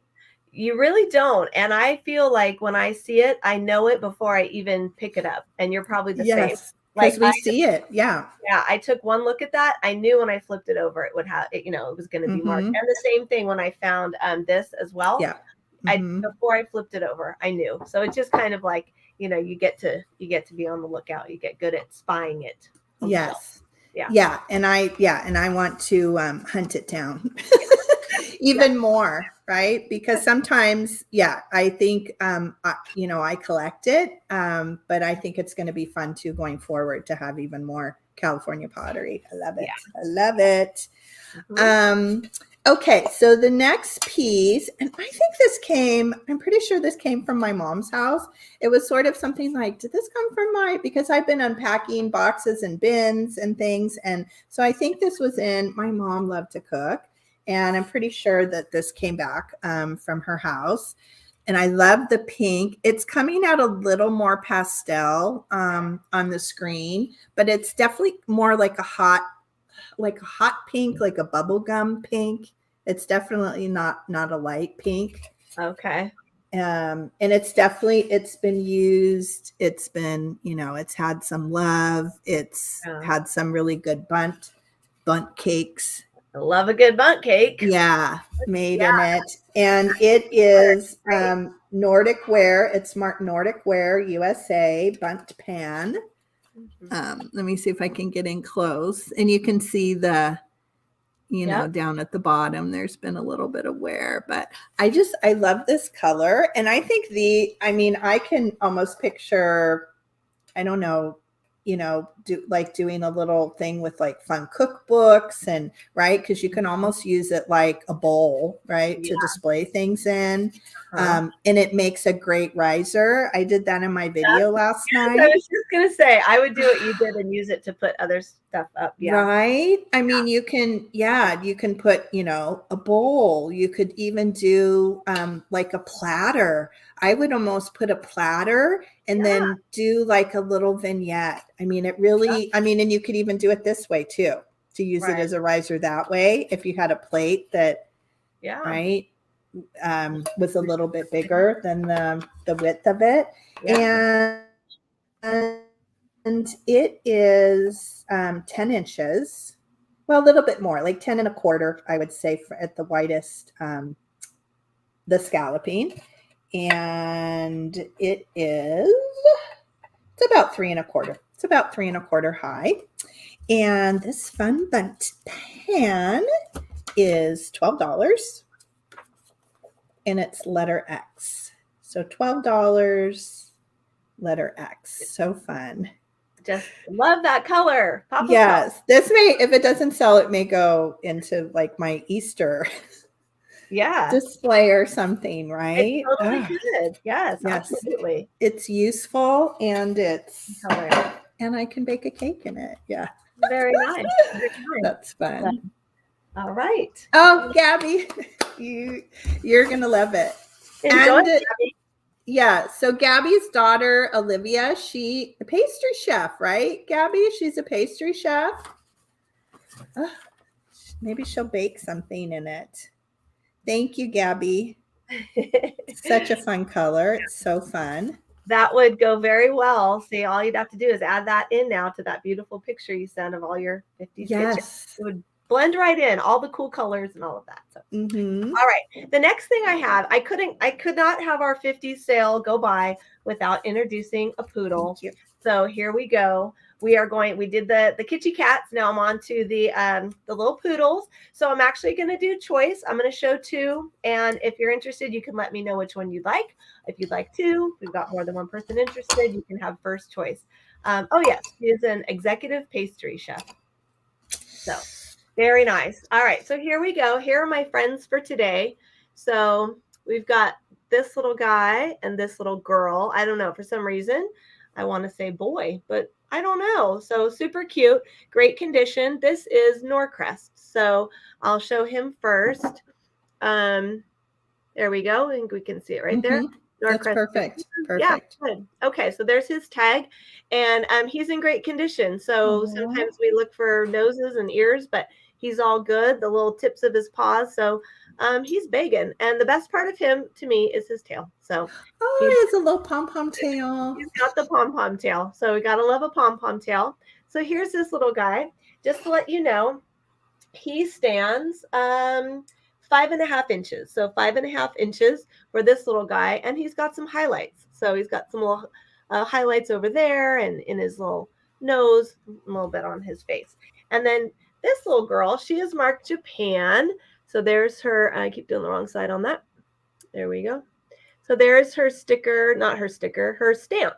You really don't. And I feel like when I see it, I know it before I even pick it up. And you're probably the same. Because we see it. Yeah. Yeah. I took one look at that. I knew when I flipped it over, it would have, it was going to be marked. And the same thing when I found this as well. Yeah. Before I flipped it over, I knew. So it's just kind of like, you get to be on the lookout. You get good at spying it. Yes. Yeah. Yeah. And I want to hunt it down even more. Right. Because sometimes, I think, I collect it. But I think it's going to be fun too, going forward, to have even more California pottery. I love it. Yeah. I love it. Okay. So the next piece, and I think I'm pretty sure this came from my mom's house. It was sort of something like, did this come from because I've been unpacking boxes and bins and things. And so I think this was my mom loved to cook. And I'm pretty sure that this came back from her house. And I love the pink. It's coming out a little more pastel on the screen, but it's definitely more like a hot pink, like a bubblegum pink. It's definitely not a light pink. Okay. And it's been used. It's been, it's had some love. It's had some really good bundt cakes. I love a good bundt cake. Yeah, made in it. And it is Nordic Ware. It's marked Nordic Ware USA bundt pan. Let me see if I can get in close. And you can see the, down at the bottom, there's been a little bit of wear. But I love this color. And I think I can almost picture, I don't know, doing a little thing with like fun cookbooks and right. Cause you can almost use it like a bowl, right. Yeah. To display things in. Uh-huh. And it makes a great riser. I did that in my video last night. I was just going to say, I would do what you did and use it to put other stuff up. Yeah. Right. I mean, you can put, a bowl. You could even do like a platter. I would almost put a platter and then do like a little vignette. I mean, and you could even do it this way too, to use it as a riser that way. If you had a plate that, right, was a little bit bigger than the width of it. Yeah. And it is 10 inches. Well, a little bit more, like 10 and a quarter, I would say, at the widest, the scalloping. And it's about 3 and a quarter. It's about 3 and a quarter high. And this fun bundt pan is $12. And it's letter X. So $12, letter X. So fun. Just love that color. Yes. This may, if it doesn't sell, it may go into like my Easter display or something, right? It's totally good. Yes, absolutely. It's useful and and I can bake a cake in it. Yeah. Very nice. That's fun. All right. Oh, Gabby, you're gonna love it. Enjoy it, Gabby. Yeah. So Gabby's daughter, Olivia, a pastry chef, right? Gabby, she's a pastry chef. Maybe she'll bake something in it. Thank you, Gabby. Such a fun color. It's so fun. That would go very well. See, all you'd have to do is add that in now to that beautiful picture you sent of all your 50s kitchens. It would blend right in, all the cool colors and all of that. So, all right. The next thing I have, I could not have our 50s sale go by without introducing a poodle. So here we go. We did the kitschy cats. Now I'm on to the little poodles. So I'm actually going to do choice. I'm going to show 2. And if you're interested, you can let me know which one you'd like. If you'd like 2, we've got more than one person interested, you can have first choice. Oh yes, he is an executive pastry chef. So very nice. All right. So here we go. Here are my friends for today. So we've got this little guy and this little girl. I don't know. For some reason, I want to say boy, but I don't know. So super cute, great condition. This is Norcrest. So I'll show him first. There we go. I think we can see it right there. That's perfect. Yeah, good. Okay, so there's his tag, and he's in great condition. So sometimes we look for noses and ears, but he's all good. The little tips of his paws. So he's begging, and the best part of him to me is his tail. So he has a little pom-pom tail. He's got the pom-pom tail. So we gotta love a pom-pom tail. So here's this little guy. Just to let you know, he stands 5.5 inches. So 5.5 inches for this little guy, and he's got some highlights. So he's got some little highlights over there and in his little nose, a little bit on his face. And then this little girl, she is marked Japan. So there's her, I keep doing the wrong side on that. There we go. So there's her sticker, not her sticker, her stamp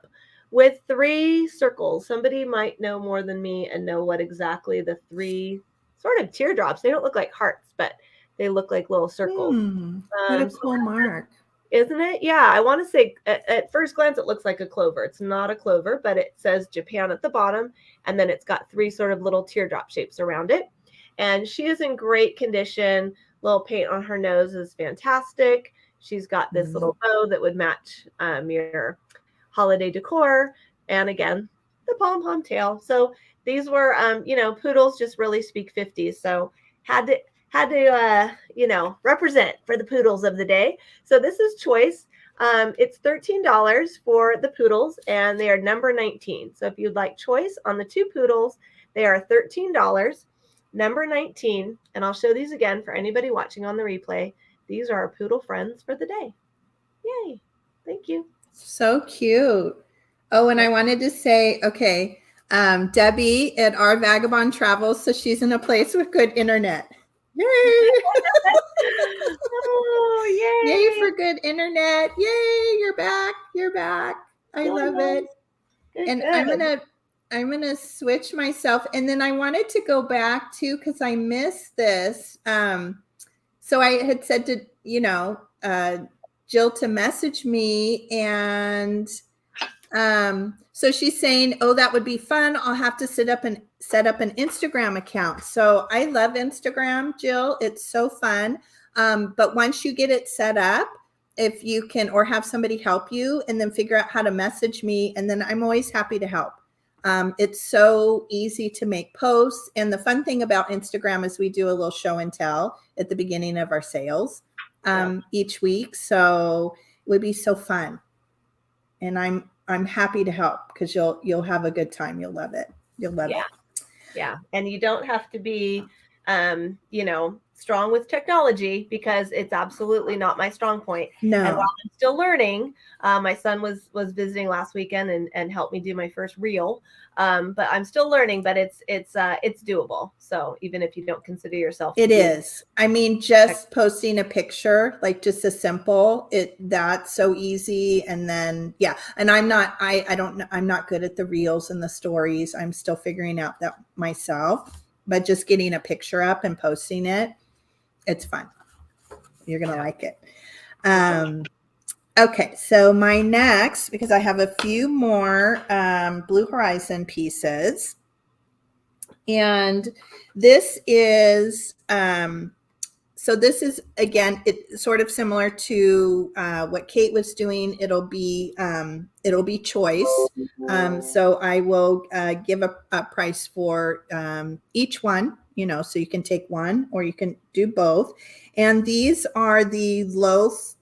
with 3 circles. Somebody might know more than me and know what exactly the 3 sort of teardrops. They don't look like hearts, but they look like little circles. What a cool mark. Isn't it? Yeah, I want to say at first glance, it looks like a clover. It's not a clover, but it says Japan at the bottom. And then it's got 3 sort of little teardrop shapes around it. And she is in great condition. Little paint on her nose is fantastic. She's got this little bow that would match your holiday decor. And again, the pom-pom tail. So these were, poodles just really speak 50s. So had to represent for the poodles of the day. So this is choice. It's $13 for the poodles, and they are number 19. So if you'd like choice on the 2 poodles, they are $13, number 19. And I'll show these again for anybody watching on the replay. These are our poodle friends for the day. Yay. Thank you. So cute. Oh, and I wanted to say, okay, Debbie at Our Vagabond Travels, so she's in a place with good internet. Yay! Oh, yay! Yay for good internet! Yay! You're back! You're back! I love it. Good, and good. I'm gonna switch myself, and then I wanted to go back to, because I missed this. So I had said to Jill to message me, and so she's saying, oh, that would be fun. I'll have to set up an Instagram account. So I love Instagram, Jill. It's so fun. But once you get it set up, if you can, or have somebody help you, and then figure out how to message me, and then I'm always happy to help. It's so easy to make posts. And the fun thing about Instagram is we do a little show and tell at the beginning of our sales each week. So it would be so fun. And I'm happy to help, because you'll have a good time. You'll love it. You'll love it. Yeah. And you don't have to be, strong with technology, because it's absolutely not my strong point. No. And while I'm still learning, my son was visiting last weekend and helped me do my first reel. But I'm still learning, but it's doable. So even if you don't consider yourself, it is. I mean, just posting a picture, like just a simple, that's so easy. And then, and I'm not good at the reels and the stories. I'm still figuring out that myself, but just getting a picture up and posting it, it's fun. You're going to like it. Okay, so my next, because I have a few more Blue Horizon pieces, and this is, so this is, again, it's sort of similar to what Kate was doing. It'll be choice. So I will give a price for each one, so you can take one or you can do both. And these are the loaf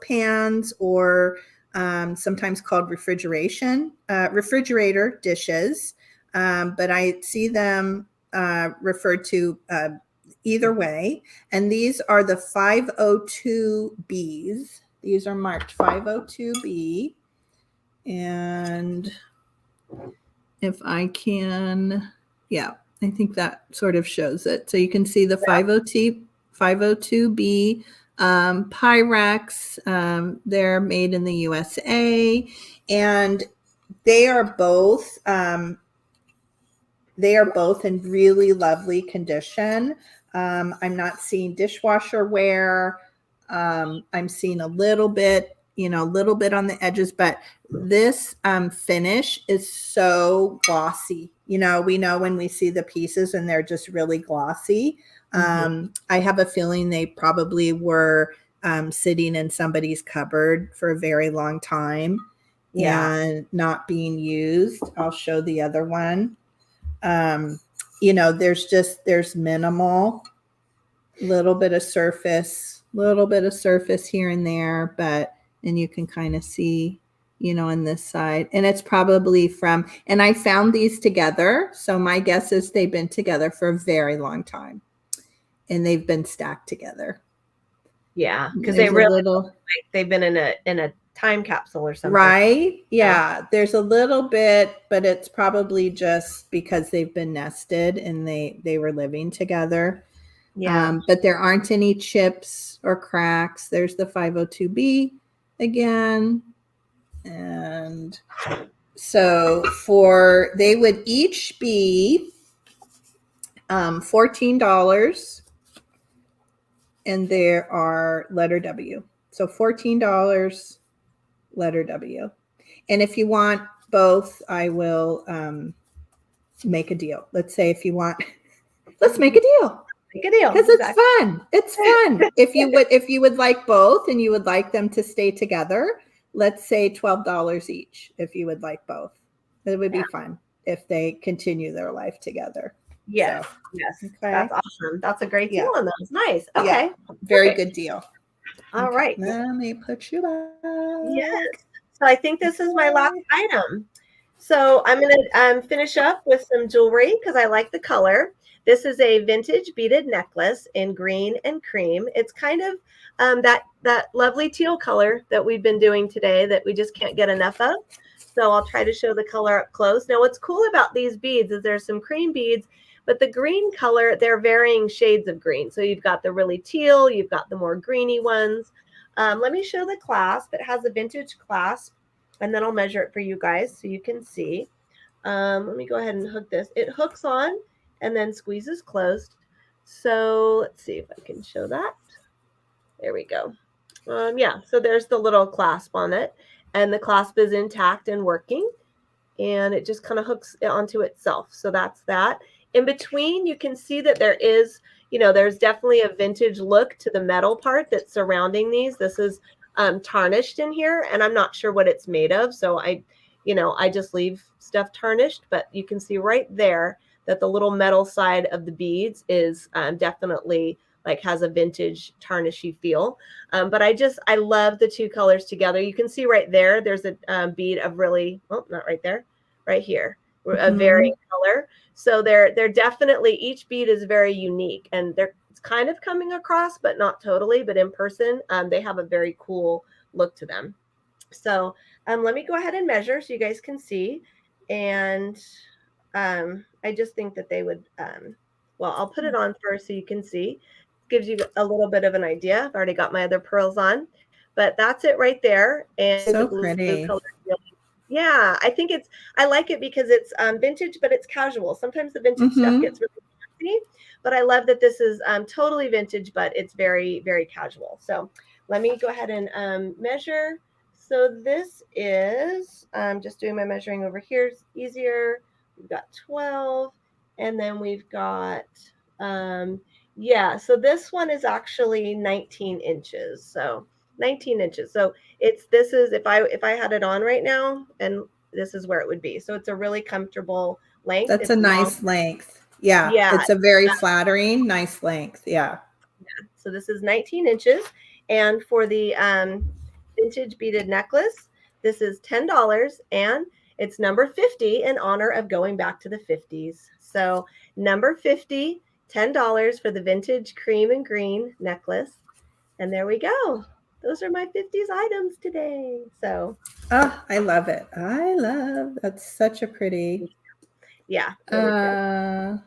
pans, or sometimes called refrigerator dishes. But I see them referred to either way. And these are the 502Bs. These are marked 502B. And if I can, I think that sort of shows it. So you can see the 502B Pyrex. They're made in the USA, and they are both in really lovely condition. I'm not seeing dishwasher wear. I'm seeing a little bit on the edges, but this finish is so glossy. We know when we see the pieces and they're just really glossy. I have a feeling they probably were sitting in somebody's cupboard for a very long time and not being used. I'll show the other one. There's minimal, little bit of surface here and there, and you can kind of see, on this side, and it's probably and I found these together. So my guess is they've been together for a very long time, and they've been stacked together. Yeah. Cause they really look like they've been in a time capsule or something. Right. Yeah. There's a little bit, but it's probably just because they've been nested and they were living together. Yeah. But there aren't any chips or cracks. There's the 502B again. And so they would each be $14, and there are letter W. So $14, letter W. And if you want both, I will make a deal. Let's say if you want, let's make a deal. Make a deal. Because it's fun. It's fun. If you would like both and you would like them to stay together, let's say $12 each if you would like both. It would be fun if they continue their life together. Yes. So, yes. okay. That's awesome. That's a great deal on those. Nice. Okay. Yeah. Very good deal. All right. Let me put you back. Yes. So I think this is my last item. So I'm going to finish up with some jewelry because I like the color. This is a vintage beaded necklace in green and cream. It's kind of that lovely teal color that we've been doing today that we just can't get enough of. So I'll try to show the color up close. Now what's cool about these beads is there's some cream beads, but the green color, they're varying shades of green. So you've got the really teal, you've got the more greeny ones. Let me show the clasp. It has a vintage clasp, and then I'll measure it for you guys so you can see. Let me go ahead and hook this. It hooks on and then squeezes closed. So let's see if I can show that. There we go. Yeah, so there's the little clasp on it, and the clasp is intact and working, and it just kind of hooks it onto itself. So that's that. In between, you can see that there is, there's definitely a vintage look to the metal part that's surrounding these. This is tarnished in here, and I'm not sure what it's made of. So I just leave stuff tarnished, but you can see right there that the little metal side of the beads is definitely like has a vintage tarnishy feel. But I love the two colors together. You can see right there, there's a bead of really, oh, not right there, right here, a varying color. So they're definitely, each bead is very unique, and they're kind of coming across, but not totally, but in person, they have a very cool look to them. So let me go ahead and measure so you guys can see. And I just think that they would, well, I'll put it on first so you can see. Gives you a little bit of an idea. I've already got my other pearls on, but that's it right there. And So the blue color. Yeah, I like it because it's vintage, but it's casual. Sometimes the vintage stuff gets really fancy, but I love that this is totally vintage, but it's very, very casual. So let me go ahead and measure. So this is, just doing my measuring over here is easier. We've got 12, and then we've got, yeah, so this one is actually 19 inches. So 19 inches. So this is, if I had it on right now, and this is where it would be. So it's a really comfortable length. That's a nice length. Yeah. It's a very flattering, nice length. Yeah. So this is 19 inches. And for the vintage beaded necklace, this is $10, and it's number 50 in honor of going back to the 50s. So number 50, $10 for the vintage cream and green necklace. And there we go. Those are my 50s items today. So, oh, I love it. That's such a pretty. Yeah. Really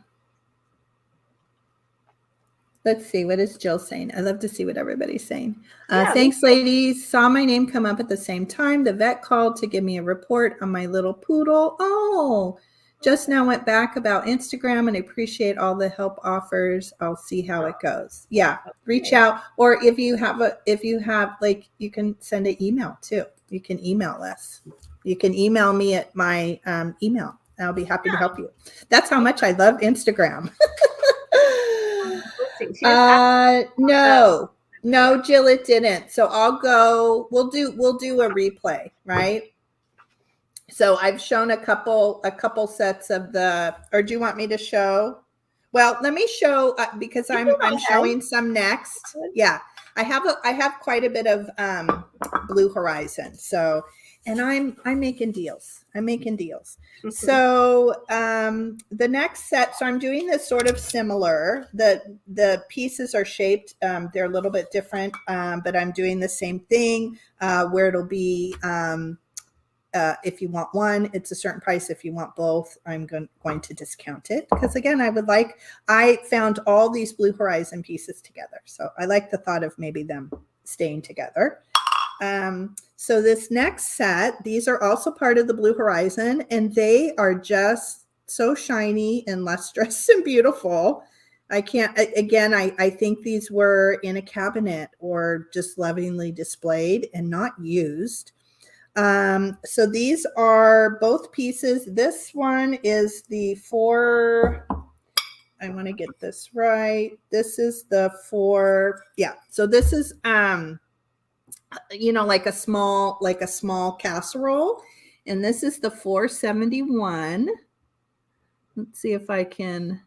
let's see. What is Jill saying? I love to see what everybody's saying. Thanks, ladies. Saw my name come up at the same time. The vet called to give me a report on my little poodle. Oh, just now went back about Instagram and appreciate all the help offers. I'll see how it goes. Yeah. Reach out. Or if you have like, you can send an email too. You can email us. You can email me at my email. I'll be happy to help you. That's how much I love Instagram. No, Jill, it didn't. So I'll go, we'll do a replay, right? So I've shown a couple sets of or do you want me to show? Well, let me show because I'm showing some next. Yeah. I have quite a bit of Blue Horizon. So, and I'm making deals. So the next set, so I'm doing this sort of similar. The pieces are shaped, they're a little bit different, but I'm doing the same thing where it'll be, if you want one, it's a certain price. If you want both, I'm going to discount it. Because again, I found all these Blue Horizon pieces together. So I like the thought of maybe them staying together. So this next set, these are also part of the Blue Horizon, and they are just so shiny and lustrous and beautiful. I think these were in a cabinet or just lovingly displayed and not used. So these are both pieces. This one is the 4, I want to get this right. This is the 4. Yeah. So this is, like a small casserole. And this is the 471. Let's see if I can,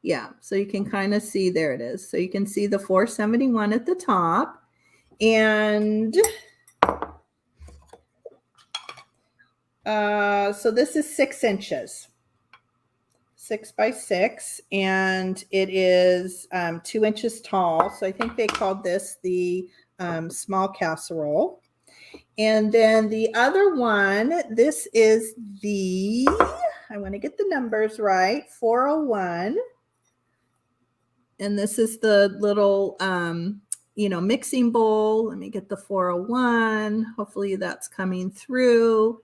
yeah. So you can kind of see, there it is. So you can see the 471 at the top. And so this is 6 inches, 6 by 6, and it is 2 inches tall. So I think they called this the small casserole. And then the other one, this is the, I want to get the numbers right, 401. And this is the little, mixing bowl. Let me get the 401. Hopefully that's coming through.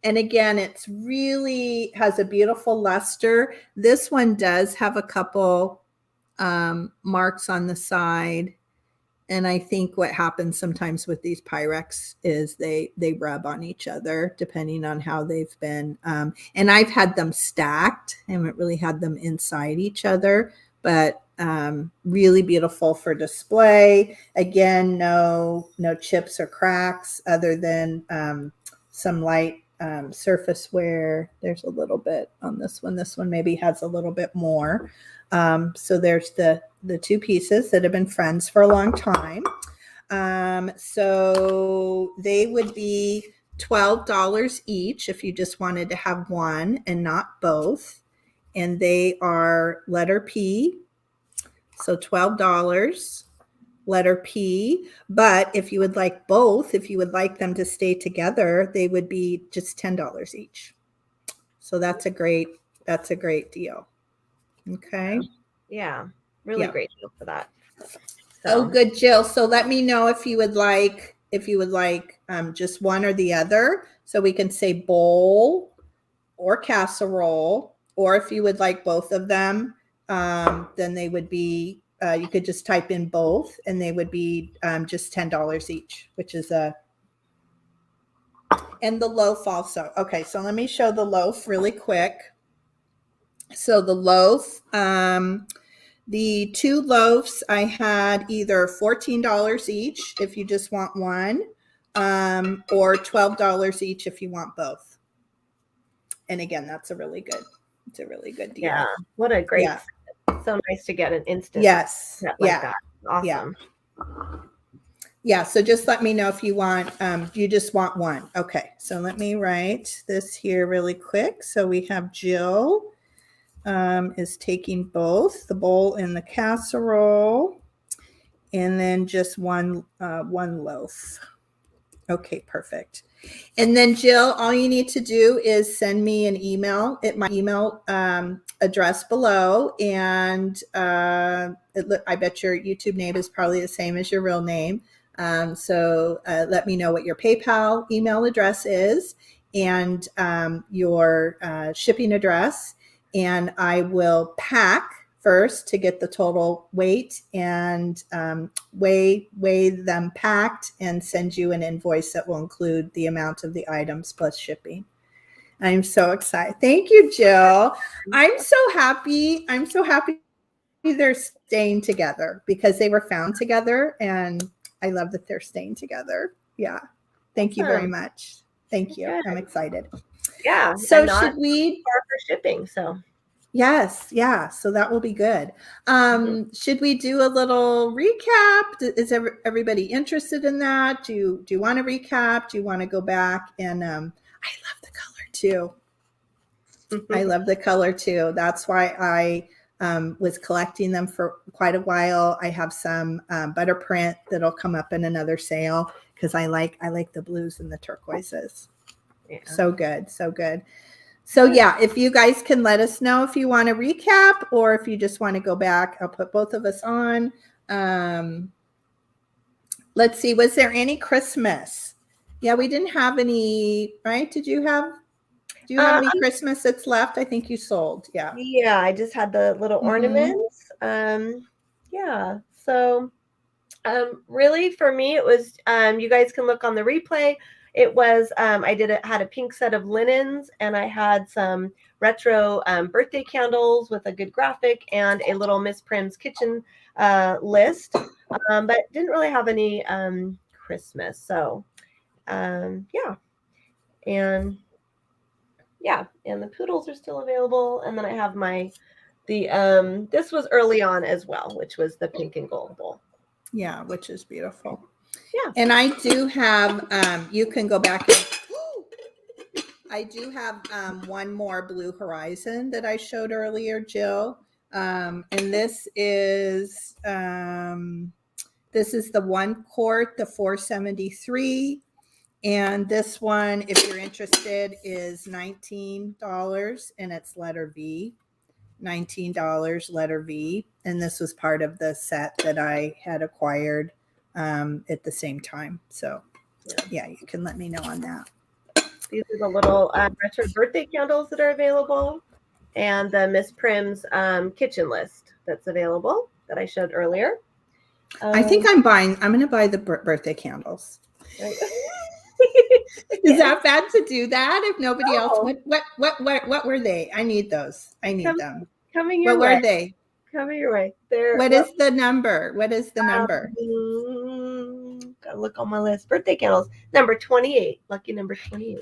And again, it's really has a beautiful luster. This one does have a couple marks on the side. And I think what happens sometimes with these Pyrex is they rub on each other depending on how they've been. And I've had them stacked. I haven't really had them inside each other, but really beautiful for display. Again, no chips or cracks other than some light surface wear. There's a little bit on this one. This one maybe has a little bit more. So there's the two pieces that have been friends for a long time. So they would be $12 each if you just wanted to have one and not both. And they are letter P. So $12, letter P. But if you would like both, if you would like them to stay together, they would be just $10 each. So that's a great deal. Okay. Yeah. Really great deal for that. So. Oh, good, Jill. So let me know if you would like just one or the other. So we can say bowl or casserole, or if you would like both of them, then they would be, you could just type in both and they would be just $10 each, which is and the loaf also. Okay, so let me show the loaf really quick. So the loaf, the two loaves I had either $14 each if you just want one, or $12 each if you want both. And again, it's a really good deal. Yeah, what a great, so nice to get an instant. Yes. Like that. Awesome. Yeah. So just let me know if you want, you just want one. Okay. So let me write this here really quick. So we have Jill is taking both the bowl and the casserole, and then just one loaf. Okay, perfect. And then Jill, all you need to do is send me an email at my email address below, and I bet your YouTube name is probably the same as your real name. So let me know what your PayPal email address is and your shipping address. And I will pack first to get the total weight and weigh them packed and send you an invoice that will include the amount of the items plus shipping. I'm so excited. Thank you, Jill. I'm so happy they're staying together because they were found together, and I love that they're staying together. Yeah. Thank you very much. Thank you. Good. I'm excited. Yeah. So should we for shipping? So yes, yeah. So that will be good. Should we do a little recap? Is everybody interested in that? Do you want to recap? Do you want to go back? And I love the color too. I love the color too. That's why I was collecting them for quite a while. I have some butter print that'll come up in another sale because I like the blues and the turquoises. Yeah. So good. So good. So yeah, if you guys can let us know if you want to recap or if you just want to go back, I'll put both of us on. Let's see, was there any Christmas? Yeah, we didn't have any, right? Do you have any Christmas that's left? I think you sold. Yeah. Yeah, I just had the little ornaments. Yeah. So really for me, it was, you guys can look on the replay. It was, I had a pink set of linens, and I had some retro birthday candles with a good graphic and a little Miss Prim's kitchen list, but didn't really have any Christmas. So yeah. And yeah, and the poodles are still available. And then I have this was early on as well, which was the pink and gold bowl. Yeah, which is beautiful. Yeah. And I do have, you can go back and, I do have one more Blue Horizon that I showed earlier, Jill. And this is the 1 quart, the 473. And this one, if you're interested, is $19, and it's letter V. $19, letter V. And this was part of the set that I had acquired at the same time. So yeah, you can let me know on that. These are the little retro birthday candles that are available, and the Miss Prim's kitchen list that's available that I showed earlier. I think I'm going to buy the birthday candles. Right. Is that bad to do that if nobody else? What were they? I need those. I need them. Coming your way. What were they? Coming your way. What is the number? What is the number? Gotta look on my list. Birthday candles, number 28. Lucky number 28.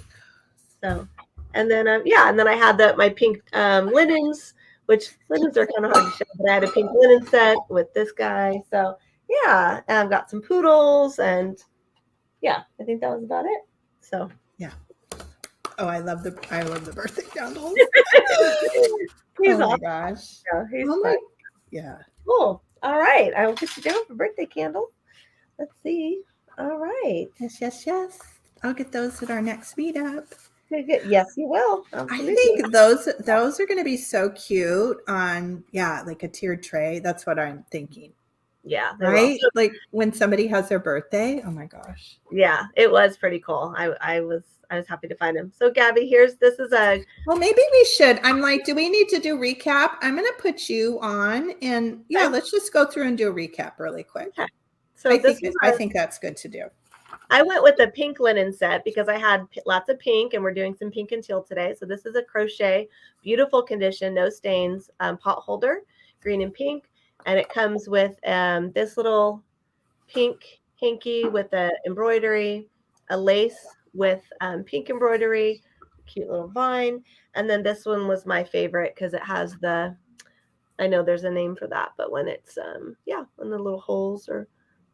So, and then and then I had my pink linens, which linens are kind of hard to show, but I had a pink linen set with this guy. So yeah, and I've got some poodles, and yeah, I think that was about it. So yeah. Oh, I love the birthday candles. He's oh awesome. My gosh. Yeah, he's fun. Yeah. Cool. All right. I will get you down for birthday candle. Let's see. All right. Yes. I'll get those at our next meetup. Good. Yes, you will. Absolutely. I think those are going to be so cute on like a tiered tray. That's what I'm thinking. Yeah. Right? Like when somebody has their birthday. Oh my gosh. Yeah, it was pretty cool. I was happy to find him. So Gabby, this is a. Well, maybe we should. I'm like, do we need to do recap? I'm going to put you on, and let's just go through and do a recap really quick. Okay. So I think that's good to do. I went with the pink linen set because I had lots of pink, and we're doing some pink and teal today. So this is a crochet, beautiful condition, no stains, pot holder, green and pink, and it comes with this little pink hanky with the embroidery, a lace with pink embroidery, cute little vine, and then this one was my favorite because it has I know there's a name for that, but when it's when the little holes are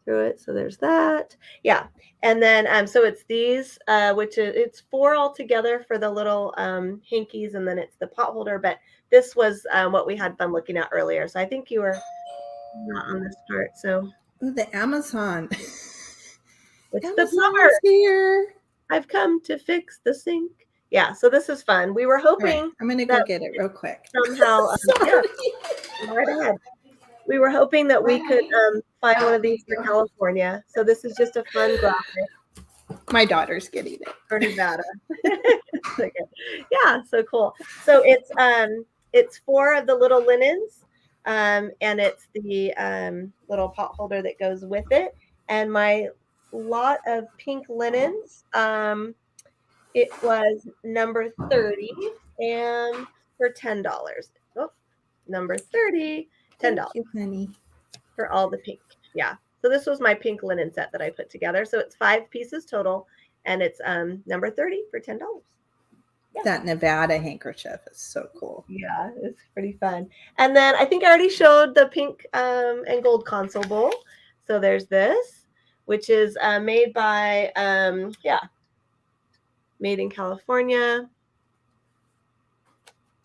through it. So there's that. Yeah. And then so it's these which it's 4 altogether for the little hankies, and then it's the pot holder, but this was what we had fun looking at earlier. So I think you were not on this part. So the Amazon. It's the plumber here. I've come to fix the sink. Yeah, so this is fun. We were hoping. Right, I'm going to go get it real quick. Somehow, right ahead. We were hoping that we could find one of these for California. So this is just a fun graphic. My daughter's getting it for Nevada. Okay. Yeah, so cool. So it's 4 of the little linens, and it's the little pot holder that goes with it, and my lot of pink linens. It was number 30 and for $10. Oh, number 30, $10. Thank you, honey. For all the pink. Yeah. So this was my pink linen set that I put together. So it's 5 pieces total, and it's number 30 for $10. Yeah. That Nevada handkerchief is so cool. Yeah, it's pretty fun. And then I think I already showed the pink and gold console bowl. So there's this, which is made by made in California.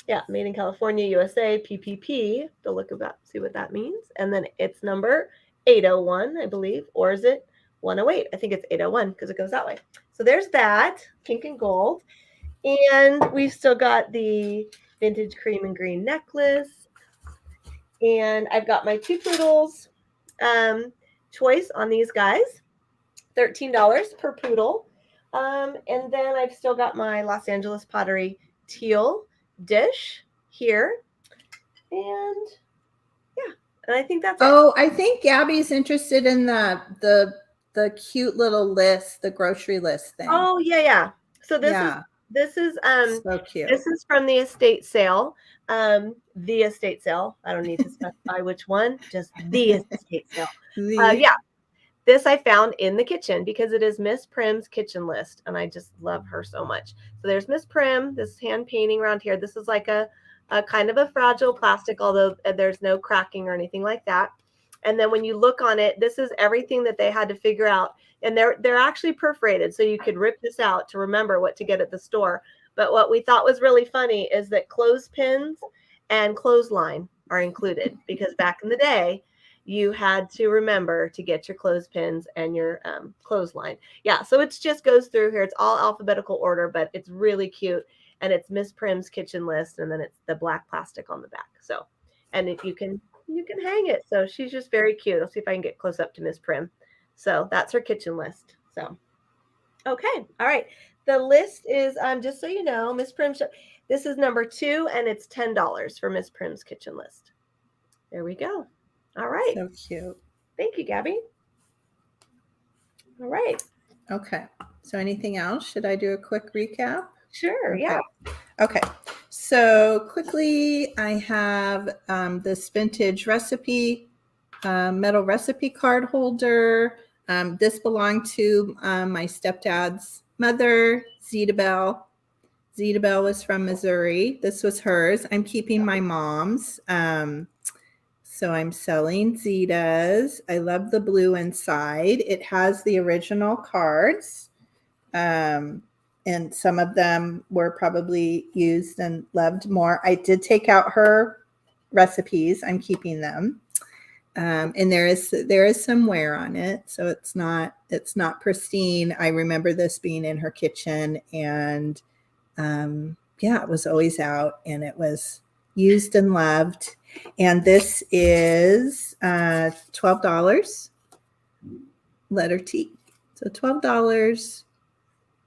Yeah, made in California, USA, PPP. To look about, see what that means. And then it's number 801, I believe, or is it 108? I think it's 801 because it goes that way. So there's that, pink and gold. And we've still got the vintage cream and green necklace. And I've got my 2 poodles choice on these guys, $13 per poodle. And then I've still got my Los Angeles Pottery teal dish here. And yeah, and I think that's it. I think Gabby's interested in the cute little list, the grocery list thing. Oh, yeah. So this is so cute. This is from the estate sale. The estate sale. I don't need to specify which one, just the estate sale. Yeah. This I found in the kitchen because it is Miss Prim's kitchen list, and I just love her so much. So there's Miss Prim, this hand painting around here. This is like a kind of a fragile plastic, although there's no cracking or anything like that. And then when you look on it, this is everything that they had to figure out. And they're actually perforated, so you could rip this out to remember what to get at the store. But what we thought was really funny is that clothespins and clothesline are included, because back in the day, you had to remember to get your clothespins and your clothesline. Yeah, so it just goes through here. It's all alphabetical order, but it's really cute. And it's Miss Prim's kitchen list, and then it's the black plastic on the back. So, and if you can hang it. So she's just very cute. I'll see if I can get close up to Miss Prim. So that's her kitchen list. So, okay. All right. the list is, just so you know, Miss Prim, this is number 2, and it's $10 for Miss Prim's kitchen list. There we go. All right. So cute. Thank you, Gabby. All right. Okay. So anything else? Should I do a quick recap? Sure. Okay. Yeah. Okay. So quickly, I have this vintage recipe, metal recipe card holder. This belonged to my stepdad's mother, Zeta Bell. Zeta Bell was from Missouri. This was hers. I'm keeping my mom's. So I'm selling Zeta's. I love the blue inside. It has the original cards. And some of them were probably used and loved more. I did take out her recipes. I'm keeping them. And there is some wear on it, so it's not pristine. I remember this being in her kitchen, and it was always out, and it was used and loved. And this is $12, letter T. So $12,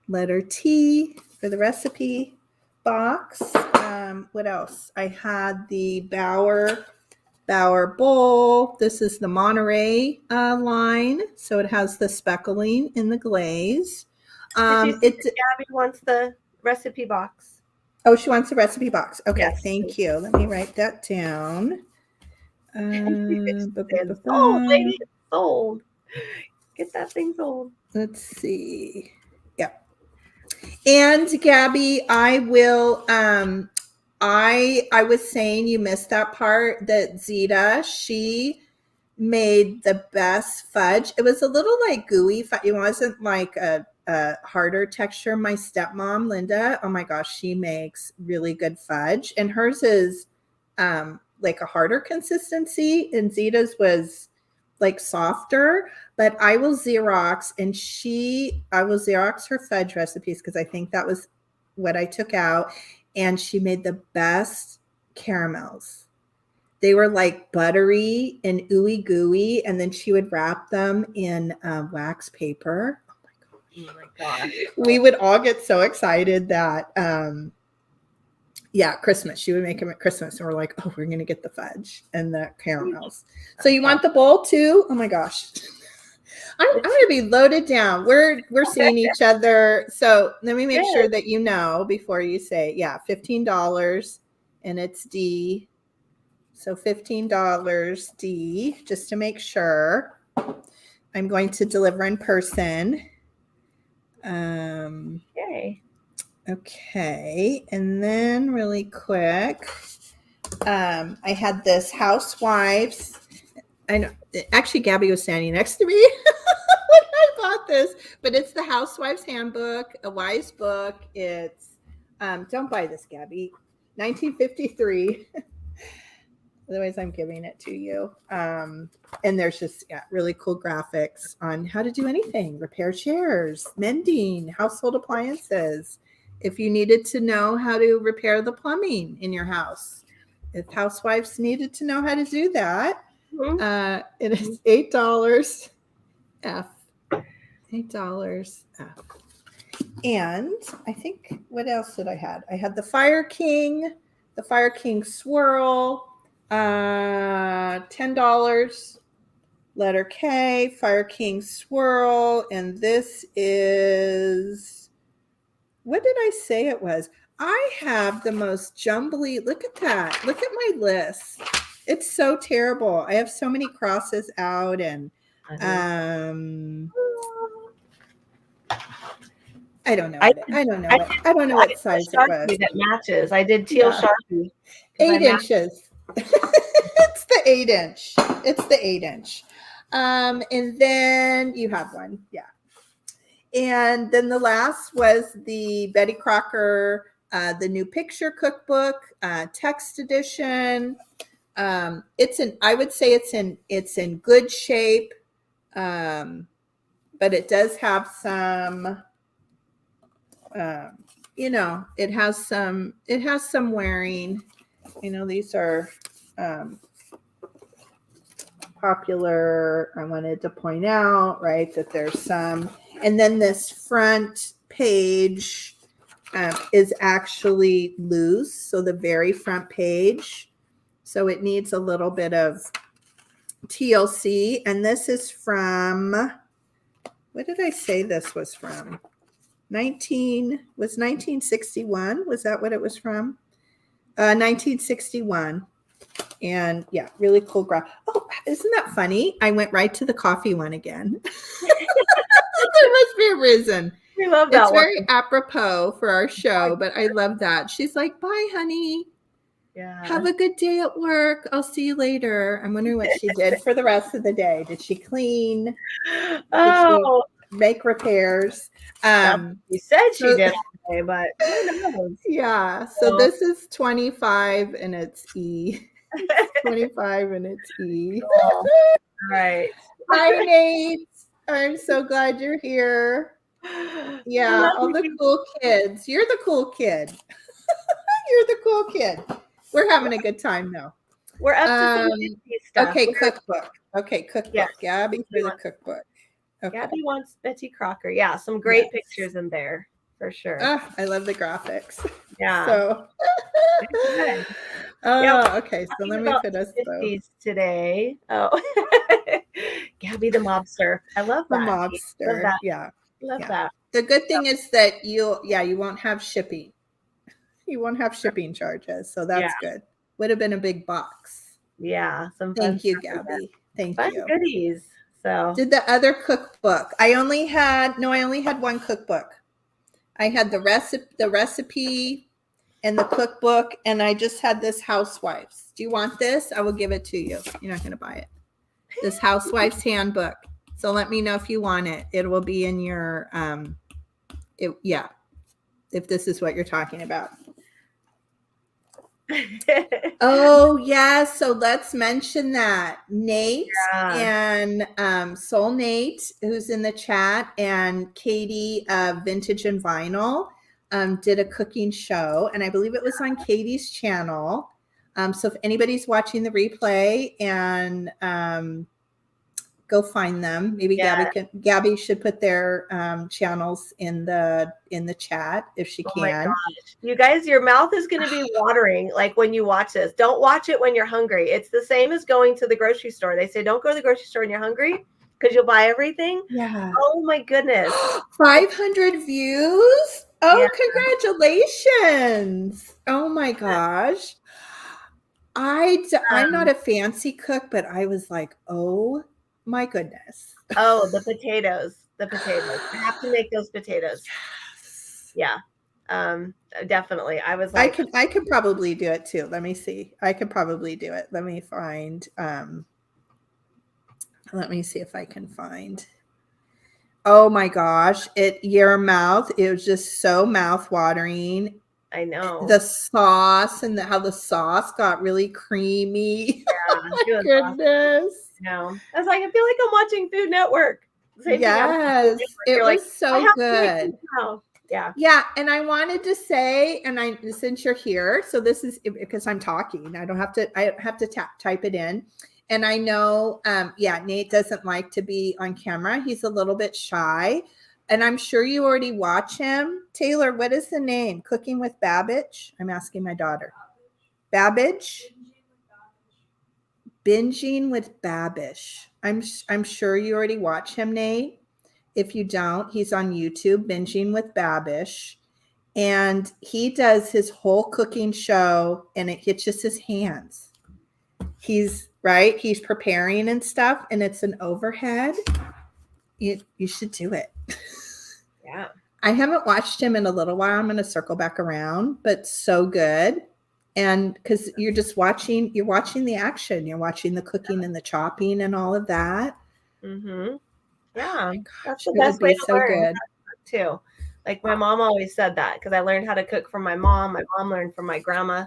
letter T for the recipe box. What else? I had the Bauer bowl. This is the Monterey line, so it has the speckling in the glaze. Gabby wants the recipe box. Oh, she wants the recipe box. Okay, yes. Thank you. Let me write that down. Sold, lady. Sold. Get that thing sold. Let's see. Yeah. And Gabby, I will. I was saying you missed that part, that Zeta, she made the best fudge. It was a little like gooey. It wasn't like a harder texture. My stepmom, Linda, oh my gosh, she makes really good fudge. And hers is like a harder consistency. And Zeta's was like softer. But I will Xerox her fudge recipes, because I think that was what I took out. And she made the best caramels. They were like buttery and ooey gooey, and then she would wrap them in wax paper. Oh my gosh. We would all get so excited that, Christmas. She would make them at Christmas, and we're like, oh, we're going to get the fudge and the caramels. So you want the bowl too? Oh my gosh. I'm going to be loaded down. We're seeing each other. So let me make sure that you know before you say, $15, and it's D. So $15 D, just to make sure. I'm going to deliver in person. Yay. Okay. And then really quick, I had this Housewives. I know, actually, Gabby was standing next to me when I bought this, but it's the Housewives Handbook, a wise book. It's, don't buy this, Gabby, 1953. Otherwise, I'm giving it to you. And there's just really cool graphics on how to do anything, repair chairs, mending, household appliances. If you needed to know how to repair the plumbing in your house, if housewives needed to know how to do that, it is $8 F. $8 F. And I think, what else did I have? I had the Fire King Swirl, $10, letter K, Fire King Swirl. And this is, what did I say it was? I have the most jumbly, look at that. Look at my list. It's so terrible. I have so many crosses out, and I don't know. I don't know what size it was. That matches. I did teal Sharpie. 8 inches. It's the 8-inch. It's the 8-inch. And then you have one. Yeah. And then the last was the Betty Crocker, the new picture cookbook, text edition. I would say it's in good shape. But it does have some, it has some wearing. These are popular. I wanted to point out, right, that there's some. And then this front page is actually loose. So the very front page. So it needs a little bit of TLC. And this is from, what did I say this was from? 1961. Was that what it was from? 1961. And yeah, really cool graph. Oh, isn't that funny? I went right to the coffee one again. There must be a reason. We love that It's one. very apropos for our show, but I love that. She's like, bye, honey. Yeah. Have a good day at work. I'll see you later. I'm wondering what she did for the rest of the day. Did she clean? Oh, Did she make repairs? you said she did today, but who knows? Yeah. So this is 25 and it's E. 25 and it's E. Cool. Right. Hi, Nate. I'm so glad you're here. Yeah, all the cool kids. You're the cool kid. You're the cool kid. We're having a good time though. We're up to some Disney stuff. Okay, cookbook. Okay, cookbook. Yes. Gabby for the cookbook. Okay. Gabby wants Betty Crocker. Yeah, some great pictures in there for sure. I love the graphics. Yeah. So. Okay. So let me put us these today. Oh, Gabby the mobster. I love the that. mobster. Love that. Yeah. Love that. The good thing is that you won't have shipping. You won't have shipping charges, so that's good. Would have been a big box. Yeah. Thank you, Gabby. Thank you. Goodies. So did the other cookbook. I only had one cookbook. I had the recipe and the cookbook, and I just had this Housewives. Do you want this? I will give it to you. You're not going to buy it. This Housewives handbook. So let me know if you want it. It will be in your if this is what you're talking about. Oh yeah, so let's mention that Nate and Soul Nate, who's in the chat, and Katie Vintage and Vinyl did a cooking show, and I believe it was on Katie's channel. So if anybody's watching the replay and go find them. Maybe Gabby should put their channels in the chat if she can. My gosh. You guys, your mouth is going to be watering like when you watch this. Don't watch it when you're hungry. It's the same as going to the grocery store. They say don't go to the grocery store when you're hungry because you'll buy everything. Yeah. Oh my goodness. 500 views. Oh, congratulations. Oh my gosh. I'm not a fancy cook, but I was like, oh my goodness. Oh, the potatoes. I have to make those potatoes. Yeah. Definitely. I was like, I could probably do it too. Let me see. I could probably do it. Let me find let me see if I can find. Oh my gosh. Your mouth, it was just so mouth watering. I know. The sauce and how the sauce got really creamy. Yeah, oh my goodness. No. I was like, I feel like I'm watching Food Network. Yes. It was so good. Yeah. And I wanted to say, since you're here, so this is because I'm talking, I have to type it in. And I know, Nate doesn't like to be on camera. He's a little bit shy. And I'm sure you already watch him. Taylor, what is the name? Cooking with Babbage? I'm asking my daughter. Babbage? Binging with Babbage. I'm sure you already watch him, Nate. If you don't, he's on YouTube, Binging with Babbage. And he does his whole cooking show, and it's just his hands. He's preparing and stuff, and it's an overhead. You should do it. Yeah. I haven't watched him in a little while. I'm going to circle back around, but so good. And because you're watching the action, you're watching the cooking and the chopping and all of that. Mm-hmm. Yeah. That's the It best would be way to so learn good. too. Like my mom always said that because I learned how to cook from my mom. My mom learned from my grandma.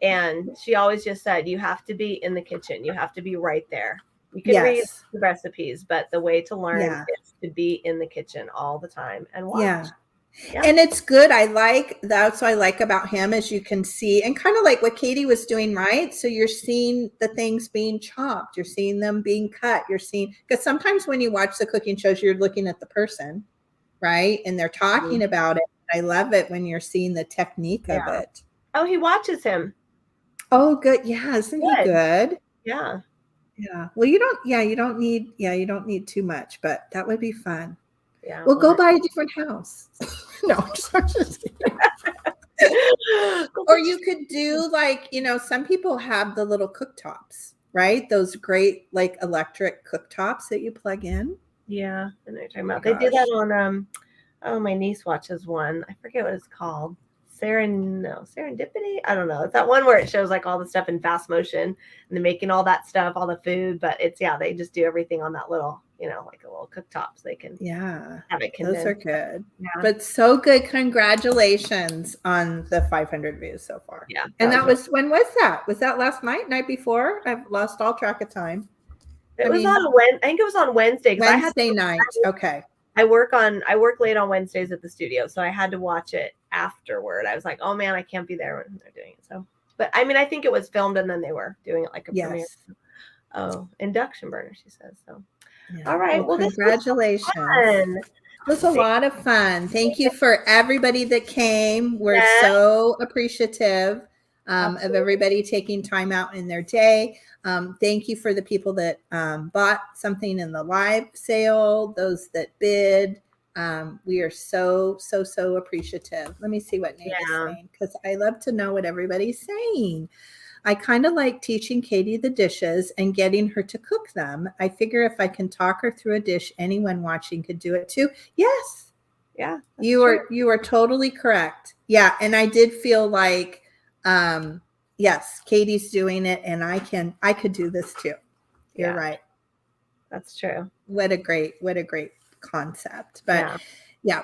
And she always just said, you have to be in the kitchen. You have to be right there. You can read the recipes, but the way to learn is to be in the kitchen all the time and watch. Yeah. And it's good. That's what I like about him, as you can see, and kind of like what Katie was doing, right? So you're seeing the things being chopped. You're seeing them being cut. You're seeing, because sometimes when you watch the cooking shows, you're looking at the person, right? And they're talking about it. I love it when you're seeing the technique of it. Oh, he watches him. Oh, good. Yeah. Isn't he good? Yeah. Yeah. Well, you don't need too much, but that would be fun. Yeah. We'll go buy a different house. No, I'm just kidding. Or you could do like, some people have the little cooktops, right? Those great like electric cooktops that you plug in. Yeah. And they're talking about, they do that on, oh, my niece watches one. I forget what it's called. Serendipity. I don't know. It's that one where it shows like all the stuff in fast motion and they're making all that stuff, all the food, but it's, they just do everything on that little, like a little cooktop so they can have it condensed. Those are good. Yeah. But so good. Congratulations on the 500 views so far. Yeah. And when was that? Was that last night before? I've lost all track of time. I think it was on Wednesday. Wednesday night. Okay. I work late on Wednesdays at the studio, so I had to watch it afterward. I was like, oh man, I can't be there when they're doing it. So, but I mean, I think it was filmed and then they were doing it like a premiere. Oh, induction burner, she says. So, all right. Well, congratulations. It was a lot of fun. Thank you for everybody that came. We're so appreciative of everybody taking time out in their day. Thank you for the people that bought something in the live sale, those that bid. We are so appreciative. Let me see what Nate is saying, because I love to know what everybody's saying. I kind of like teaching Katie the dishes and getting her to cook them. I figure if I can talk her through a dish, anyone watching could do it too. Yes. Yeah. You are totally correct. Yeah. And I did feel like, yes, Katie's doing it and I could do this too. You're right. That's true. What a great concept. But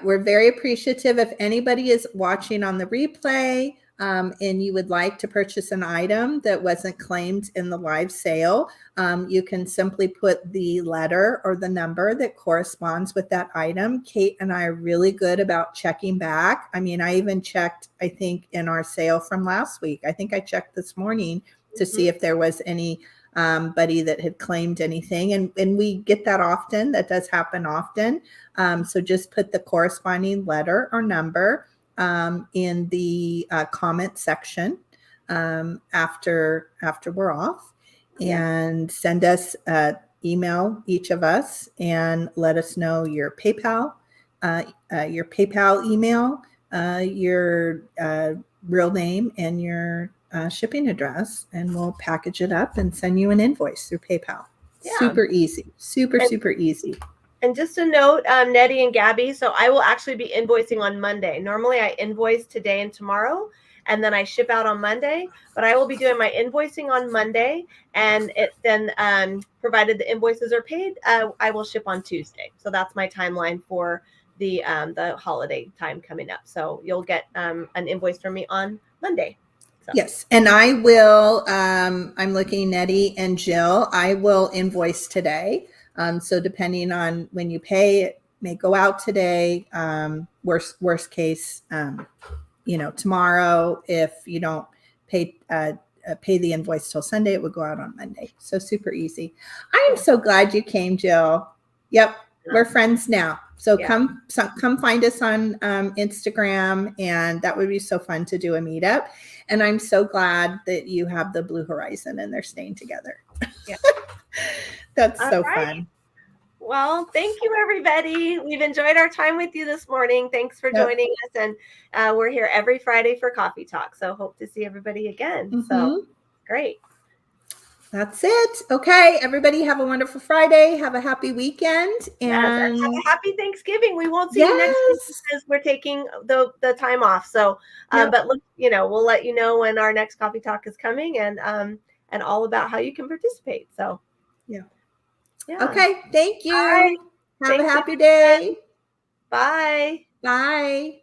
we're very appreciative. If anybody is watching on the replay, and you would like to purchase an item that wasn't claimed in the live sale, you can simply put the letter or the number that corresponds with that item. Kate and I are really good about checking back. I mean, I even checked, I think, in our sale from last week. I think I checked this morning to see if there was any buddy that had claimed anything. And we get that often. That does happen often. So just put the corresponding letter or number in the comment section after we're off, and send us email each of us and let us know your PayPal email, your real name, and your shipping address, and we'll package it up and send you an invoice through PayPal. Super easy. Super easy. And just a note, Nettie and Gabby, so I will actually be invoicing on Monday. Normally I invoice today and tomorrow, and then I ship out on Monday, but I will be doing my invoicing on Monday, and provided the invoices are paid, I will ship on Tuesday. So that's my timeline for the holiday time coming up. So you'll get an invoice from me on Monday. So. Yes, and I will, I'm looking, Nettie and Jill, I will invoice today. So depending on when you pay, it may go out today. Worst case, tomorrow. If you don't pay the invoice till Sunday, it would go out on Monday. So super easy. I am so glad you came, Jill. Yep, we're friends now. So come find us on Instagram, and that would be so fun to do a meetup. And I'm so glad that you have the Blue Horizon and they're staying together. Yeah. That's so fun. Well, thank you, everybody. We've enjoyed our time with you this morning. Thanks for joining us. And we're here every Friday for Coffee Talk. So hope to see everybody again. So great. That's it. Okay, everybody have a wonderful Friday. Have a happy weekend. And have a happy Thanksgiving. We won't see you next week because we're taking the time off. So, but look, we'll let you know when our next Coffee Talk is coming, and all about how you can participate. So, yeah. Okay. Thank you. Right. Have a happy day. Bye. Bye.